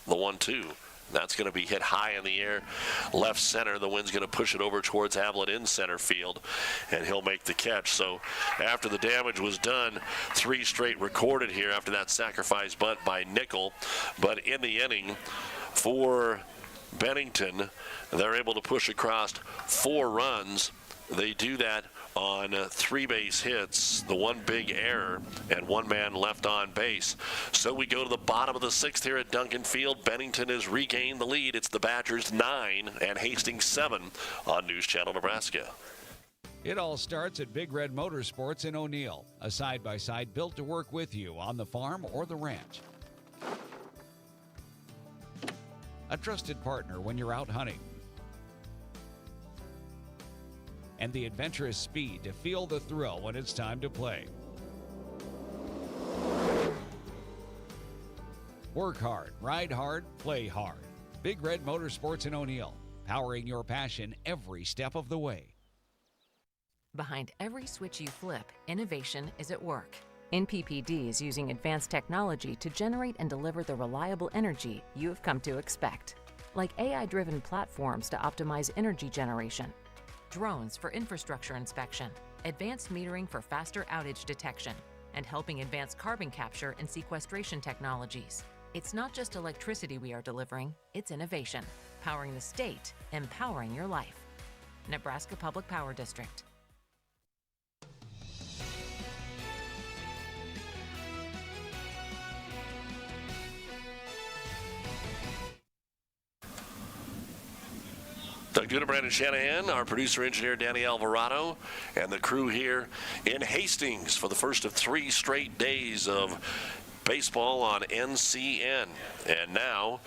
Speaker 2: The 1-2. That's going to be hit high in the air, left center. The wind's going to push it over towards Havlet in center field, and he'll make the catch. So after the damage was done, 3 straight recorded here after that sacrifice bunt by Nickel. But in the inning for Bennington, they're able to push across 4 runs. They do that on 3 base hits, the 1 big error, and 1 man left on base. So we go to the bottom of the 6th here at Duncan Field. Bennington has regained the lead. It's the Badgers 9 and Hastings 7 on News Channel Nebraska.
Speaker 12: It all starts at Big Red Motorsports in O'Neill, a side-by-side built to work with you on the farm or the ranch. A trusted partner when you're out hunting. And the adventurous speed to feel the thrill when it's time to play. Work hard, ride hard, play hard. Big Red Motorsports in O'Neill, powering your passion every step of the way.
Speaker 14: Behind every switch you flip, innovation is at work. NPPD is using advanced technology to generate and deliver the reliable energy you have come to expect. Like AI-driven platforms to optimize energy generation, drones for infrastructure inspection, advanced metering for faster outage detection, and helping advance carbon capture and sequestration technologies. It's not just electricity we are delivering, it's innovation, powering the state, empowering your life. Nebraska Public Power District.
Speaker 2: Doug Duda, Brandon Shanahan, our producer-engineer Danny Alvarado, and the crew here in Hastings for the first of 3 straight days of baseball on NCN. And now,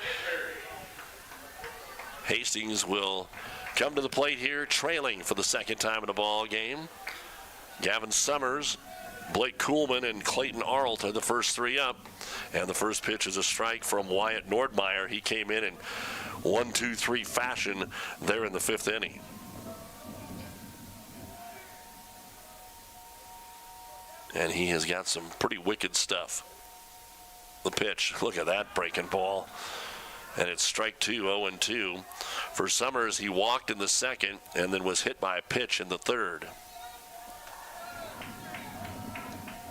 Speaker 2: Hastings will come to the plate here, trailing for the 2nd time in a ball game. Gavin Summers, Blake Kuhlman, and Clayton Arlt are the first 3 up. And the first pitch is a strike from Wyatt Nordmeyer. He came in 1-2-3 fashion there in the 5th inning. And he has got some pretty wicked stuff. The pitch, look at that breaking ball. And it's strike 2, 0-2. For Summers, he walked in the 2nd and then was hit by a pitch in the 3rd.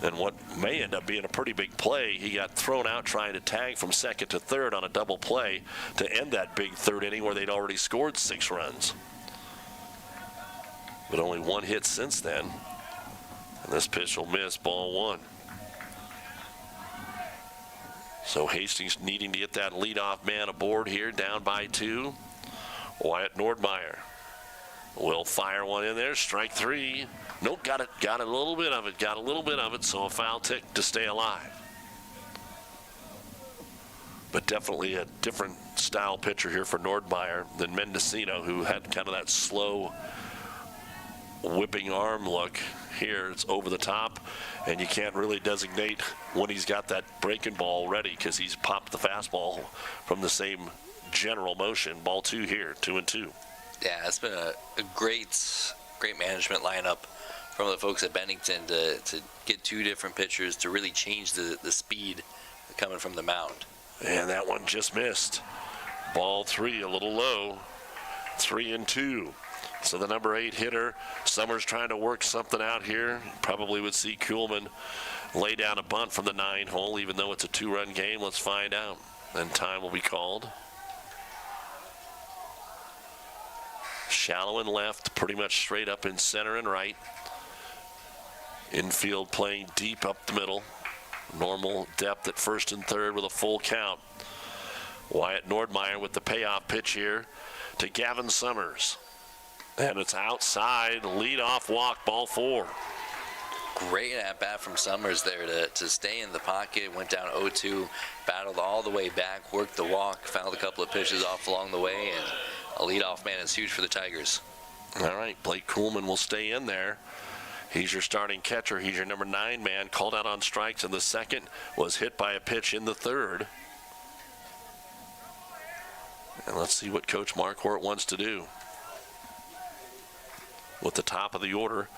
Speaker 2: And what may end up being a pretty big play, he got thrown out trying to tag from 2nd to 3rd on a double play to end that big 3rd inning where they'd already scored 6 runs. But only 1 hit since then. And this pitch will miss, ball 1. So Hastings needing to get that leadoff man aboard here, down by 2. Wyatt Nordmeyer. Will fire one in there. Strike three. Nope, got it. Got a little bit of it. So a foul tick to stay alive. But definitely a different style pitcher here for Nordmeyer than Mendocino, who had kind of that slow whipping arm look. Here it's over the top, and you can't really designate when he's got that breaking ball ready because he's popped the fastball from the same general motion. Ball two here, 2-2.
Speaker 3: Yeah, it's been a great management lineup from the folks at Bennington to get two different pitchers to really change the speed coming from the mound.
Speaker 2: And that one just missed. Ball three, a little low. 3-2. So the number 8 hitter, Summers trying to work something out here. Probably would see Kuhlman lay down a bunt from the 9 hole, even though it's a 2-run game. Let's find out. Then time will be called. Shallow and left, pretty much straight up in center and right. Infield playing deep up the middle. Normal depth at first and third with a full count. Wyatt Nordmeyer with the payoff pitch here to Gavin Summers. And it's outside, lead-off walk, ball 4.
Speaker 3: Great at-bat from Summers there to stay in the pocket. Went down 0-2, battled all the way back, worked the walk, fouled a couple of pitches off along the way, and a leadoff man is huge for the Tigers.
Speaker 2: All right, Blake Kuhlman will stay in there. He's your starting catcher. He's your number 9 man. Called out on strikes in the second. Was hit by a pitch in the third. And let's see what Coach Marquardt wants to do. With the top of the order.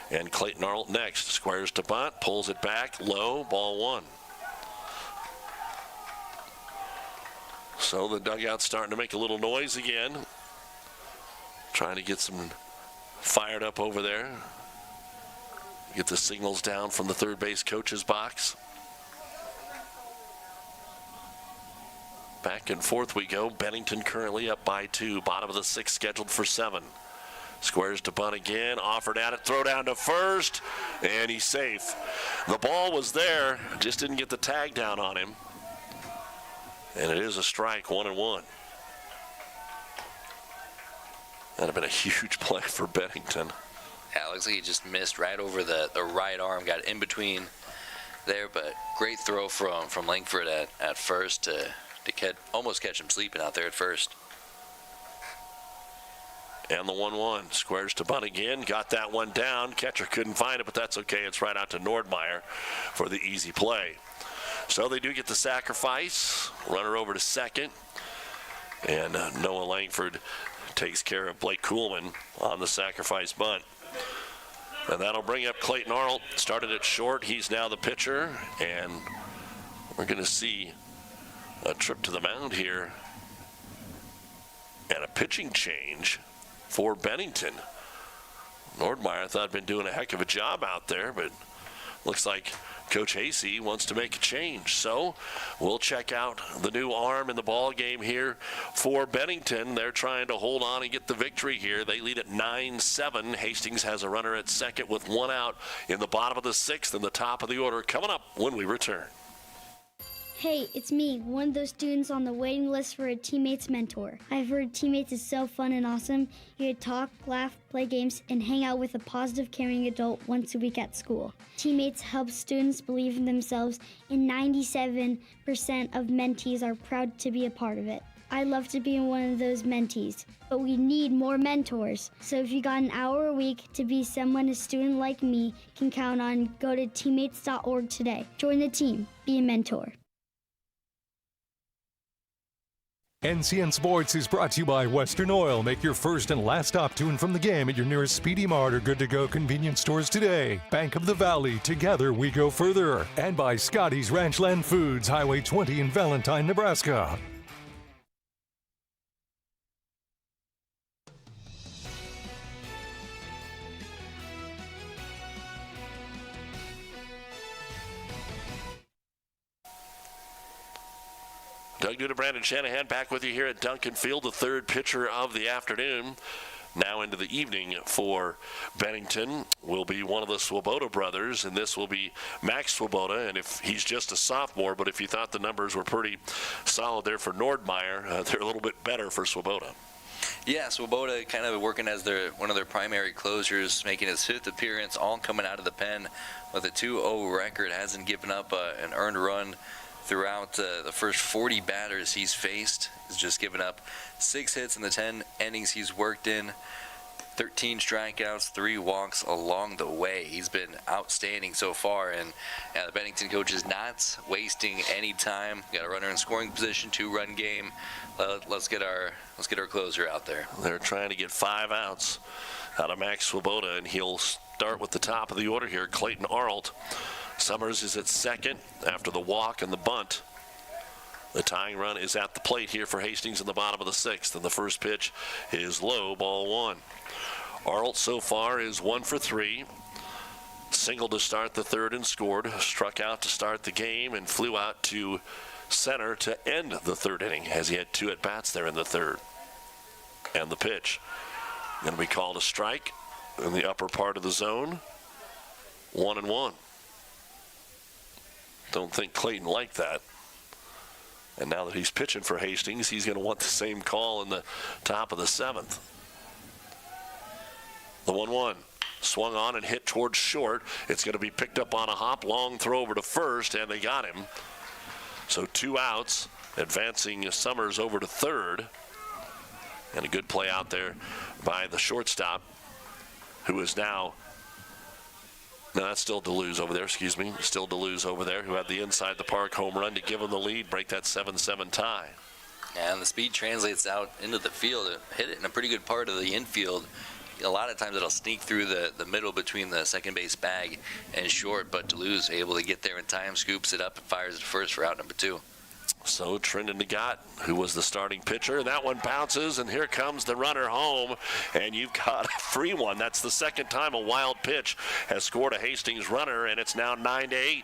Speaker 2: And Clayton Arnold next. Squares to bunt. Pulls it back. Low. Ball 1. So the dugout's starting to make a little noise again. Trying to get some fired up over there. Get the signals down from the third base coach's box. Back and forth we go. Bennington currently up by 2. Bottom of the 6th scheduled for 7. Squares to bunt again. Offered at it. Throw down to first. And he's safe. The ball was there. Just didn't get the tag down on him. And it is a strike, 1-1. That'd have been a huge play for Bennington.
Speaker 3: Yeah, it looks like he just missed right over the right arm, got in between there, but great throw from Langford at first to almost catch him sleeping out there at first.
Speaker 2: And the 1-1. Squares to bunt again. Got that one down. Catcher couldn't find it, but that's okay. It's right out to Nordmeyer for the easy play. So they do get the sacrifice. Runner over to second. And Noah Langford takes care of Blake Kuhlman on the sacrifice bunt. And that'll bring up Clayton Arnold. Started at short. He's now the pitcher. And we're going to see a trip to the mound here. And a pitching change for Bennington. Nordmeyer, I thought, had been doing a heck of a job out there, but looks like Coach Hasey wants to make a change. So we'll check out the new arm in the ball game here for Bennington. They're trying to hold on and get the victory here. They lead at 9-7. Hastings has a runner at second with 1 out in the bottom of the 6th and the top of the order coming up when we return.
Speaker 8: Hey, it's me, one of those students on the waiting list for a teammate's mentor. I've heard teammates is so fun and awesome. You get to talk, laugh, play games, and hang out with a positive, caring adult once a week at school. Teammates help students believe in themselves, and 97% of mentees are proud to be a part of it. I'd love to be one of those mentees, but we need more mentors. So if you got an hour a week to be someone a student like me can count on, go to teammates.org today. Join the team. Be a mentor.
Speaker 1: NCN Sports is brought to you by Western Oil. Make your first and last stop to and from the game at your nearest Speedy Mart or Good to Go convenience stores today. Bank of the Valley, together we go further. And by Scotty's Ranchland Foods, Highway 20 in Valentine, Nebraska.
Speaker 2: Doug Duda, Brandon Shanahan back with you here at Duncan Field, the third pitcher of the afternoon. Now into the evening for Bennington will be one of the Swoboda brothers, and this will be Max Swoboda. And if he's just a sophomore, but if you thought the numbers were pretty solid there for Nordmeyer, they're a little bit better for Swoboda.
Speaker 3: Yeah, Swoboda kind of working as one of their primary closers, making his 5th appearance, all coming out of the pen with a 2-0 record. Hasn't given up an earned run throughout the first 40 batters he's faced. He's just given up 6 hits in the 10 innings he's worked in. 13 strikeouts, 3 walks along the way. He's been outstanding so far, and the Bennington coach is not wasting any time. Got a runner in scoring position, 2-run game. Let's get our closer out there.
Speaker 2: They're trying to get 5 outs out of Max Swoboda, and he'll start with the top of the order here. Clayton Arlt. Summers is at second after the walk and the bunt. The tying run is at the plate here for Hastings in the bottom of the 6th, and the first pitch is low, ball 1. Arlt so far is 1 for 3. Singled to start the 3rd and scored. Struck out to start the game and flew out to center to end the 3rd inning as he had 2 at-bats there in the 3rd. And the pitch going to be called a strike in the upper part of the zone. 1-1. Don't think Clayton liked that. And now that he's pitching for Hastings, he's going to want the same call in the top of the 7th. The 1-1 swung on and hit towards short. It's going to be picked up on a hop, long throw over to first, and they got him. So 2 outs, advancing Summers over to 3rd. And a good play out there by the shortstop, who is now, no, that's still DeLuz over there, excuse me. Still DeLuz over there, who had the inside the park home run to give him the lead, break that 7-7 tie.
Speaker 3: And the speed translates out into the field. Hit it in a pretty good part of the infield. A lot of times it'll sneak through the middle between the second base bag and short, but DeLuz able to get there in time, scoops it up, and fires it first for out number 2.
Speaker 2: So Trendon Nagat, who was the starting pitcher, that one bounces, and here comes the runner home, and you've got a free one. That's the second time a wild pitch has scored a Hastings runner, and it's now 9-8.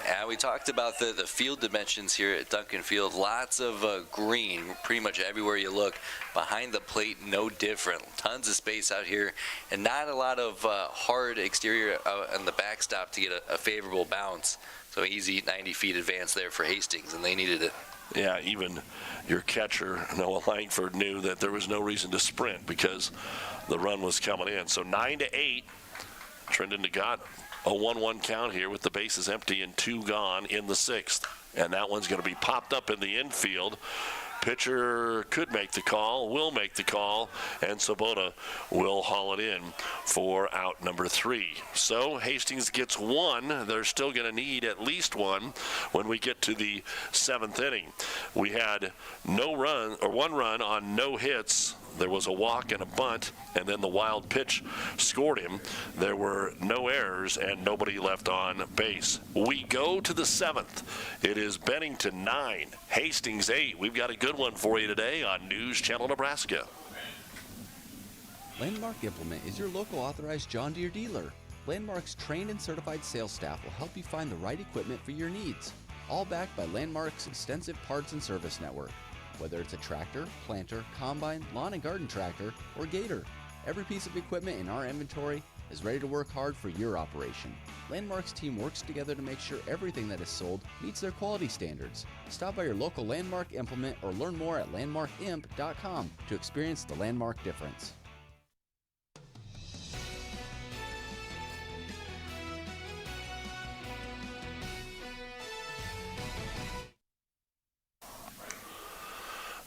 Speaker 3: Yeah, we talked about the field dimensions here at Duncan Field. Lots of green pretty much everywhere you look. Behind the plate, no different. Tons of space out here, and not a lot of hard exterior on the backstop to get a favorable bounce. So easy 90 feet advance there for Hastings, and they needed it.
Speaker 2: Yeah, even your catcher, Noah Langford, knew that there was no reason to sprint because the run was coming in. So 9-8, Trendon Nagat. A 1-1 count here with the bases empty and 2 gone in the 6th. And that one's going to be popped up in the infield. Pitcher could make the call, will make the call, and Swoboda will haul it in for out number 3. So Hastings gets 1. They're still going to need at least 1 when we get to the 7th inning. We had 1 run on no hits. There was a walk and a bunt, and then the wild pitch scored him. There were no errors and nobody left on base. We go to the 7th. It is Bennington 9, Hastings 8. We've got a good one for you today on News Channel Nebraska.
Speaker 10: Landmark Implement is your local authorized John Deere dealer. Landmark's trained and certified sales staff will help you find the right equipment for your needs, all backed by Landmark's extensive parts and service network. Whether it's a tractor, planter, combine, lawn and garden tractor, or gator, every piece of equipment in our inventory is ready to work hard for your operation. Landmark's team works together to make sure everything that is sold meets their quality standards. Stop by your local Landmark Implement or learn more at landmarkimp.com to experience the Landmark difference.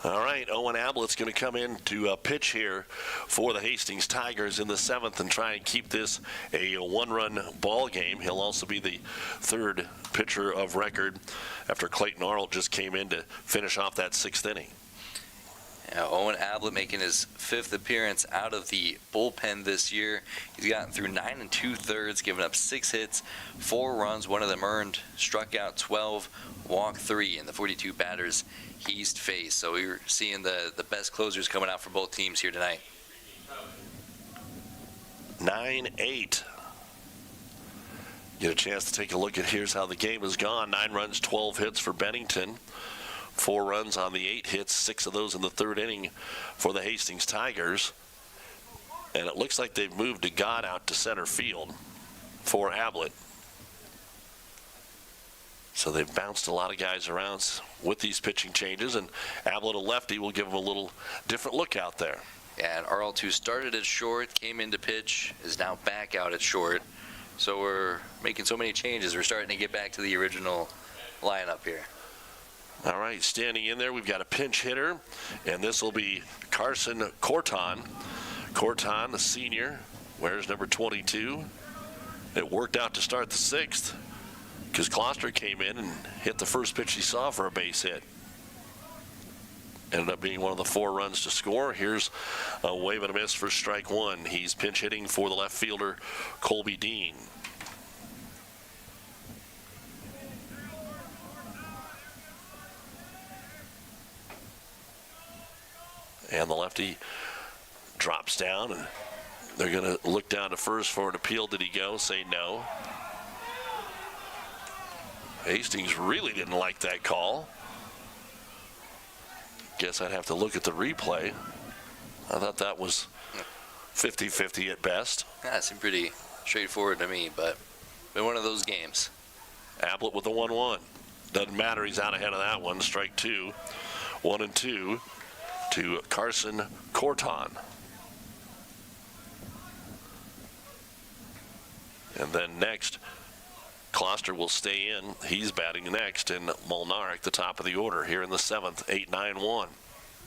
Speaker 2: All right, Owen Ablett's going to come in to pitch here for the Hastings Tigers in the 7th and try and keep this a 1-run ball game. He'll also be the 3rd pitcher of record after Clayton Arlt just came in to finish off that 6th inning.
Speaker 3: Yeah, Owen Ablett making his 5th appearance out of the bullpen this year. He's gotten through 9 2/3, given up 6 hits, 4 runs, 1 of them earned, struck out 12, walked 3 in the 42 batters he's faced. So we're seeing the best closers coming out for both teams here tonight.
Speaker 2: 9-8. Get a chance to take a look at here's how the game has gone. 9 runs, 12 hits for Bennington. 4 runs on the 8 hits, 6 of those in the 3rd inning for the Hastings Tigers. And it looks like they've moved Nagat out to center field for Ablett. So they've bounced a lot of guys around with these pitching changes, and Ablett, a lefty, will give them a little different look out there.
Speaker 3: And Arlt, who started at short, came into pitch, is now back out at short. So we're making so many changes. We're starting to get back to the original lineup here.
Speaker 2: All right, standing in there, we've got a pinch hitter, and this will be Carson Corton. Corton, the senior, wears number 22. It worked out to start the 6th because Kloster came in and hit the first pitch he saw for a base hit. Ended up being one of the 4 runs to score. Here's a wave and a miss for strike 1. He's pinch hitting for the left fielder, Colby Dean. And the lefty drops down, and they're going to look down to first for an appeal. Did he go? Say no. Hastings really didn't like that call. Guess I'd have to look at the replay. I thought that was 50-50 at best.
Speaker 3: Yeah, it seemed pretty straightforward to me, but been one of those games.
Speaker 2: Ablett with the 1-1. Doesn't matter, he's out ahead of that one. Strike 2. 1-2 to Carson Corton. And then next, Kloster will stay in. He's batting next, and Molnarek, the top of the order here in the 7th, 8-9-1.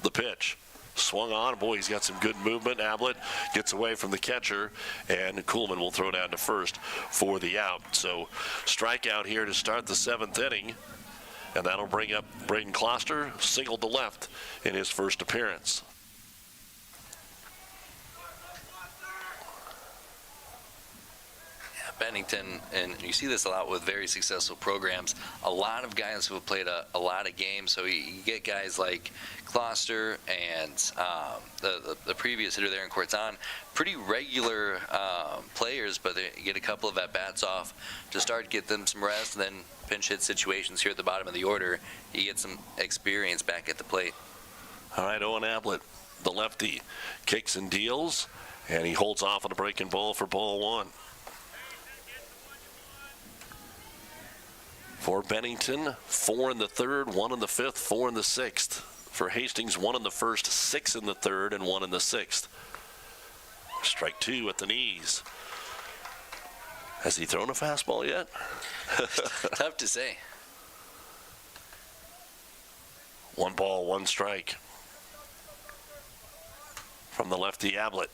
Speaker 2: The pitch. Swung on. Boy, he's got some good movement. Ablett gets away from the catcher, and Kuhlman will throw down to first for the out. So strikeout here to start the 7th inning, and that'll bring up Braden Kloster, singled to left in his first appearance.
Speaker 3: Bennington, and you see this a lot with very successful programs, a lot of guys who have played a lot of games. So you get guys like Kloster and the previous hitter there in Corton, pretty regular players, but you get a couple of at-bats off to start, get them some rest, and then pinch hit situations here at the bottom of the order. You get some experience back at the plate.
Speaker 2: All right, Owen Ablett, the lefty, kicks and deals, and he holds off on a breaking ball for ball 1. For Bennington, 4 in the 3rd, 1 in the 5th, 4 in the 6th. For Hastings, 1 in the 1st, 6 in the 3rd, and 1 in the 6th. Strike 2 at the knees. Has he thrown a fastball yet?
Speaker 3: Tough to say.
Speaker 2: 1 ball, 1 strike. From the lefty, Ablett.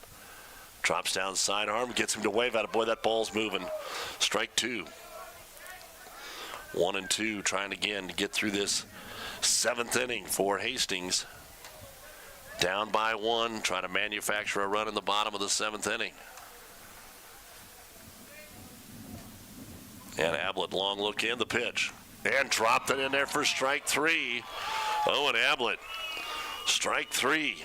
Speaker 2: Drops down sidearm, gets him to wave at it. Boy, that ball's moving. Strike 2. 1-2, trying again to get through this 7th inning for Hastings. Down by 1, trying to manufacture a run in the bottom of the 7th inning. And Ablett, long look in, the pitch. And dropped it in there for strike 3. Owen Ablett, strike 3.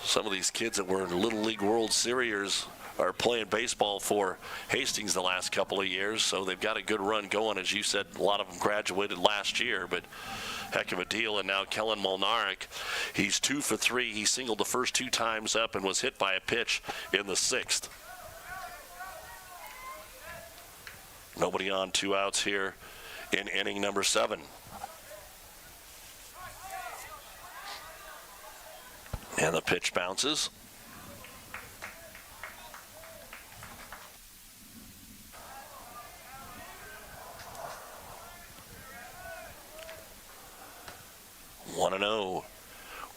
Speaker 2: Some of these kids that were in Little League World Series are playing baseball for Hastings the last couple of years, so they've got a good run going. As you said, a lot of them graduated last year, but heck of a deal. And now Kellen Molnarek, he's 2 for 3. He singled the first 2 times up and was hit by a pitch in the 6th. Nobody on, 2 outs here in inning number 7. And the pitch bounces. One and 0.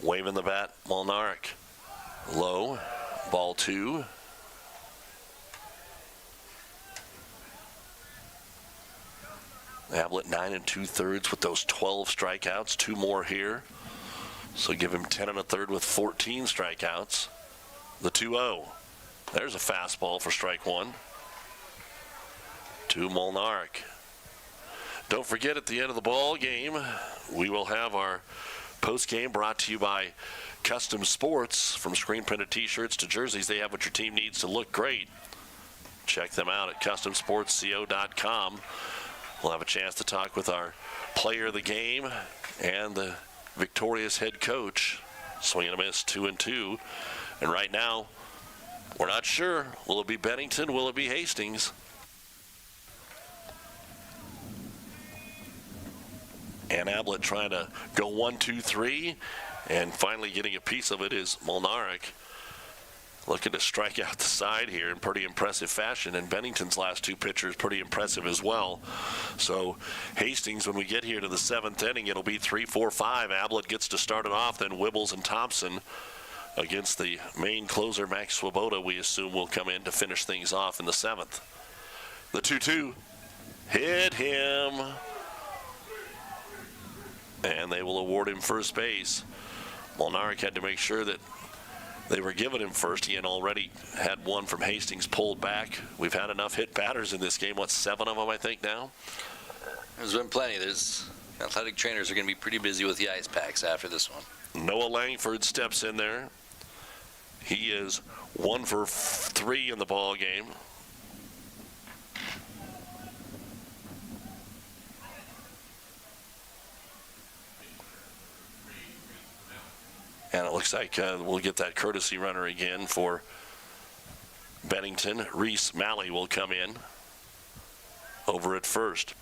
Speaker 2: Waving the bat, Molnarek. Low, ball 2. Ablett 9 2/3 with those 12 strikeouts. 2 more here. So give him 10 1/3 with 14 strikeouts. The 2-0. There's a fastball for strike 1. To Molnarek. Don't forget, at the end of the ball game, we will have our post game brought to you by Custom Sports. From screen printed t-shirts to jerseys, they have what your team needs to look great. Check them out at customsportsco.com. We'll have a chance to talk with our player of the game and the victorious head coach. Swing and a miss, 2-2. And right now, we're not sure. Will it be Bennington? Will it be Hastings? And Ablett trying to go 1-2-3, and finally getting a piece of it is Molnarek. Looking to strike out the side here in pretty impressive fashion, and Bennington's last two pitchers pretty impressive as well. So Hastings, when we get here to the 7th inning, it'll be 3-4-5. Ablett gets to start it off, then Wibbles and Thompson against the main closer, Max Swoboda, we assume will come in to finish things off in the 7th. The 2-2 hit him, and they will award him first base. Molnarek had to make sure that they were giving him first. He had already had one from Hastings pulled back. We've had enough hit batters in this game. What, 7 of them, I think, now?
Speaker 3: There's been plenty. Athletic trainers are going to be pretty busy with the ice packs after this one.
Speaker 2: Noah Langford steps in there. He is 1 for 3 in the ball game. And it looks like we'll get that courtesy runner again for Bennington. Reese Malley will come in over at first.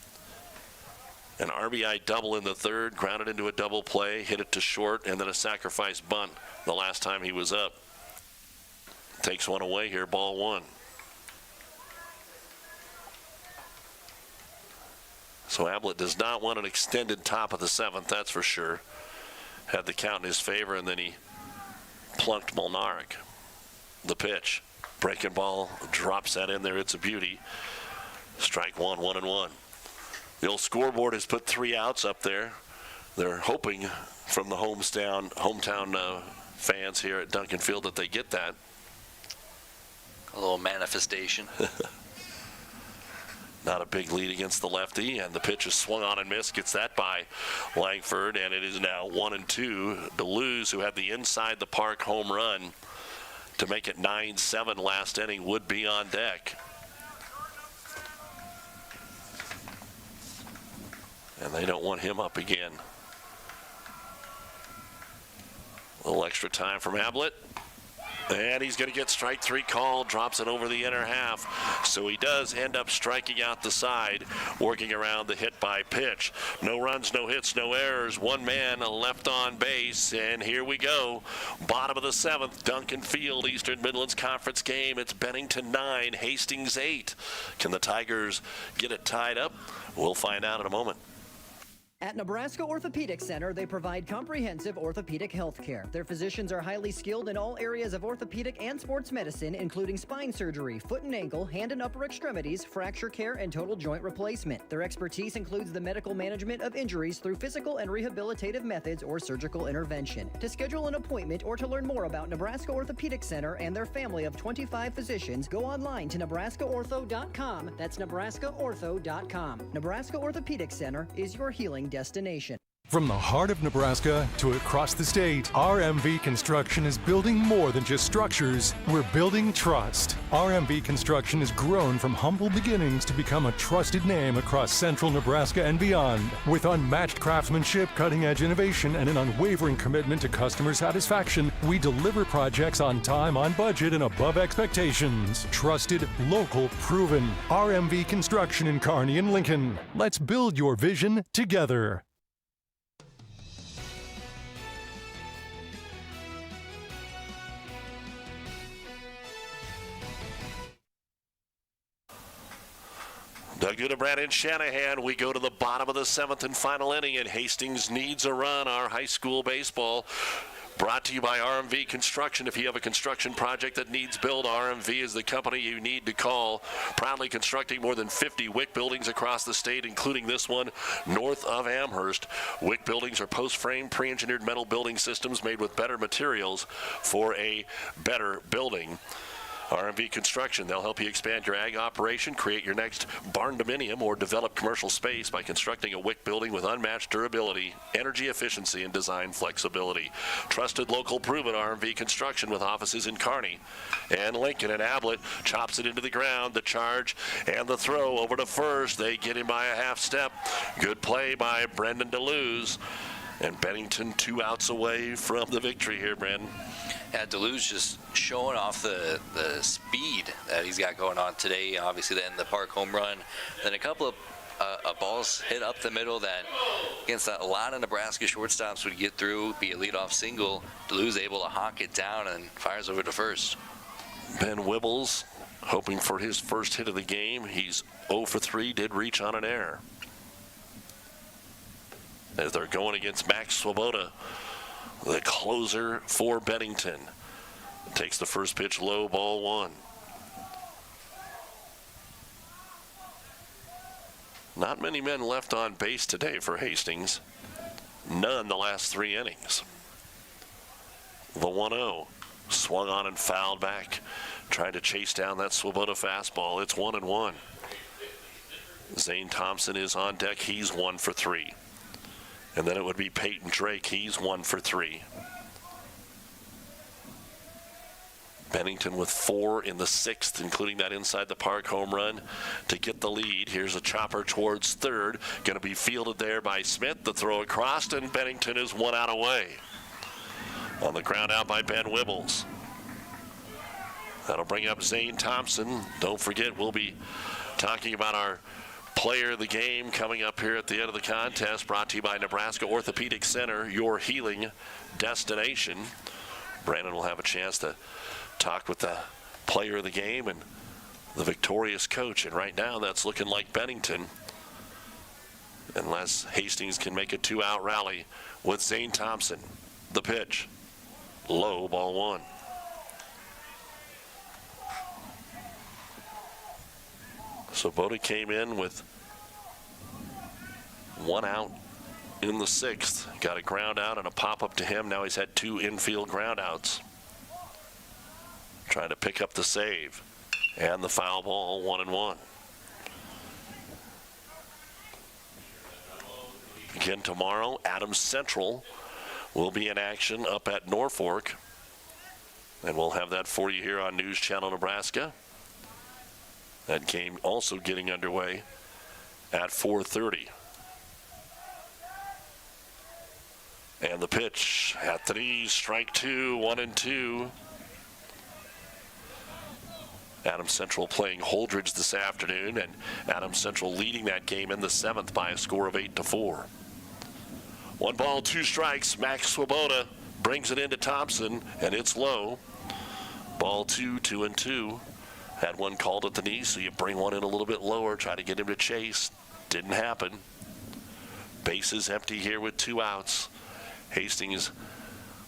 Speaker 2: An RBI double in the 3rd, grounded into a double play, hit it to short, and then a sacrifice bunt the last time he was up. Takes one away here, ball 1. So Ablett does not want an extended top of the 7th, that's for sure. Had the count in his favor, and then he plunked Molnarek. The pitch. Breaking ball, drops that in there. It's a beauty. Strike 1, 1-1. The old scoreboard has put 3 outs up there. They're hoping from the hometown fans here at Duncan Field that they get that.
Speaker 3: A little manifestation.
Speaker 2: Not a big lead against the lefty, and the pitch is swung on and missed. Gets that by Langford, and it is now 1-2. DeLuz, who had the inside the park home run to make it 9-7 last inning, would be on deck. And they don't want him up again. A little extra time from Ablett. And he's going to get strike 3 called, drops it over the inner half. So he does end up striking out the side, working around the hit by pitch. No runs, no hits, no errors. 1 man left on base, and here we go. Bottom of the 7th, Duncan Field, Eastern Midlands Conference game. It's Bennington 9, Hastings 8. Can the Tigers get it tied up? We'll find out in a moment.
Speaker 15: At Nebraska Orthopedic Center, they provide comprehensive orthopedic health care. Their physicians are highly skilled in all areas of orthopedic and sports medicine, including spine surgery, foot and ankle, hand and upper extremities, fracture care, and total joint replacement. Their expertise includes the medical management of injuries through physical and rehabilitative methods or surgical intervention. To schedule an appointment or to learn more about Nebraska Orthopedic Center and their family of 25 physicians, go online to nebraskaortho.com. That's nebraskaortho.com. Nebraska Orthopedic Center is your healing destination.
Speaker 1: From the heart of Nebraska to across the state, RMV Construction is building more than just structures. We're building trust. RMV Construction has grown from humble beginnings to become a trusted name across central Nebraska and beyond. With unmatched craftsmanship, cutting-edge innovation, and an unwavering commitment to customer satisfaction, we deliver projects on time, on budget, and above expectations. Trusted, local, proven. RMV Construction in Kearney and Lincoln. Let's build your vision together.
Speaker 2: Doug Dunebrand and Shanahan, we go to the bottom of the 7th and final inning, and Hastings needs a run. Our high school baseball brought to you by RMV Construction. If you have a construction project that needs built, RMV is the company you need to call. Proudly constructing more than 50 WIC buildings across the state, including this one north of Amherst. WIC buildings are post-frame, pre-engineered metal building systems made with better materials for a better building. RMV Construction, they'll help you expand your ag operation, create your next barn dominium, or develop commercial space by constructing a WIC building with unmatched durability, energy efficiency, and design flexibility. Trusted, local, proven RMV Construction with offices in Kearney and Lincoln. And Ablett chops it into the ground. The charge and the throw over to first. They get him by a half step. Good play by Brendan DeLuz. And Bennington 2 outs away from the victory here, Brandon.
Speaker 3: Yeah, DeLuz just showing off the speed that he's got going on today. Obviously, then the park home run. Then a couple of a ball's hit up the middle that against a lot of Nebraska shortstops would get through, be a leadoff single. Duluth's able to hawk it down and fires over to first.
Speaker 2: Ben Wibbles hoping for his first hit of the game. He's 0 for 3, did reach on an error. As they're going against Max Swoboda, the closer for Bennington. Takes the first pitch low, ball 1. Not many men left on base today for Hastings. None the last 3 innings. The 1-0 swung on and fouled back. Trying to chase down that Swoboda fastball. It's 1-1. Zane Thompson is on deck. He's 1 for 3. And then it would be Peyton Drake. He's 1 for 3. Bennington with 4 in the 6th, including that inside the park home run to get the lead. Here's a chopper towards third. Going to be fielded there by Smith. The throw across, and Bennington is 1 out away. On the ground out by Ben Wibbles. That'll bring up Zane Thompson. Don't forget, we'll be talking about our player of the game coming up here at the end of the contest, brought to you by Nebraska Orthopedic Center, your healing destination. Brandon will have a chance to talk with the player of the game and the victorious coach, and right now that's looking like Bennington, unless Hastings can make a 2-out rally with Zane Thompson. The pitch, low, ball 1. So Swoboda came in with 1 out in the 6th. Got a ground out and a pop-up to him. Now he's had 2 infield ground outs. Trying to pick up the save. And the foul ball, 1-1. Again tomorrow, Adams Central will be in action up at Norfolk. And we'll have that for you here on News Channel Nebraska. That game also getting underway at 4:30. And the pitch at the knees, strike 2, 1-2. Adams Central playing Holdridge this afternoon, and Adams Central leading that game in the 7th by a score of 8-4. 1 ball, 2 strikes. Max Swoboda brings it into Thompson, and it's low. Ball 2, 2-2. Had one called at the knee, so you bring one in a little bit lower, try to get him to chase. Didn't happen. Bases empty here with 2 outs. Hastings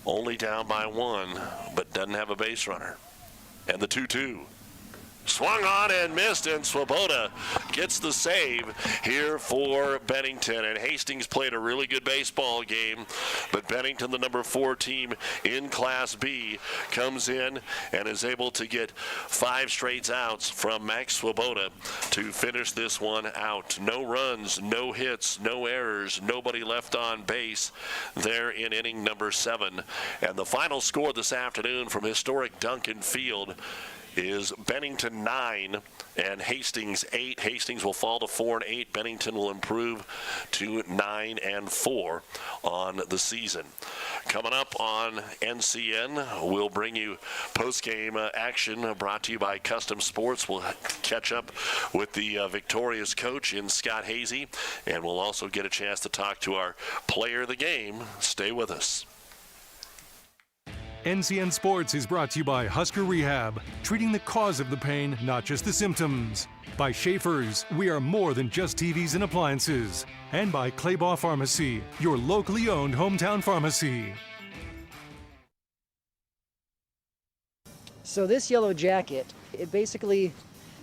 Speaker 2: only down by 1, but doesn't have a base runner. And the 2-2. Swung on and missed, and Swoboda gets the save here for Bennington. And Hastings played a really good baseball game, but Bennington, the number 4 team in Class B, comes in and is able to get 5 straight outs from Max Swoboda to finish this one out. No runs, no hits, no errors, nobody left on base there in inning number 7. And the final score this afternoon from historic Duncan Field is Bennington 9 and Hastings 8. Hastings will fall to 4-8. Bennington will improve to 9-4 on the season. Coming up on NCN, we'll bring you post-game action brought to you by Custom Sports. We'll catch up with the victorious coach in Scott Hazy, and we'll also get a chance to talk to our player of the game. Stay with us.
Speaker 1: NCN Sports is brought to you by Husker Rehab, treating the cause of the pain, not just the symptoms. By Schaefer's, we are more than just TVs and appliances. And by Claybaugh Pharmacy, your locally owned hometown pharmacy.
Speaker 16: So this yellow jacket, it basically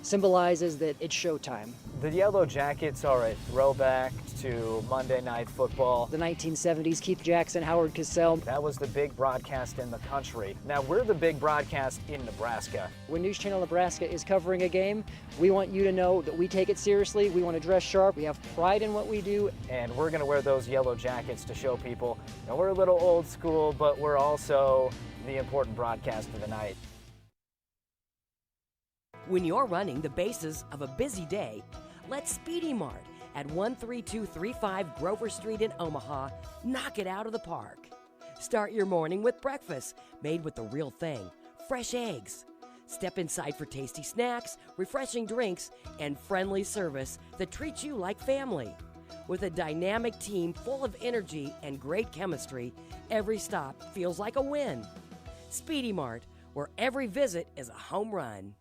Speaker 16: symbolizes that it's showtime.
Speaker 18: The Yellow Jackets are a throwback to Monday Night Football.
Speaker 16: The 1970s, Keith Jackson, Howard Cosell.
Speaker 18: That was the big broadcast in the country. Now we're the big broadcast in Nebraska.
Speaker 16: When News Channel Nebraska is covering a game, we want you to know that we take it seriously. We want to dress sharp. We have pride in what we do.
Speaker 18: And we're going to wear those yellow jackets to show people, you know, we're a little old school, but we're also the important broadcast of the night.
Speaker 20: When you're running the bases of a busy day, let Speedy Mart at 13235 Grover Street in Omaha knock it out of the park. Start your morning with breakfast made with the real thing, fresh eggs, Step inside for tasty snacks, refreshing drinks, and friendly service that treats you like family. With a dynamic team full of energy and great chemistry, every stop feels like a win. Speedy Mart, where every visit is a home run.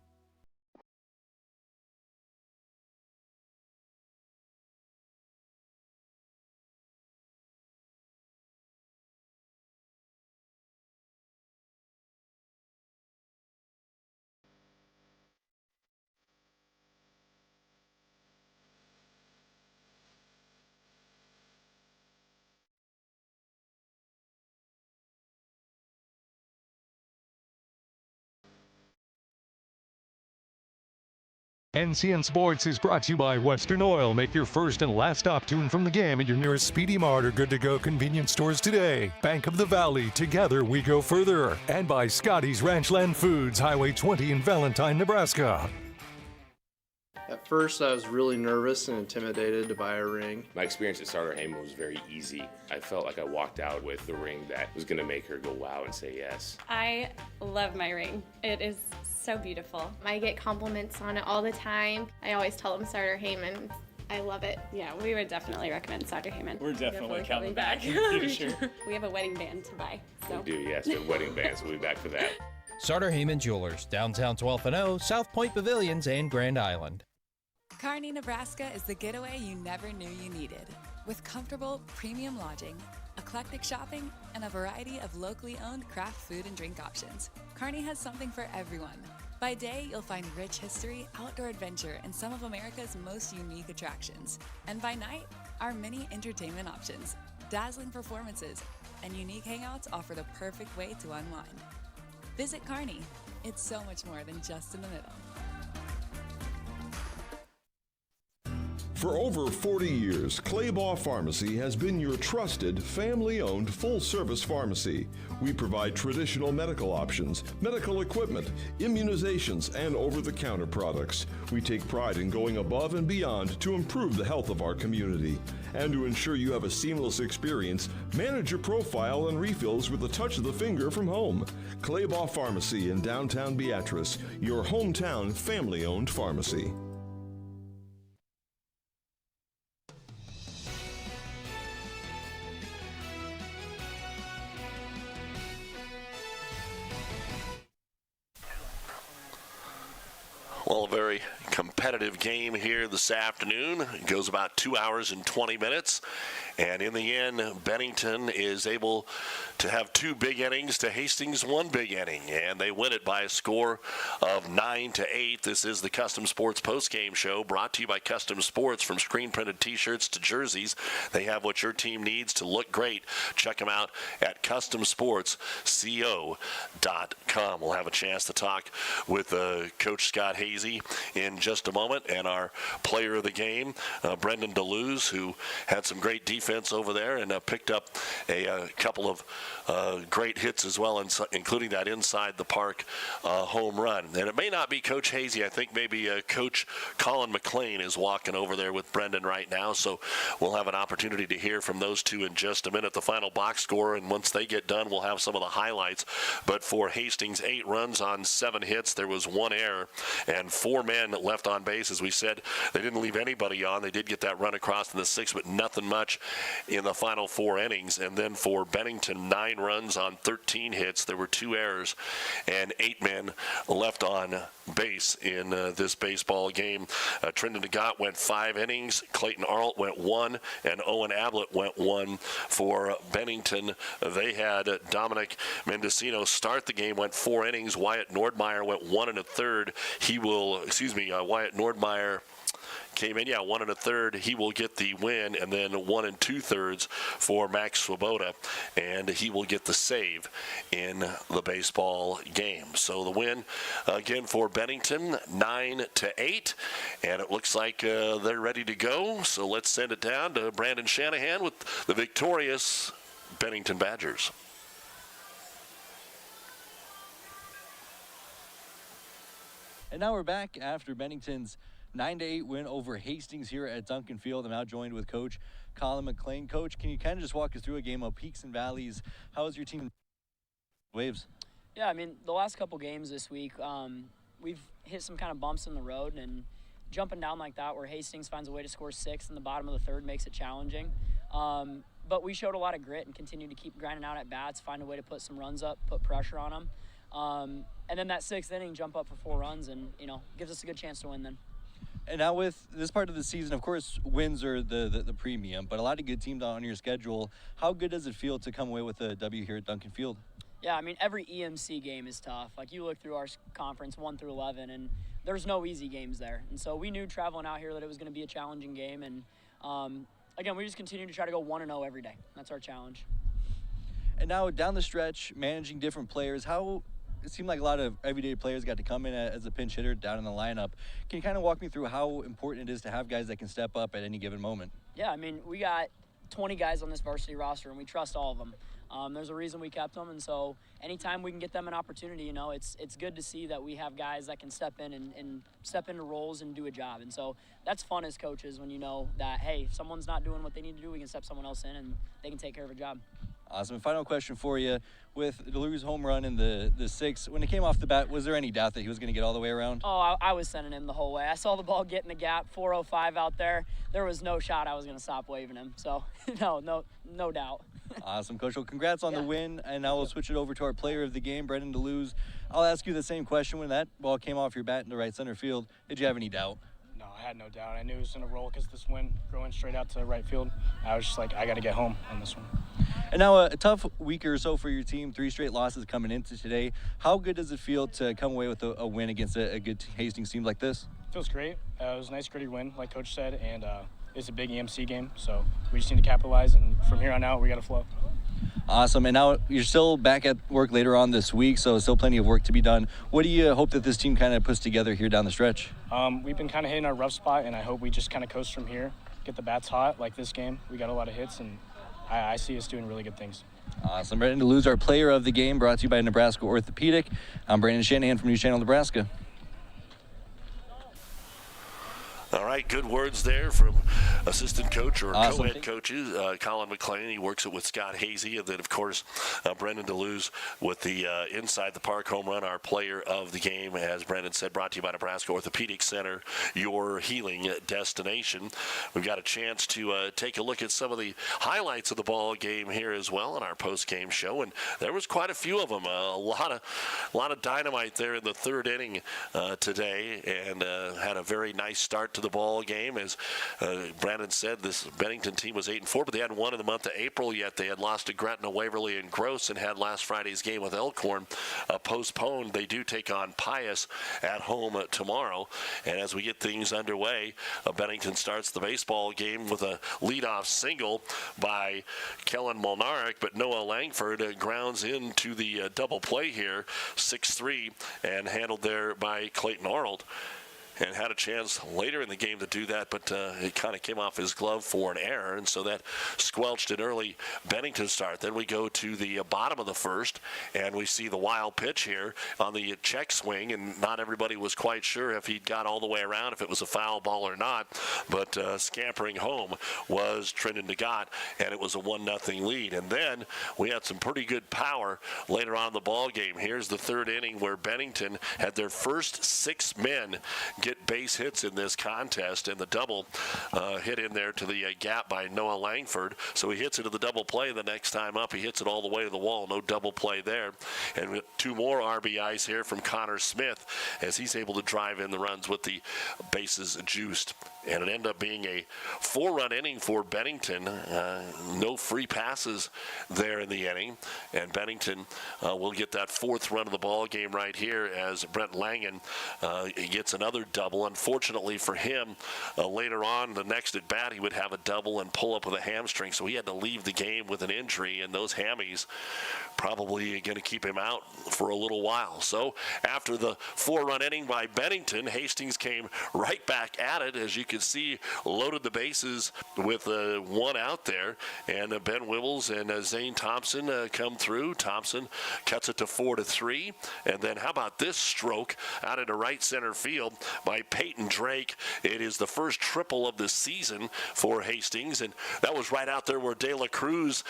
Speaker 1: NCN Sports is brought to you by Western Oil. Make your first and last stop to and from the game at your nearest Speedy Mart or good-to-go convenience stores today. Bank of the Valley, together we go further. And by Scotty's Ranchland Foods, Highway 20 in Valentine, Nebraska.
Speaker 17: At first, I was really nervous and intimidated to buy a ring.
Speaker 19: My experience at Starter Heyman was very easy. I felt like I walked out with the ring that was going to make her go wow and say yes.
Speaker 21: I love my ring. It is so beautiful. I get compliments on it all the time. I always tell them Starter Heyman. I love it.
Speaker 24: Yeah, we would definitely recommend Starter Heyman.
Speaker 25: We're definitely coming back. Sure.
Speaker 24: We have a wedding band to buy. So.
Speaker 19: We do, yes. The wedding bands. We'll be back for that.
Speaker 26: Starter Heyman Jewelers, downtown 12th and O, South Point Pavilions, and Grand Island.
Speaker 22: Kearney, Nebraska is the getaway you never knew you needed. With comfortable, premium lodging, eclectic shopping, and a variety of locally owned craft food and drink options, Kearney has something for everyone. By day, you'll find rich history, outdoor adventure, and some of America's most unique attractions. And by night, our many entertainment options, dazzling performances, and unique hangouts offer the perfect way to unwind. Visit Kearney. It's so much more than just in the middle.
Speaker 4: For over 40 years, Claybaugh Pharmacy has been your trusted, family-owned, full-service pharmacy. We provide traditional medical options, medical equipment, immunizations, and over-the-counter products. We take pride in going above and beyond to improve the health of our community. And to ensure you have a seamless experience, manage your profile and refills with a touch of the finger from home. Claybaugh Pharmacy in downtown Beatrice, your hometown family-owned pharmacy.
Speaker 2: Well, a very competitive game here this afternoon. It goes about 2 hours and 20 minutes. And in the end, Bennington is able to have two big innings to Hastings' one big inning. And they win it by a score of 9-8. This is the Custom Sports postgame show brought to you by Custom Sports. From screen printed t-shirts to jerseys, they have what your team needs to look great. Check them out at customsportsco.com. We'll have a chance to talk with Coach Scott Hazy in just a moment, and our player of the game, Brendan DeLuz, who had some great defense over there and picked up a couple of great hits as well, including that inside the park home run. And it may not be Coach Hazy. I think maybe Coach Colin McLean is walking over there with Brendan right now, so we'll have an opportunity to hear from those two in just a minute. The final box score, and once they get done, we'll have some of the highlights. But for Hastings, 8 runs on 7 hits. There was 1 error and 4 men left on base. As we said, they didn't leave anybody on. They did get that run across in the 6th, but nothing much in the final 4 innings. And then for Bennington, 9 runs on 13 hits. There were 2 errors and 8 men left on base in this baseball game. Trendon DeGott went 5 innings. Clayton Arlt went 1, and Owen Ablett went 1 for Bennington. They had Dominic Mendocino start the game, went 4 innings. Wyatt Nordmeyer went 1 1/3. Wyatt Nordmeyer came in, 1 1/3. He will get the win, and then 1 2/3 for Max Swoboda, and he will get the save in the baseball game. So the win again for Bennington, 9-8, and it looks like they're ready to go. So let's send it down to Brandon Shanahan with the victorious Bennington Badgers.
Speaker 27: And now we're back after Bennington's 9-8 win over Hastings here at Duncan Field. I'm now joined with Coach Colin McLean. Coach, can you kind of just walk us through a game of peaks and valleys? How is your team? Waves.
Speaker 16: Yeah, I mean, the last couple games this week, we've hit some kind of bumps in the road, and jumping down like that where Hastings finds a way to score 6 in the bottom of the third makes it challenging. But we showed a lot of grit and continued to keep grinding out at bats, find a way to put some runs up, put pressure on them. And then that 6th inning, jump up for 4 runs and, gives us a good chance to win then.
Speaker 27: And now with this part of the season, of course, wins are the premium, but a lot of good teams on your schedule. How good does it feel to come away with a W here at Duncan Field?
Speaker 16: Yeah, I mean, every EMC game is tough. Like, you look through our conference 1 through 11, and there's no easy games there. And so we knew traveling out here that it was going to be a challenging game. And, again, we just continue to try to go 1-0 every day. That's our challenge.
Speaker 27: And now down the stretch, managing different players, it seemed like a lot of everyday players got to come in as a pinch hitter down in the lineup. Can you kind of walk me through how important it is to have guys that can step up at any given moment?
Speaker 16: Yeah, I mean, we got 20 guys on this varsity roster, and we trust all of them. There's a reason we kept them, and so anytime we can get them an opportunity, it's good to see that we have guys that can step in and step into roles and do a job. And so that's fun as coaches when you know that, hey, if someone's not doing what they need to do, we can step someone else in and they can take care of a job.
Speaker 27: Awesome. And final question for you. With DeLue's home run in the 6th, when it came off the bat, was there any doubt that he was going to get all the way around?
Speaker 16: Oh, I was sending him the whole way. I saw the ball get in the gap, 405 out there. There was no shot I was going to stop waving him. So, no doubt.
Speaker 27: Awesome, Coach. Well, congrats on the win, and now we'll switch it over to our player of the game, Brendan DeLue's. I'll ask you the same question. When that ball came off your bat into right center field, did you have any doubt?
Speaker 5: No, I had no doubt. I knew it was going to roll because this wind going straight out to right field. I was just like, I got to get home on this one.
Speaker 27: And now a tough week or so for your team, 3 straight losses coming into today. How good does it feel to come away with a win against a good Hastings team like this?
Speaker 5: Feels great. It was a nice, gritty win, like Coach said, and it's a big EMC game, so we just need to capitalize, and from here on out, we got to flow.
Speaker 27: Awesome. And now you're still back at work later on this week, so still plenty of work to be done. What do you hope that this team kind of puts together here down the stretch?
Speaker 5: We've been kind of hitting our rough spot, and I hope we just kind of coast from here, get the bats hot like this game. We got a lot of hits, and I see us doing really good things.
Speaker 27: Awesome. Brendan DeLue's our player of the game, brought to you by Nebraska Orthopedic. I'm Brandon Shanahan from News Channel Nebraska.
Speaker 2: All right, good words there from assistant coach or
Speaker 27: Awesome.
Speaker 2: co-head coaches, Colin McLean. He works it with Scott Hazy, and then, of course, Brendan DeLue's with the inside the park home run, our player of the game, as Brendan said, brought to you by Nebraska Orthopedic Center, your healing destination. We've got a chance to take a look at some of the highlights of the ball game here as well in our post-game show, and there was quite a few of them. A lot of dynamite there in the third inning today, and had a very nice start to the ball game. As Brandon said, this Bennington team was 8-4, but they hadn't won in the month of April yet. They had lost to Gretna, Waverly, and Gross, and had last Friday's game with Elkhorn postponed. They do take on Pius at home tomorrow. And as we get things underway, Bennington starts the baseball game with a leadoff single by Kellen Molnarek, but Noah Langford grounds into the double play here, 6-3, and handled there by Clayton Arnold. And had a chance later in the game to do that, but it kind of came off his glove for an error, and so that squelched an early Bennington start. Then we go to the bottom of the first, and we see the wild pitch here on the check swing, and not everybody was quite sure if he'd got all the way around, if it was a foul ball or not, but scampering home was Trendon DeGott, and it was a 1-0 lead. And then we had some pretty good power later on in the ball game. Here's the third inning where Bennington had their first 6 men get base hits in this contest, and the double hit in there to the gap by Noah Langford. So he hits it to the double play. The next time up, he hits it all the way to the wall. No double play there. And 2 more RBIs here from Connor Smith as he's able to drive in the runs with the bases juiced. And it ended up being a 4-run inning for Bennington. No free passes there in the inning. And Bennington will get that 4th run of the ball game right here as Brent Langen gets another double. Unfortunately for him, later on, the next at bat, he would have a double and pull up with a hamstring. So he had to leave the game with an injury, and those hammies probably going to keep him out for a little while. So after the 4-run inning by Bennington, Hastings came right back at it. As you can see, loaded the bases with 1 out there, and Ben Wibbles and Zane Thompson come through. Thompson cuts it to 4-3, and then how about this stroke out into right center field by Peyton Drake. It is the first triple of the season for Hastings, and that was right out there where DeLuz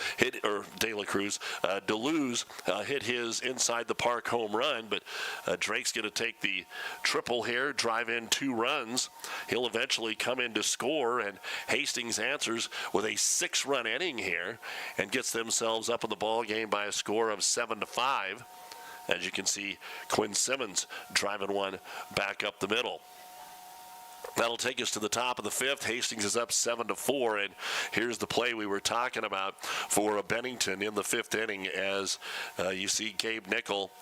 Speaker 2: hit his inside the park home run. But Drake's going to take the triple here, drive in 2 runs. He'll eventually come in to score, and Hastings answers with a 6-run inning here and gets themselves up in the ball game by a score of 7-5. As you can see, Quinn Simmons driving one back up the middle. That'll take us to the top of the 5th. Hastings is up 7-4, and here's the play we were talking about for Bennington in the 5th inning as you see Gabe Nickel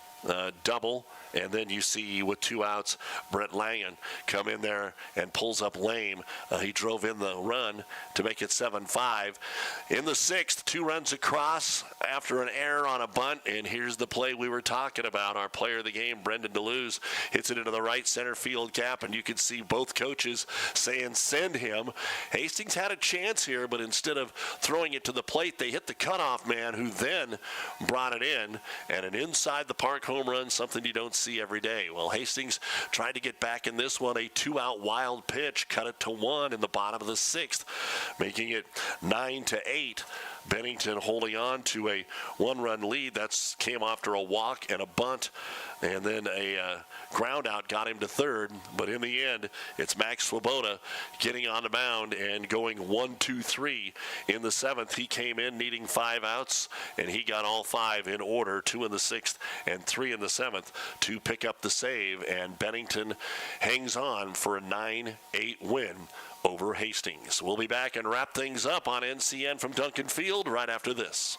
Speaker 2: double, and then you see with 2 outs Brent Langen come in there and pulls up lame. He drove in the run to make it 7-5. In the 6th, 2 runs across after an error on a bunt, and here's the play we were talking about. Our player of the game, Brendan DeLuz, hits it into the right center field gap, and you can see both coaches saying send him. Hastings had a chance here, but instead of throwing it to the plate, they hit the cutoff man, who then brought it in, and an inside the park home run, something you don't see every day. Well, Hastings tried to get back in this one. A 2-out wild pitch cut it to 1 in the bottom of the 6th, making it 9-8. Bennington holding on to a 1-run lead. That came after a walk and a bunt, and then a ground out got him to 3rd. But in the end, it's Max Swoboda getting on the mound and going 1-2-3 in the 7th. He came in needing 5 outs, and he got all 5 in order, 2 in the 6th and 3 in the 7th, to pick up the save. And Bennington hangs on for a 9-8 win over Hastings. We'll be back and wrap things up on NCN from Duncan Field right after this.